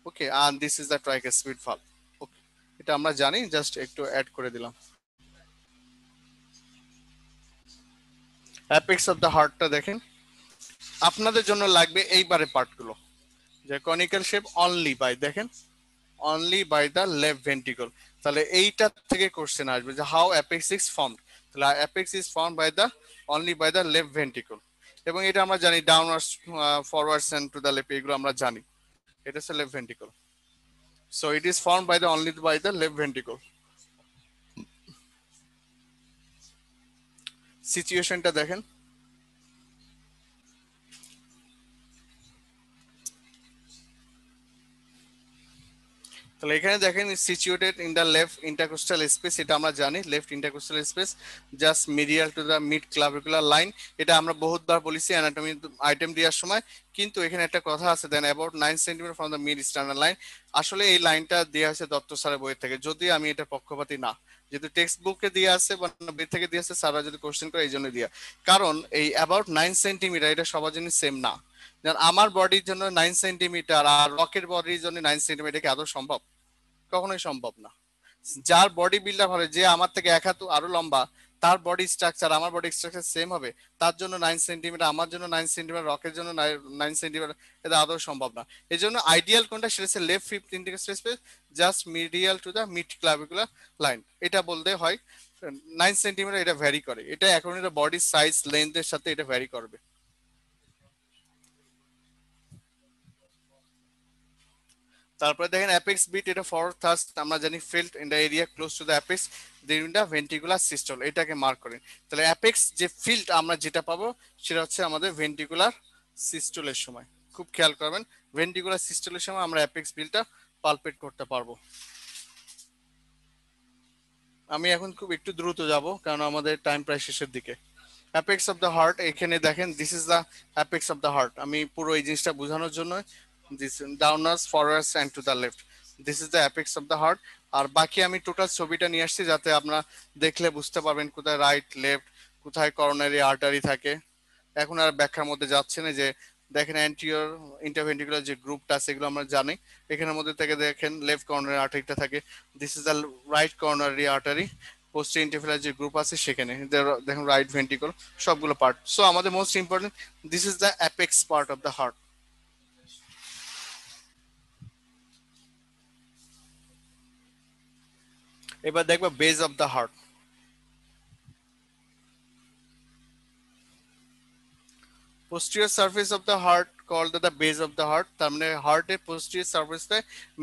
okay, and this is the tricuspid valve, okay, এটা আমরা জানি, just একটু add করে দিলাম। Apex of the হার্টটা দেখেন, আপনাদের জন্য লাগবে এইবারে পার্টগুলো, যে কনিক্যাল শেপ অনলি বাই, দেখেন only by the left ventricle. তাহলে এইটা থেকে কোশ্চেন আসবে যে হাউ অ্যাপেক্স ইজ ফর্মড, তাহলে apex is formed by the only by the left ventricle. এবং এটা আমরা জানি downwards, forwards and to the left, এগুলো আমরা জানি, এটা হচ্ছে left ventricle. So it is formed by the only by the left ventricle. সিচুয়েশনটা দেখেন, তাহলে এখানে দেখেন situated in the left intercostal space, এটা আমরা জানি left intercostal space just medial to the mid clavicular line. এটা আমরা বহুতবার বলেছি অ্যানাটমি আইটেম দেওয়ার সময়, কিন্তু এখানে একটা কথা আছে, then about 9 centimetre from the mid sternal line. আসলে এই লাইনটা দেওয়া হয়েছে দত্ত স্যারের বই থেকে, যদি আমি এটা পক্ষপাতী না, যেহেতু টেক্সট বুকে দিয়ে আছে বা বই থেকে দিয়ে আছে, স্যাররা যদি কোশ্চেন করে এই জন্য দিয়া, কারণ এই অ্যাবাউট 9 সেন্টিমিটার এটা সবার জন্য সেম না। আমার বডির জন্য 9 সেন্টিমিটার আর রকের বডির জন্য 9 সেন্টিমিটার কি আদৌ সম্ভব? কখনোই সম্ভব না। যার বডি বিল্ডার হবে, যে আমার থেকে 1 হাত আরো লম্বা, তার বডি স্ট্রাকচার আমার বডি স্ট্রাকচার সেম হবে, তার জন্য 9 সেন্টিমিটার, আমার জন্য 9 সেন্টিমিটার, রকের জন্য 9 সেন্টিমিটার, এটা আদৌ সম্ভব না। এই জন্য আইডিয়াল কোনটা, সেটা হচ্ছে left fifth intercostal space just medial to the mid clavicular line, এটা বলতে হয়। 9 সেন্টিমিটার এটা ভ্যারি করে, এটা এখন এটা বডি সাইজ লেন্থের সাথে এটা ভ্যারি করবে। তারপরে দেখেন অ্যাপেক্স বিট, এটা ফরওয়ার্ড থার্স্ট, আমরা জানি field in the area close to the apex during the ventricular systole, এটাকে মার্ক করেন। তাহলে অ্যাপেক্স যে ফিল্ড আমরা যেটা পাবো, সেটা হচ্ছে আমাদের ভেন্ট্রিকুলার সিস্টলের সময়। খুব খেয়াল করবেন, ভেন্ট্রিকুলার সিস্টলের সময় আমরা অ্যাপেক্স বিলটা পালপেট করতে পারবো। আমি এখন খুব একটু দ্রুত যাব কারণ আমাদের টাইম প্রায় শেষের দিকে। অ্যাপেক্স অফ দ্য হার্ট, এখানে দেখেন this is the apex of the heart. আমি পুরো এই জিনিসটা বোঝানোর জন্য, this downwards, forwards and to the left, this is the apex of the heart. আর বাকি আমি টোটাল ছবিটা নিয়ে আসছি যাতে আপনারা দেখলে বুঝতে পারবেন কোথায় রাইট লেফট, কোথায় করোনারি আর্টারি থাকে। এখন আর ব্যাখ্যার মধ্যে যাচ্ছে না, যে দেখেন অ্যান্টিরিয়র ইন্টারভেন্ট্রিকুলার যে গ্রুপটা আছে এগুলো আমরা জানি। এখানের মধ্যে থেকে দেখেন লেফট কর্নারি আর্টারিটা থাকে, this is the right coronary artery. Posterior interventricular যে গ্রুপ আছে সেখানে দেখুন রাইট ভেন্ট্রিকল, সবগুলো পার্ট। সো আমাদের most important, this is the apex part of the heart. এবার দেখবো base of the heart. posterior surface of the heart called the base of the heart, তার মানে হার্টের posterior surface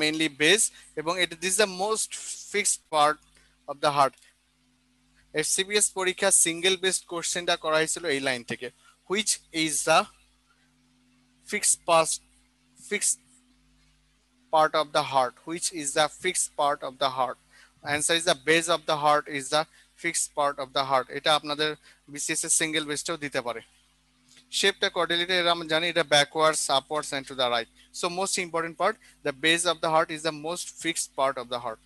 মেইনলি বেস, এবং it is the most fixed part of the heart। FCPS পরীক্ষা single based কোশ্চেনটা করা হয়েছিল এই line থেকে, which is the fixed part of the heart, which is the fixed part of the heart, answer is the base of the heart is the fixed part of the heart। এটা আপনাদের BCS এর single বেসটাও দিতে পারে। শেপটা কর্ডিলিটি এর আমরা জানি এটা backwards upwards and to the right. So most important part, the base of the heart is the most fixed part of the heart.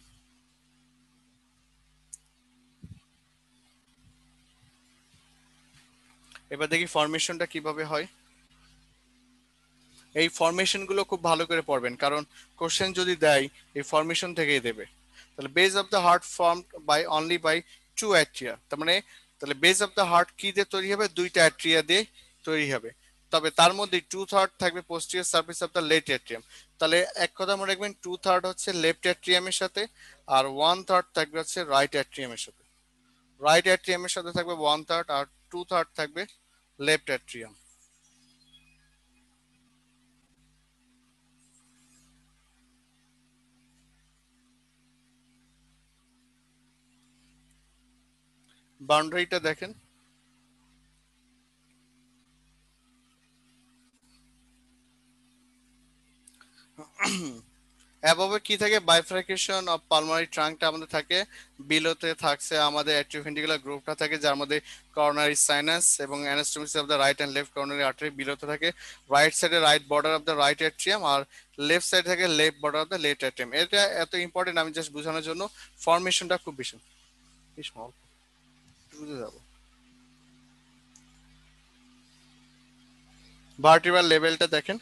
এবার দেখি ফরমেশনটা কিভাবে হয়। এই ফরমেশন গুলো খুব ভালো করে পড়বেন, কারণ কোশ্চেন যদি দেয় এই ফরমেশন থেকেই দেবে। তাহলে base of the heart formed by only by two atria, তার মানে তাহলে বেস অফ দ্য হার্ট কি দিয়ে তৈরি হবে, দুইটা অ্যাট্রিয়া দিয়ে তৈরি হবে। তবে তার মধ্যে 2/3 থাকবে posterior surface of the left atrium. তাহলে এক কথা মনে রাখবেন 2/3 হচ্ছে লেফট অ্যাট্রিয়ামের সাথে, আর 1/3 থাকবে হচ্ছে রাইট অ্যাট্রিয়ামের সাথে। রাইট অ্যাট্রিয়ামের সাথে থাকবে 1/3 আর 2/3 থাকবে লেফট অ্যাট্রিয়াম। বাউন্ডারিটা দেখেন, অ্যাবভে কি থাকে, বাইফ্রাকেশন অফ পালমারি ট্রাঙ্কটা আমাদের থাকে, বিলোতে থাকছে আমাদের অ্যাট্রিওভেন্ট্রিকুলার গ্রুপটা থাকে যার মধ্যে করোনারি সাইনাস এবং anastomosis of the right and left coronary artery বিলোতে থাকে, রাইট সাইডে right border of the right atrium, আর লেফট সাইড থাকে left border of the left atrium. এটা এত ইম্পর্টেন্ট আমি জাস্ট বোঝানোর জন্য, ফরমেশনটা খুব বেশি স্মল বুঝে যাবো। ভার্টিব্রাল লেভেলটা দেখেন,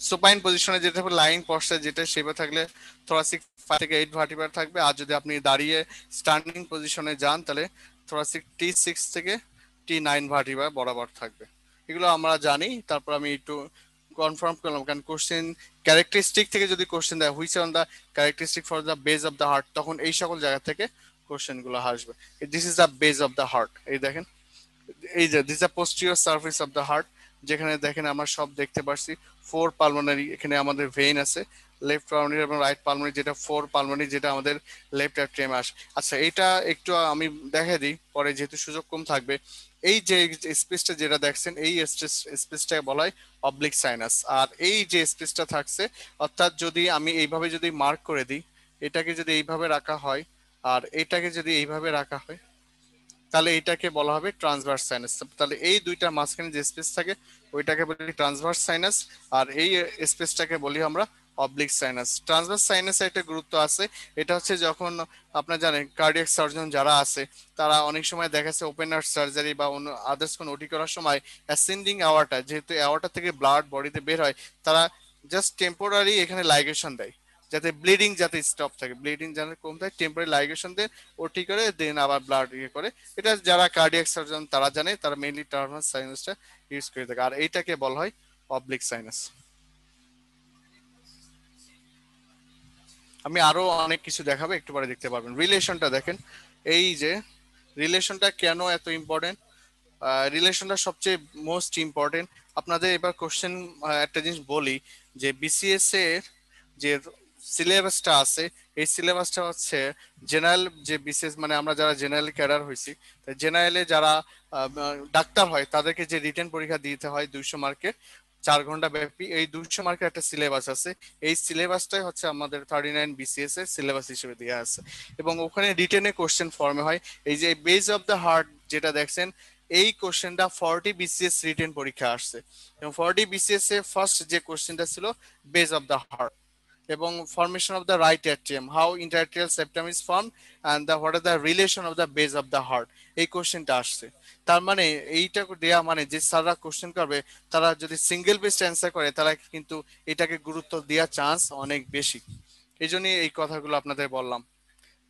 সুপাইন পজিশনে যেটা লাইন পশ্চাৎ যেটা সেভাবে থাকলে থোরাসিক 5 থেকে 8 ভার্টিব্রা থাকবে, আর যদি আপনি দাঁড়িয়ে স্ট্যান্ডিং পজিশনে যান তাহলে থোরাসিক T6 থেকে T9 ভার্টিব্রা বরাবর থাকবে। এগুলো আমরা জানি, তারপর আমি একটু কনফার্ম করলাম, কারণ কোশ্চেন ক্যারেক্টারিস্টিক থেকে যদি কোশ্চেন দেয় which on the characteristic for the base of the heart, তখন এই সকল জায়গা থেকে কোশ্চেন গুলো আসবে। This is the base of the heart. এই দেখেন, এই যে this the posterior surface of the heart, যেখানে দেখেন আমরা সব দেখতে পাচ্ছি 4 পালমোনারি, এখানে আমাদের ভেইন আছে লেফট পালমোনারি এবং রাইট পালমোনারি, যেটা 4 পালমোনারি যেটা আমাদের লেফট অ্যাট্রিয়ামে আসে। আচ্ছা এটা একটু আমি দেখাই দিই পরে যেহেতু সুযোগ কম থাকবে। এই যে স্পেসটা যেটা দেখছেন এই স্পেসটাকে বলা হয় অবলিক সাইনাস, আর এই যে স্পেসটা থাকছে, অর্থাৎ যদি আমি এইভাবে যদি মার্ক করে দিই, এটাকে যদি এইভাবে রাখা হয় আর এটাকে যদি এইভাবে রাখা হয়, তাহলে এটাকে বলা হবে ট্রান্সভার্স সাইনাস। তাহলে এই দুইটা মাঝখানে যে স্পেস থাকে ওইটাকে বলি ট্রান্সভার্স সাইনাস, আর এই স্পেসটাকে বলি আমরা অবলিক সাইনাস। ট্রান্সভার্স সাইনাসের একটা গুরুত্ব আছে, এটা হচ্ছে যখন আপনারা জানেন কার্ডিয়াক সার্জন যারা আছে তারা অনেক সময় দেখা যাচ্ছে ওপেন হার্ট সার্জারি বা অন্য আদার্স কোন ওটি করার সময় অ্যাসেন্ডিং অ্যাওয়ার্টা, যেহেতু অ্যাওয়ার্টা থেকে ব্লাড বডিতে বের হয়, তারা জাস্ট টেম্পোরারি এখানে লাইগেশন দেয় যাতে ব্লিডিং যাতে স্টপ থাকে, ব্লিডিং যাতে কম থাকে, টেম্পোরারি লাইগেশন দেন ওটি করে দেন আবার ব্লাড ইয়ে করে। এটা যারা কার্ডিয়াক সার্জন তারা জানে, তারা মেইনলি ট্রান্সভার্স সাইনাসটা ইউজ করে থাকে, আর এইটাকে বলা হয় অবলিক সাইনাস। আমি আরো অনেক কিছু দেখাবো, একটু পরে দেখতে পারবেন। রিলেশনটা দেখেন, এই যে রিলেশনটা কেন এত ইম্পর্টেন্ট, রিলেশনটা সবচেয়ে মোস্ট ইম্পর্টেন্ট। আপনাদের এবার কোশ্চেন একটা জিনিস বলি, যে বিসিএস এর যে সিলেবাসটা আছে, এই সিলেবাসটা হচ্ছে জেনারেল যে বিসিএস, মানে আমরা যারা জেনারেল ক্যাডার হয়েছি, জেনারেলে যারা ডাক্তার হয় তাদেরকে যে রিটেন পরীক্ষা দিতে হয় 200 মার্কের, 4 ঘন্টা ব্যাপী, এই 200 মার্কের একটা সিলেবাস আছে। এই সিলেবাসটাই হচ্ছে আমাদের 39 বিসিএস এর সিলেবাস হিসেবে দেওয়া আছে, এবং ওখানে রিটেনে কোশ্চেন ফর্মে হয়। এই যে বেজ অফ দ্য হার্ট যেটা দেখছেন, এই কোশ্চেনটা 40 বিসিএস রিটেন পরীক্ষা আসছে, এবং 40 বিসিএস এ ফার্স্ট যে কোশ্চেনটা ছিল বেজ অফ দ্য হার্ট, এবং formation of the right atrium, how interarterial septum is form and the what are the relation of the base of the heart. এই কোশ্চেনটা আসছে। তার মানে এইটা দেয়া মানে যে স্যাররা কোশ্চেন করবে তারা যদি সিঙ্গেল বেসড অ্যান্সার করে তারা কিন্তু এটাকে গুরুত্ব দেওয়ার চান্স অনেক বেশি। এই জন্যই এই কথাগুলো আপনাদের বললাম।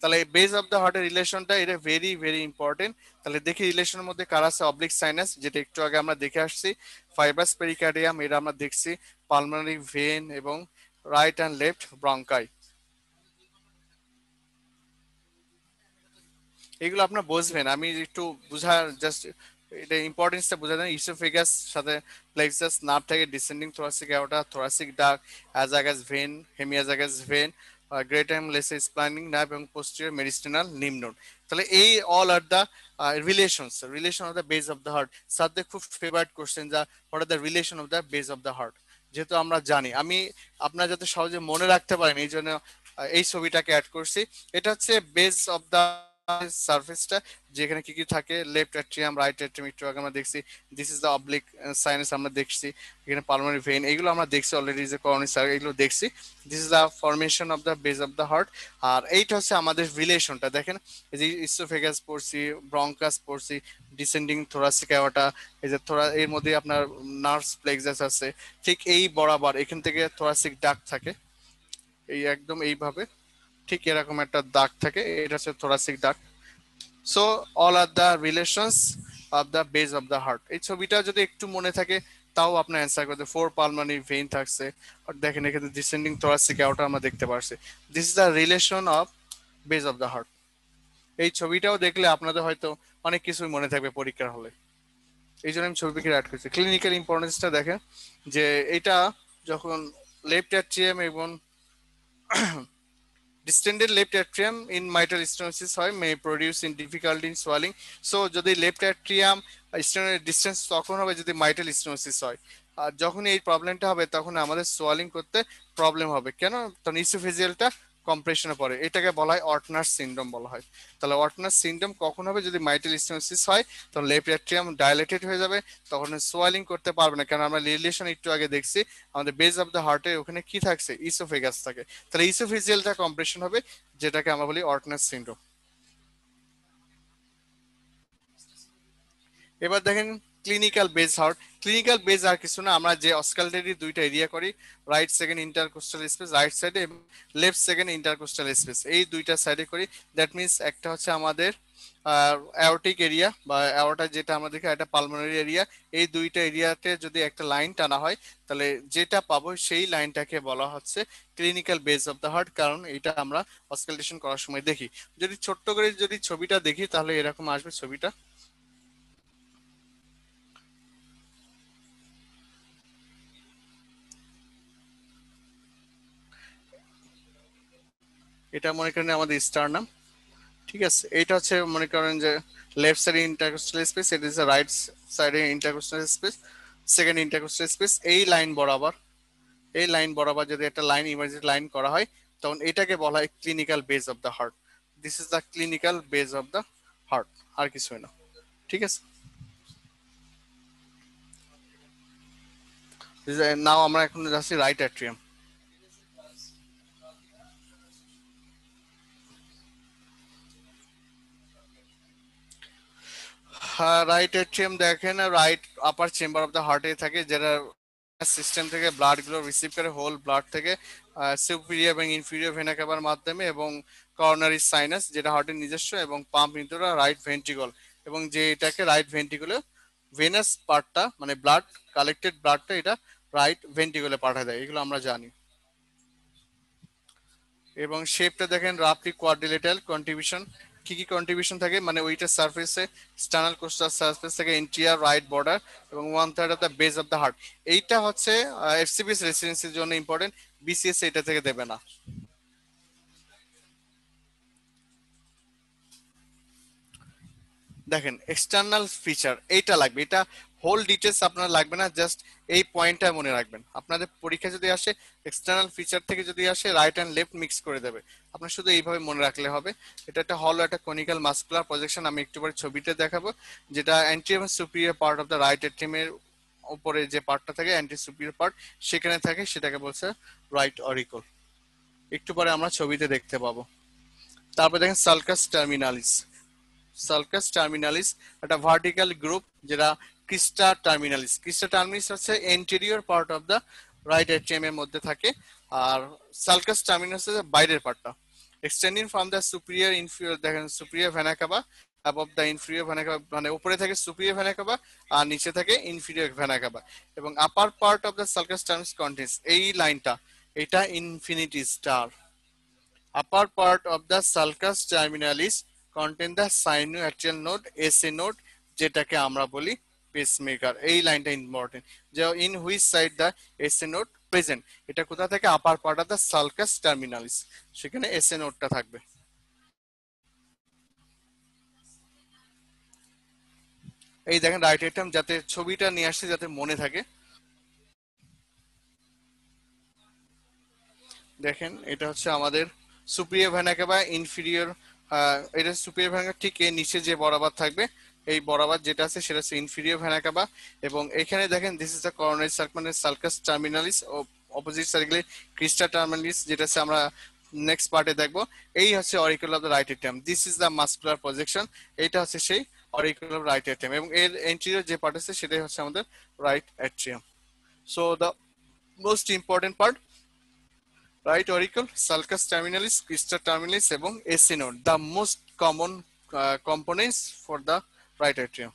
তাহলে বেজ অফ দ্য হার্টের রিলেশনটা এটা ভেরি ভেরি ইম্পর্টেন্ট। তাহলে দেখি রিলেশনের মধ্যে কার আছে, অবলিক সাইনাস যেটা একটু আগে আমরা দেখে আসছি, ফাইব্রাস পেরিকার্ডিয়াম এটা আমরা দেখছি, পালমোনারি ভেন এবং রাইট অ্যান্ড লেফট ব্রঙ্কাই। এগুলো আপনার বুঝবেন, আমি একটু বুঝার জাস্ট এটা ইম্পর্টেন্সটা বোঝা যায়। ইসোফেগাস সাথে প্লেক্সাস নার্ভ থেকে descending thoracic aorta, thoracic duct, azygos vein, hemiazygos vein, greater lesser splanchnic nerve এবং পোস্টেরিয়র মেরিস্টেনাল লিম্ফ নোড। তাহলে এই all are the relation of the base of the heart. স্যারদের খুব ফেভারিট কোশ্চেন যা what are the relation of the base of the heart. যেহেতু আমরা জানি, আমি আপনারা যাতে সহজে মনে রাখতে পারেন এই জন্য এই ছবিটাকে অ্যাড করছি। এটা হচ্ছে বেস অফ দ্য সারফেসটা, যেখানে কি কি থাকে, লেফট অ্যাট্রিয়াম, রাইট অ্যাট্রিয়াম একটু আগে আমরা দেখছি, this is the oblique sinus আমরা দেখছি, এখানে পালমোনারি ভেইন এগুলো আমরা দেখছি অলরেডি, যে করোনারি সার্কিট এগুলো দেখছি। This is the formation of the base of the heart. আর এইটা হচ্ছে আমাদের রিলেশনটা দেখেন, এই যে ইসোফেগাস পড়ছি, ব্রঙ্কাস পড়ছি, ডিসেন্ডিং থোরাসিক অ্যাওর্টা, এই যে এর মধ্যে আপনার নার্ভস প্লেক্সাস আছে, ঠিক এই বরাবর এখান থেকে থোরাসিক ডাক থাকে, এই একদম এইভাবে ঠিক এরকম একটা দাগ থাকে, এটা হচ্ছে থোরাসিক ডাক। So all are the relations of the base of the heart. এই ছবিটা যদি একটু মনে থাকে তাও আপনার অ্যান্সার করতে, ফোর পালমানি ভেইন থাকছে, আর দেখেন এখানে ডিসেন্ডিং থোরাসিক অ্যাওর্টা আমরা দেখতে পারছি। This is the relation of base of the heart. এই ছবিটাও দেখলে আপনাদের হয়তো অনেক কিছুই মনে থাকবে পরীক্ষার হলে, এই জন্য আমি ছবিকে অ্যাড করছি। ক্লিনিক্যাল ইম্পর্টেন্সটা দেখেন যে এটা যখন লেফট অ্যাট্রিয়াম এবং distended left atrium in mitral stenosis হয় may produce in difficulty in swallowing. So যদি লেফট অ্যাট্রিয়াম স্টেনোর ডিস্টেন্স তখন হবে যদি মাইটাল স্টেনোসিস হয়, আর যখন এই প্রবলেমটা হবে তখন আমাদের সোয়ালিং করতে প্রবলেম হবে। কেন? তখন ইসোফেজিয়ালটা কম্প্রেশনে পড়ে, এটাকে বলা হয় অর্টনার সিনড্রোম বলা হয়। তাহলে অর্টনার সিনড্রোম কখন হবে? যদি মাইটাল স্টেনোসিস হয়, তখন লেফট অ্যাট্রিয়াম ডাইলেটেড হয়ে যাবে, তখন সোয়ালিং করতে পারবে না। কারণ আমরা রিলেশন একটু আগে দেখছি আমাদের বেস অফ দ্য হার্টে ওখানে কি থাকছে, ইসোফেগাস থাকে, তাহলে ইসোফেজিয়ালটা কম্প্রেশন হবে, যেটাকে আমরা বলি অর্টনার সিনড্রোম। এবার দেখেন clinical base heart. Clinical base আর কিছু না, আমরা যে অস্কালটারি দুইটা এরিয়া করি, right second intercostal space right সাইডে এবং লেফট সেকেন্ড ইন্টারকোস্টাল স্পেস, এই দুইটা সাইডে করি। দ্যাট মিনস একটা হচ্ছে আমাদের অ্যাওর্টিক এরিয়া বা অ্যাওর্টা যেটা আমাদের একটা পালমোনারি এরিয়া, এই দুইটা এরিয়াতে যদি একটা লাইন টানা হয় তাহলে যেটা পাবো সেই লাইনটাকে বলা হচ্ছে clinical base of the heart, কারণ এটা আমরা অস্কালটেশন করার সময় দেখি। যদি ছোট্ট করে যদি ছবিটা দেখি তাহলে এরকম আসবে ছবিটা। এটা মনে করেন আমাদের স্টারনাম, ঠিক আছে। এটা হচ্ছে মনে করেন যে লেফট সাইডে ইন্টারকোস্টাল স্পেস, এটা ইজ রাইট সাইডে intercostal space, second intercostal space. এই লাইন বরাবর, এই লাইন বরাবর যদি একটা লাইন ইমার্জেন্সি লাইন করা হয় তখন এটাকে বলা হয় clinical base of the heart. This is the clinical base of the heart, আর কিছুই না, ঠিক আছে। নাও আমরা এখন যাচ্ছি রাইট অ্যাট্রিয়াম। রাইট অ্যাট্রিয়াম দেখেন right upper chamber of the হার্টে থাকে, যেটা সিস্টেম থেকে ব্লাড গুলো রিসিভ করে হোল ব্লাড থেকে সুপিরিয়র এবং ইনফিরিয়র ভেনা ক্যাভার মাধ্যমে, এবং করোনারি সাইনাস যেটা হার্টের নিজস্ব, এবং pump into the right ventricle, এবং যে এটাকে রাইট ভেন্ট্রিকলে ভেনাস পার্টটা মানে ব্লাড কালেক্টেড ব্লাডটা এটা রাইট ভেন্ট্রিকলে পাঠিয়ে দেয়, এগুলো আমরা জানি। এবং শেপটা দেখেন রাফলি কোয়াড্রিলেটারাল কন্ট্রিবিউশন, কি কি কন্ট্রিবিউশন থাকে মানে ওইটার সারফেসে স্টার্নাল কোস্টাল সারফেস থেকে ইন্টিরিয়র রাইট বর্ডার এবং 1/3 of the base of the heart. এইটা হচ্ছে এফসিবিএস রেসিডেন্সির জন্য ইম্পর্টেন্ট, বিসিএস এটা থেকে দেবে না। দেখেন এক্সটার্নাল ফিচার এইটা লাগবে, এটা হোল ডিটেলস আপনার লাগবে না, জাস্ট এই পয়েন্টটা মনে রাখবেন। আপনাদের পরীক্ষা যদি আসে এক্সটার্নাল ফিচার থেকে যদি আসে রাইট অ্যান্ড লেফট মিক্স করে দেবে, আপনার শুধু এইভাবে মনে রাখলে হবে। এটা একটা হলো একটা কনিক্যাল মাস্কুলার প্রজেকশন, আমি একটু পরে ছবিতে দেখাবো, যেটা anterior superior part of the right অ্যাট্রিয়ামের উপরে যে পার্টটা থাকে অ্যান্টি সুপিরিয়র পার্ট সেখানে থাকে, সেটাকে বলছে রাইট অরিকল। একটু পরে আমরা ছবিতে দেখতে পাবো। তারপর দেখেন সালকাস টার্মিনালিস। সালকাস টার্মিনালিস একটা ভার্টিক্যাল গ্রুপ, যেটা ক্রিস্টা টার্মিনালিস। ক্রিস্টা টার্মিনালিস হচ্ছে anterior part of the right atrium এর মধ্যে থাকে, আর সালকাস টার্মিনালিস হচ্ছে বাইরের পার্টটা। Extending from the superior inferior, দেখেন superior vena cava above the inferior vena cava, মানে উপরে থাকে সুপিরিয়র ভেনা কাভা আর নিচে থাকে ইনফিরিয়র ভেনা কাভা। এবং upper part of the sulcus terminalis contains, এই লাইনটা এটা infinity star. Upper part of the sulcus terminalis contain the sinoatrial node SA node, যেটাকে আমরা বলি পেসমেকার। এই লাইনটা ইম্পর্টেন্ট, যে in which side the SA node present. এটা কোথা থেকে? আপার part of the sulcus terminalis, সেখানে SA নোডটা থাকবে। এই দেখেন রাইট এট্রিয়াম, যাতে ছবিটা নিয়ে আসছে যাতে মনে থাকে। দেখেন এটা হচ্ছে আমাদের সুপিরিয়র ভেনা কাভা, ইনফিরিয়র, এটা সুপিরিয়র ভেনা ঠিক এর নিচে যে বরাবর থাকবে, এই বরাবর যেটা আছে সেটা হচ্ছে ইনফিরিয়র ভেনা কাভা। এবং এখানে দেখেন this is the coronary sulcus terminalis, opposite সার্কেলে ক্রিস্টা টার্মিনালিস, যেটা হচ্ছে আমরা নেক্সট পার্টে দেখবো। এই হচ্ছে auricle of the right atrium, this is the muscular projection. এইটা হচ্ছে সেই অরিকুল অফ রাইট এট্রিয়াম, এবং এর এন্টেরিয়র যে পার্ট আছে সেটাই হচ্ছে আমাদের right atrium. So the most important part, right auricle, sulcus terminalis, crista terminalis এবং AC node, the most common components for the right atrium.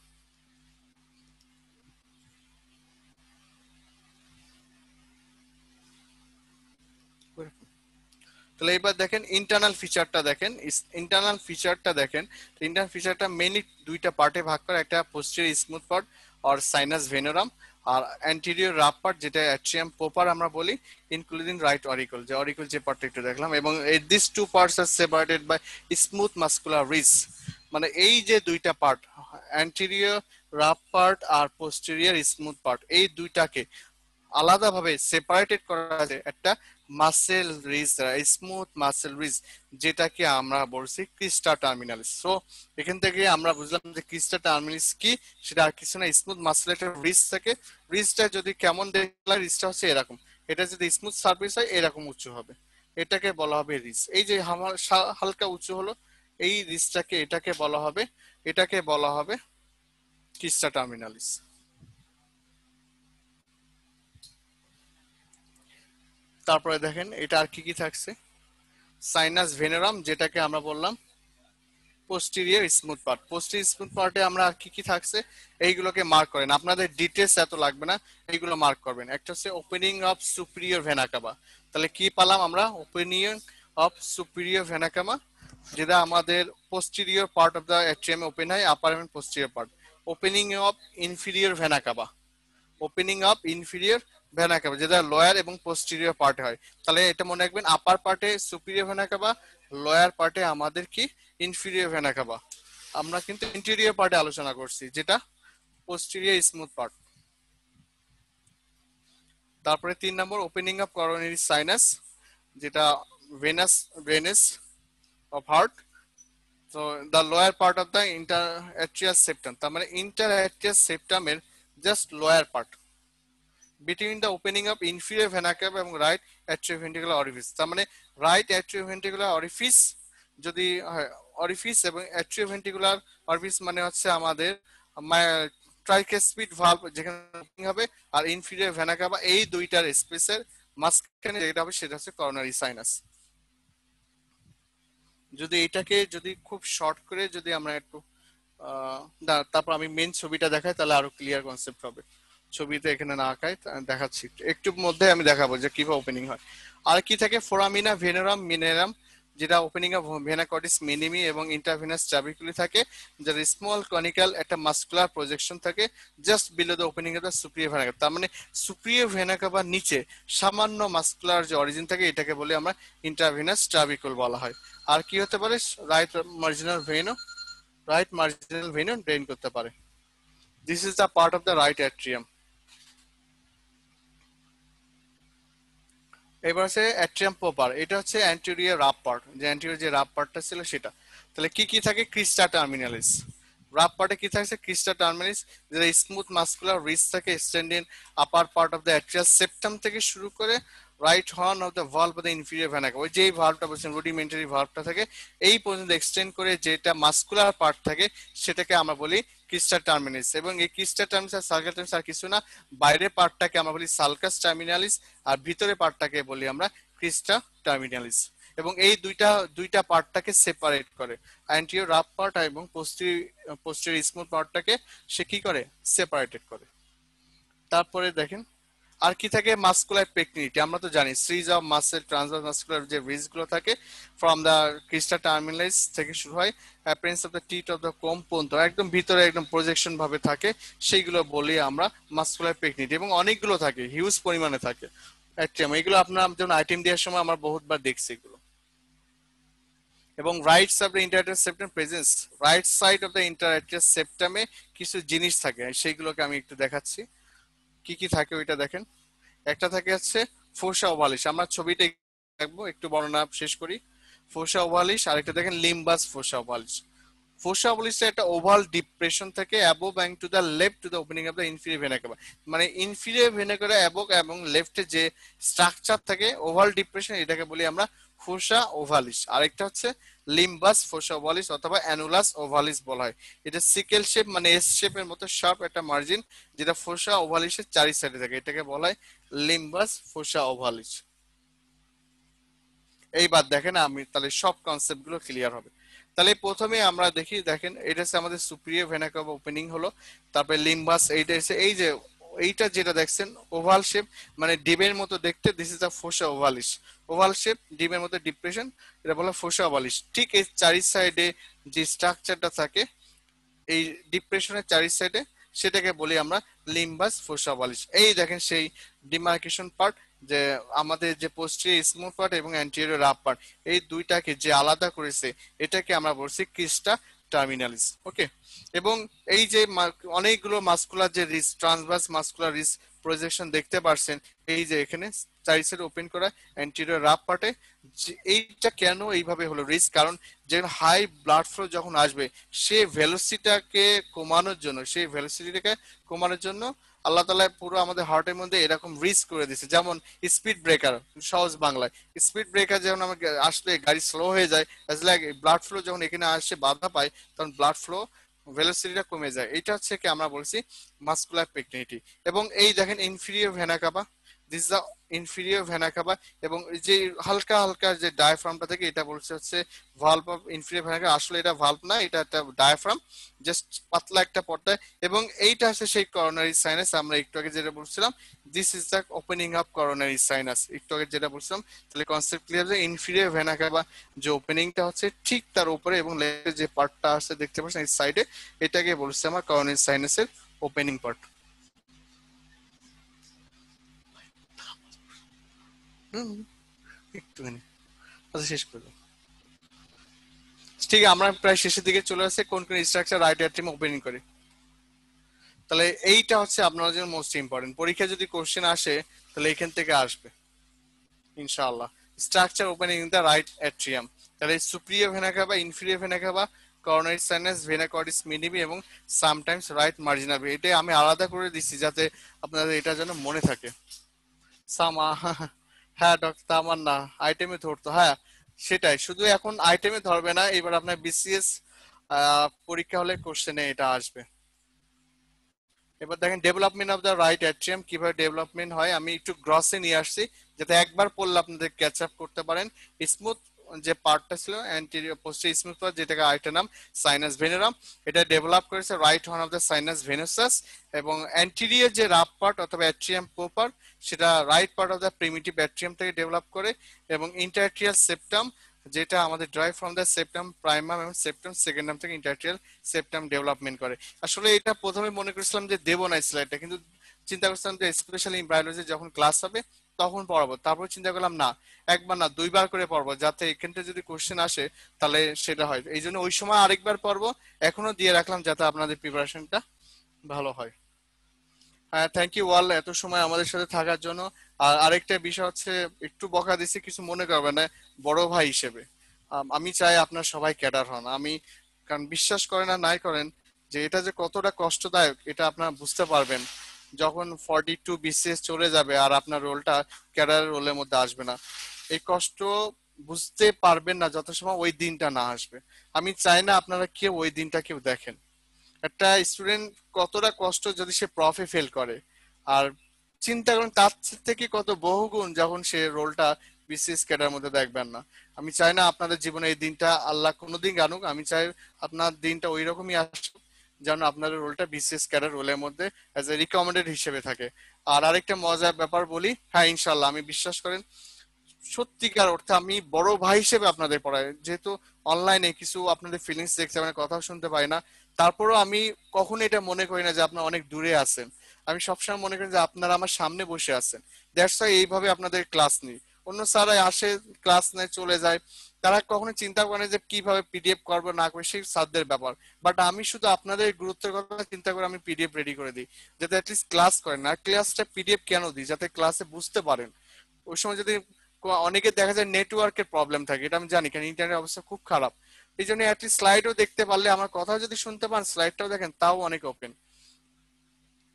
তাহলে এবার দেখেন ইন্টারনাল ফিচারটা দেখেন, ইন্টারনাল ফিচারটা দেখেন। ইন্টারনাল ফিচারটা মেইনলি দুইটা পার্টে ভাগ করে, একটা পোস্টেরিয়র স্মুথ পার্ট আর সাইনাস ভেনোরাম, আর অ্যান্টেরিয়র রাফ পার্ট যেটা অ্যাট্রিয়াম পোপার আমরা বলি, ইনক্লুডিং রাইট অরিকল, যে অরিকল যে পার্টটা একটু দেখলাম। এবং this two parts are separated by smooth muscular ridge, মানে এই যে দুইটা পার্ট, অ্যান্টেরিয়র রাফ পার্ট আর পোস্টেরিয়র স্মুথ পার্ট, এই দুইটাকে আলাদাভাবে সেপারেটেড করা আছে একটা muscle ridge, smooth muscle ridge, যেটাকে আমরা বলছি ক্রিস্টা টার্মিনালিস। সো এখান থেকে আমরা বুঝলাম যে ক্রিস্টা টার্মিনালিস কি, সেটা আর কিছু না, স্মুথ মাসেল একটা রিজ থাকে। রিজটা যদি কেমন দেখলে, রিজটা হচ্ছে এরকম, এটা যদি স্মুথ সারফেস হয় এরকম উঁচু হবে, এটাকে বলা হবে রিজ। এই যে আমার হালকা উঁচু হলো, এই রিজটাকে, এটাকে বলা হবে, এটাকে বলা হবে ক্রিস্টা টার্মিনালিস। তারপরে দেখেন এটা আর কি কি থাকছে, সাইনাস ভেনারাম, যেটাকে আমরা বললাম posterior smooth part. Posterior smooth পার্টে আমরা আর কি কি থাকছে এইগুলোকে মার্ক করেন, আপনাদের ডিটেলস এত লাগবে না, এইগুলো মার্ক করবেন। একটা হচ্ছে opening of superior vena CAVA, তাহলে কি পেলাম আমরা? Opening of superior vena CAVA, যেটা আমাদের posterior part of the atrium open হয়, আপার এবং posterior part. Opening of inferior vena CAVA, opening of inferior vena CAVA, যেটা লোয়ার এবং পোস্টেরিয়র পার্টে হয়। তাহলে এটা মনে রাখবেন, আপার পার্টে সুপিরিয়র ভেনা কাভা, লোয়ার পার্টে আমাদের কি ইনফিরিয়র ভেনা কাভা। আমরা কিন্তু ইন্টেরিয়র পার্টে আলোচনা করছি, যেটা পোস্টেরিয়র স্মুথ পার্ট। তারপরে 3 number opening of coronary sinus, যেটা ভেনাস ভেনাস অফ হার্ট। তো the lower part of the inter atrial septum, তার মানে ইন্টার অ্যাট্রিয়াস সেপ্টামের just lower part, between the opening of inferior vena cava এবং right atrioventricular orifice. তার মানে right atrioventricular orifice, যদি orifice এবং atrioventricular orifice মানে হচ্ছে আমাদের ট্রাইকেসপিড ভালভ যেখানে ওপেনিং হবে, আর ইনফিরিয়র ভেনা কাভা, এই দুইটার স্পেসের মাঝখানে যেটা হবে সেটা হচ্ছে করোনারি সাইনাস। যদি এটাকে যদি খুব শর্ট করে যদি আমরা একটু তারপর আমি মেন ছবিটা দেখাই, তাহলে আরো ক্লিয়ার কনসেপ্ট হবে। ছবিতে এখানে না আঁকাই, দেখাচ্ছি একটু মধ্যে আমি দেখাবো যে কিভাবে ওপেনিং হয়। আর কি থাকে? ফোরামিনা ভেনারাম মিনারাম, যেটা ওপেনিং অফ ভেনা কর্টিস মিনিমি এবং ইন্টারভেনাস ট্রাবিকুলি থাকে, যার স্মল কনিক্যাল একটা মাস্কুলার প্রজেকশন থাকে just below the opening of the সুপ্রিয় ভেনা কাভা। তার মানে সুপ্রিয় ভেনা কাভার নিচে সামান্য মাস্কুলার যে অরিজিন থাকে, এটাকে বলে আমরা ইন্টারভেনাস ট্রাবিকুল বলা হয়। আর কি হতে পারে? রাইট মার্জিনাল ভেনও, রাইট মার্জিনাল ভেনও ড্রেন করতে পারে। This is the part of the right atrium. এবার হচ্ছে অ্যাট্রিয়াম প্রপার, এটা হচ্ছে অ্যান্টেরিয়র রাফ পার্ট, যে অ্যান্টেরিয়র যে রাফ পার্টটা ছিল সেটা। তাহলে কি কি থাকে? ক্রিস্টা টার্মিনালিস। রাফ পার্টে কি থাকছে? ক্রিস্টা টার্মিনালিস, যেটা স্মুথ মাস্কুলার রিজ থাকে extending upper part of the atrial septum থেকে শুরু করে right horn of the valve of the inferior vena cava, ওই যে ভালভটা বলছেন রুডিমেন্টারি ভালভটা থাকে এই পর্যন্ত এক্সটেন্ড করে যেটা মাস্কুলার পার্ট থাকে সেটাকে আমরা বলি ক্রিস্টা টার্মিনালিস। এবং এই ক্রিস্টা টার্মিনালিস আর সালকাস টার্মিনালিস আর কিছু না, বাইরের পার্টটাকে আমরা বলি সালকাস টার্মিনালিস আর ভিতরের পার্টটাকে বলি আমরা ক্রিস্টা টার্মিনালিস। এবং এই দুইটা দুইটা পার্টটাকে সেপারেট করে, অ্যান্টিরিয়র রাফ পার্ট এবং পোস্টেরিয়র স্মুথ পার্টটাকে সে কি করে, সেপারেটেড করে। তারপরে দেখেন আর কি থাকে, মাস্কুলার পেকনিটি, আমরা তো জানি series of muscle transverse muscular যে রিজ গুলো থাকে ফ্রম দা ক্রিস্টা টার্মিনালিস থেকে শুরু হয়, appearance of the teeth of the comb পর্যন্ত একদম ভিতরে একদম প্রজেকশন ভাবে থাকে, সেইগুলো বলি আমরা মাস্কুলার পেকনিটি। এবং অনেকগুলো থাকে, হিউজ পরিমাণে থাকে অ্যাট্রিয়াম, এগুলো আপনার যেমন আইটেম দেওয়ার সময় আমরা বহুতবার দেখছি এগুলো। এবং right side of the interatrial septum presence, right side of the interatrial সেপ্টামে কিছু জিনিস থাকে, সেইগুলোকে আমি একটু দেখাচ্ছি কি কি থাকে ওইটা দেখেন। একটা থাকে হচ্ছে ফোসা ওভালিস, আমরা ছবিটা দেখবো একটু বর্ণনা শেষ করি। ফোসা ওভালিস, আরেকটা দেখেন লিম্বাস ফোসা ওভালিস। ফোসা ওভালিসটা একটা ওভাল ডিপ্রেশন থেকে above and two the left to the opening of the inferior vena cava, মানে ইনফিরিয়র ভেনা কাভা অ্যাবোভ এবং লেফটে যে স্ট্রাকচার থাকে ওভাল ডিপ্রেশন, এটাকে বলি আমরা ফোসা ওভালিস। আরেকটা হচ্ছে লিম্বাস ফোসা ওভালিস অথবা অ্যানুলাস ওভালিস বলা হয়। এটা সিকেল শেপ মানে এস শেপের মতো শার্প একটা মার্জিন যেটা ফোসা ওভালিসের চারি সাইডে থাকে, এটাকে বলা হয় লিম্বাস ফোসা ওভালিস। এইবার দেখেন আমি তাহলে সব কনসেপ্ট গুলো ক্লিয়ার হবে। তাহলে প্রথমে আমরা দেখি, দেখেন এটা হচ্ছে আমাদের সুপিরিয়র ভেনা কাভা ওপেনিং হলো, তারপরে লিম্বাস এইটা এসে এই যে এইটা যেটা দেখছেন ওভাল শেপ মানে ডিমের মতো দেখতে, this is the fossa ovalis, oval shape ডিমের মতো ডিপ্রেশন, এটা বলা ফোসা ওভালিস। ঠিক এই চারি সাইডে যে স্ট্রাকচারটা থাকে এই ডিপ্রেশনের চারি সাইডে সেটাকে বলি আমরা লিম্বাস ফোসা ওভালিস। এই দেখেন সেই ডিমার্কেশন পার্ট, যে আমাদের যে পোস্টেরিয়র স্মুথ পার্ট এবং অ্যান্টেরিয়র রাফ পার্ট এই দুইটাকে যে আলাদা করেছে এটাকে আমরা বলছি ক্রিস্টা টার্মিনালিস। ওকে। এবং এই যে অনেকগুলো মাস্কুলার যে রিস ট্রান্সভার্স মাস্কুলার রিস প্রজেকশন দেখতে পারছেন, এই যে এখানে চারি সাইড ওপেন করা অ্যান্টেরিয়র রাফ পার্টে, এইটা কেন এইভাবে হলো রিস্ক, কারণ যে হাই ব্লাড ফ্লো যখন আসবে সে ভেলোসিটিটাকে কমানোর জন্য, সেই ভেলোসিটিটাকে কমানোর জন্য আল্লাহ তাআলা পুরো আমাদের হার্টের মধ্যে এরকম রিস্ক করে দিয়েছে। যেমন স্পিড ব্রেকার, সহজ বাংলায় স্পিড ব্রেকার যখন আমাকে আসলে গাড়ি স্লো হয়ে যায়, ব্লাড ফ্লো যখন এখানে আসে বাধা পায় তখন ব্লাড ফ্লো ভেলোসিটিটা কমে যায়। এটা হচ্ছে কি আমরা বলছি মাস্কুলার পেকনিটি। এবং এই দেখেন inferior vena cava, this is the inferior vena cava. এবং যে হালকা হালকা যে ডায়াফ্রামটা থেকে এটা বলছে হচ্ছে valve of inferior vena CAVA, আসলে এটা ভালভ না, এটা একটা ডায়াফ্রাম, জাস্ট পাতলা একটা পর্দা। এবং এইটা হচ্ছে সেই করোনারি সাইনাস, আমরা একটু আগে যেটা বলছিলাম this is the opening of coronary sinus, একটু আগে যেটা বলছিলাম। তাহলে কনসেপ্ট ক্লিয়ার যে ইনফিরিয়র ভেনা কাভা যে ওপেনিংটা হচ্ছে ঠিক তার উপরে এবং যে পার্টটা আছে দেখতে পাচ্ছেন এই সাইডে, এটাকে বলছে আমার করোনারি সাইনাসের ওপেনিং পার্ট। হুম, একটুখানি, আচ্ছা শেষ করবো। ঠিক আছে, আমরা প্রায় শেষের দিকে চলে আসছে, কোন কোন স্ট্রাকচার রাইট অ্যাট্রিয়াম ওপেনিং করে। তাহলে এইটা হচ্ছে আপনার জন্য মোস্ট ইম্পর্টেন্ট, পরীক্ষা যদি কোশ্চেন আসে তাহলে এখান থেকে আসবে ইনশাআল্লাহ। Structure opening in the right atrium, তাহলে superior vena cava, inferior vena cava, coronary sinus, vena cordis minimi এবং সামটাইমস রাইট মার্জিনাল ভেন। এটা আমি আলাদা করে দিচ্ছি যাতে আপনাদের এটা যেন মনে থাকে। সামা হ্যাঁ ডক্টর তামান না আইটেমে ধরতো, হ্যাঁ সেটাই, শুধু এখন আইটেমে ধরবে না, এবার আপনার বিসিএস পরীক্ষা হলে কোশ্চেনে এটা আসবে। এবার দেখেন development of the right atrium কিভাবে ডেভেলপমেন্ট হয়, আমি একটু গ্রসে নিয়ে আসছি যাতে একবার পড়লে আপনাদের ক্যাচ আপ করতে পারেন। স্মুথ যে পার্টটা ছিল অ্যান্টেরিয়র পোস্টেরিয়র স্মুথ পার্ট, যেটাকে আরেকটা নাম সাইনাস ভেনেরাম, এটা ডেভেলপ করেছে right horn of the sinus venosus. এবং অ্যান্টেরিয়র যে রাফ পার্ট অথবা অ্যাট্রিয়াম প্রপার, সেটা right part of the primitive atrium থেকে ডেভেলপ করে। এবং ইন্টারআর্টেরিয়াল সেপ্টাম যেটা আমাদের ড্রাইভ ফ্রম দ্য সেপ্টাম প্রাইমাম এবং সেপ্টাম সেকেন্ডাম থেকে ইন্টারআর্টেরিয়াল সেপ্টাম ডেভেলপমেন্ট করে। আসলে এটা প্রথমে মনে করেছিলাম যে দেবো না স্লাইডটা, কিন্তু চিন্তা করছিলাম যে স্পেশালি বায়োলজি যখন ক্লাস হবে তখন পড়াবো, তারপর চিন্তা করলাম না একবার না দুইবার করে পড়বো, যাতে এখানটা যদি কোশ্চেন আসে তাহলে সেটা হয়, এই জন্য ওই সময় আরেকবার পড়বো, এখনো দিয়ে রাখলাম যাতে আপনাদের প্রিপারেশনটা ভালো হয়। হ্যাঁ থ্যাংক ইউ ওয়াল এত সময় আমাদের সাথে থাকার জন্য। আর আরেকটা বিষয় হচ্ছে একটু বকা দিছি, কিছু মনে করবেন না, বড় ভাই হিসেবে আমি চাই আপনার সবাই ক্যাডার হন। আমি কারণ বিশ্বাস করেন আর নাই করেন যে এটা যে কতটা কষ্টদায়ক এটা আপনারা বুঝতে পারবেন যখন 42 বিসিএস চলে যাবে আর আপনার রোলটা ক্যাডার রোলের মধ্যে আসবে না, এই কষ্ট বুঝতে পারবেন না যত সময় ওই দিনটা না আসবে। আমি চাই না আপনারা কেউ ওই দিনটা কেউ দেখেন। একটা স্টুডেন্ট কতটা কষ্ট যদি সে প্রফে ফেল করে, আর চিন্তা করেন তার থেকে কত বহুগুণ যখন সে রোলটা বিসিএস ক্যাডার মধ্যে দেখবেন না। আমি চাই না আপনাদের জীবনে এই দিনটা আল্লাহ কোনোদিন আনুক, আমি চাই আপনার দিনটা ওই রকমই আসুক যেন আপনার রোলটা বিসিএস ক্যাডার রোলের মধ্যে অ্যাজ এ রিকমেন্ডেড হিসেবে থাকে। আর আরেকটা মজার ব্যাপার বলি, হ্যাঁ ইনশাল্লাহ আমি বিশ্বাস করেন সত্যিকার অর্থে আমি বড় ভাই হিসেবে আপনাদের পড়াই, যেহেতু অনলাইনে কিছু আপনাদের ফিলিংস দেখতে মানে কথাও শুনতে পাই না, তারপরও আমি কখনো এটা মনে করি না যে আপনারা অনেক দূরে আছেন। আমি সবসময় মনে করি যে আপনারা আমার সামনে বসে আছেন। দ্যাটস ওয়াই এইভাবে আপনাদের ক্লাস নিই। অন্য স্যাররা আসে, ক্লাস নেয়, চলে যায়, তারা কখনো চিন্তা করে না যে কিভাবে পিডিএফ করবো না করে, সেই স্যারদের ব্যাপার। বাট আমি শুধু আপনাদের গুরুত্বের কথা চিন্তা করে আমি পিডিএফ রেডি করে দিই, যাতে অ্যাটলিস্ট ক্লাস করেন। আর ক্লাসটা পিডিএফ কেন দিই, যাতে ক্লাসে বুঝতে পারেন। ওই সময় যদি অনেকে দেখা যায় নেটওয়ার্কের প্রবলেম থাকে, এটা আমি জানি, কারণ ইন্টারনেট অবস্থা খুব খারাপ। এই জন্য অ্যাটলিস্ট স্লাইডও দেখতে পারলে, আমার কথা যদি শুনতে পান, স্লাইডটাও দেখেন, তাও অনেক ওপেন।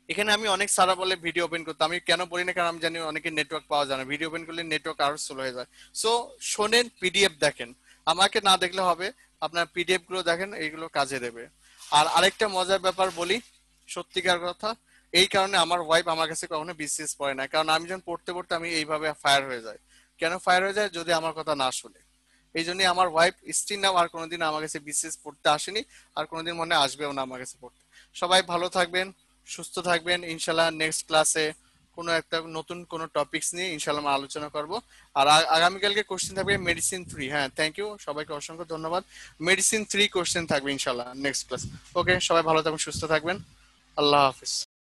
এখানে আমি অনেক সারা বলে ভিডিও ওপেন করতে, আমি কেন বলি না, কারণ আমি জানি অনেকে নেটওয়ার্ক পাওয়া যায় না, ভিডিও ওপেন করলে নেটওয়ার্ক আরো স্লো হয়ে যায়। সো শোনেন, পিডিএফ দেখেন, আমাকে না দেখলে হবে, আপনার পিডিএফ গুলো দেখেন, এইগুলো কাজে দেবে। আর আরেকটা মজার ব্যাপার বলি, সত্যিকার কথা, এই কারণে আমার ওয়াইফ আমার কাছে কখনো বিসিএস পড়ে না, কারণ আমি যখন পড়তে পড়তে আমি এইভাবে ফায়ার হয়ে যায়। কেন ফায়ার হয়ে যায়? যদি আমার কথা না শুনে। এই জন্যই আমার ওয়াইফ স্টিল নাও আর কোনোদিন আমার কাছে বিসিএস পড়তে আসেনি, আর কোনোদিন মনে হয় আসবেও না আমার কাছে পড়তে। সবাই ভালো থাকবেন, সুস্থ থাকবেন। ইনশাল্লাহ নেক্সট ক্লাসে কোনো একটা নতুন কোনো টপিকস নিয়ে ইনশাল্লাহ আমরা আলোচনা করব। আর আগামীকালকে কোশ্চেন থাকবে মেডিসিন 3। হ্যাঁ, থ্যাংক ইউ, সবাইকে অসংখ্য ধন্যবাদ। মেডিসিন 3 কোশ্চেন থাকবে ইনশাল্লাহ নেক্সট ক্লাস। ওকে, সবাই ভালো থাকবেন, সুস্থ থাকবেন। আল্লাহ হাফিজ।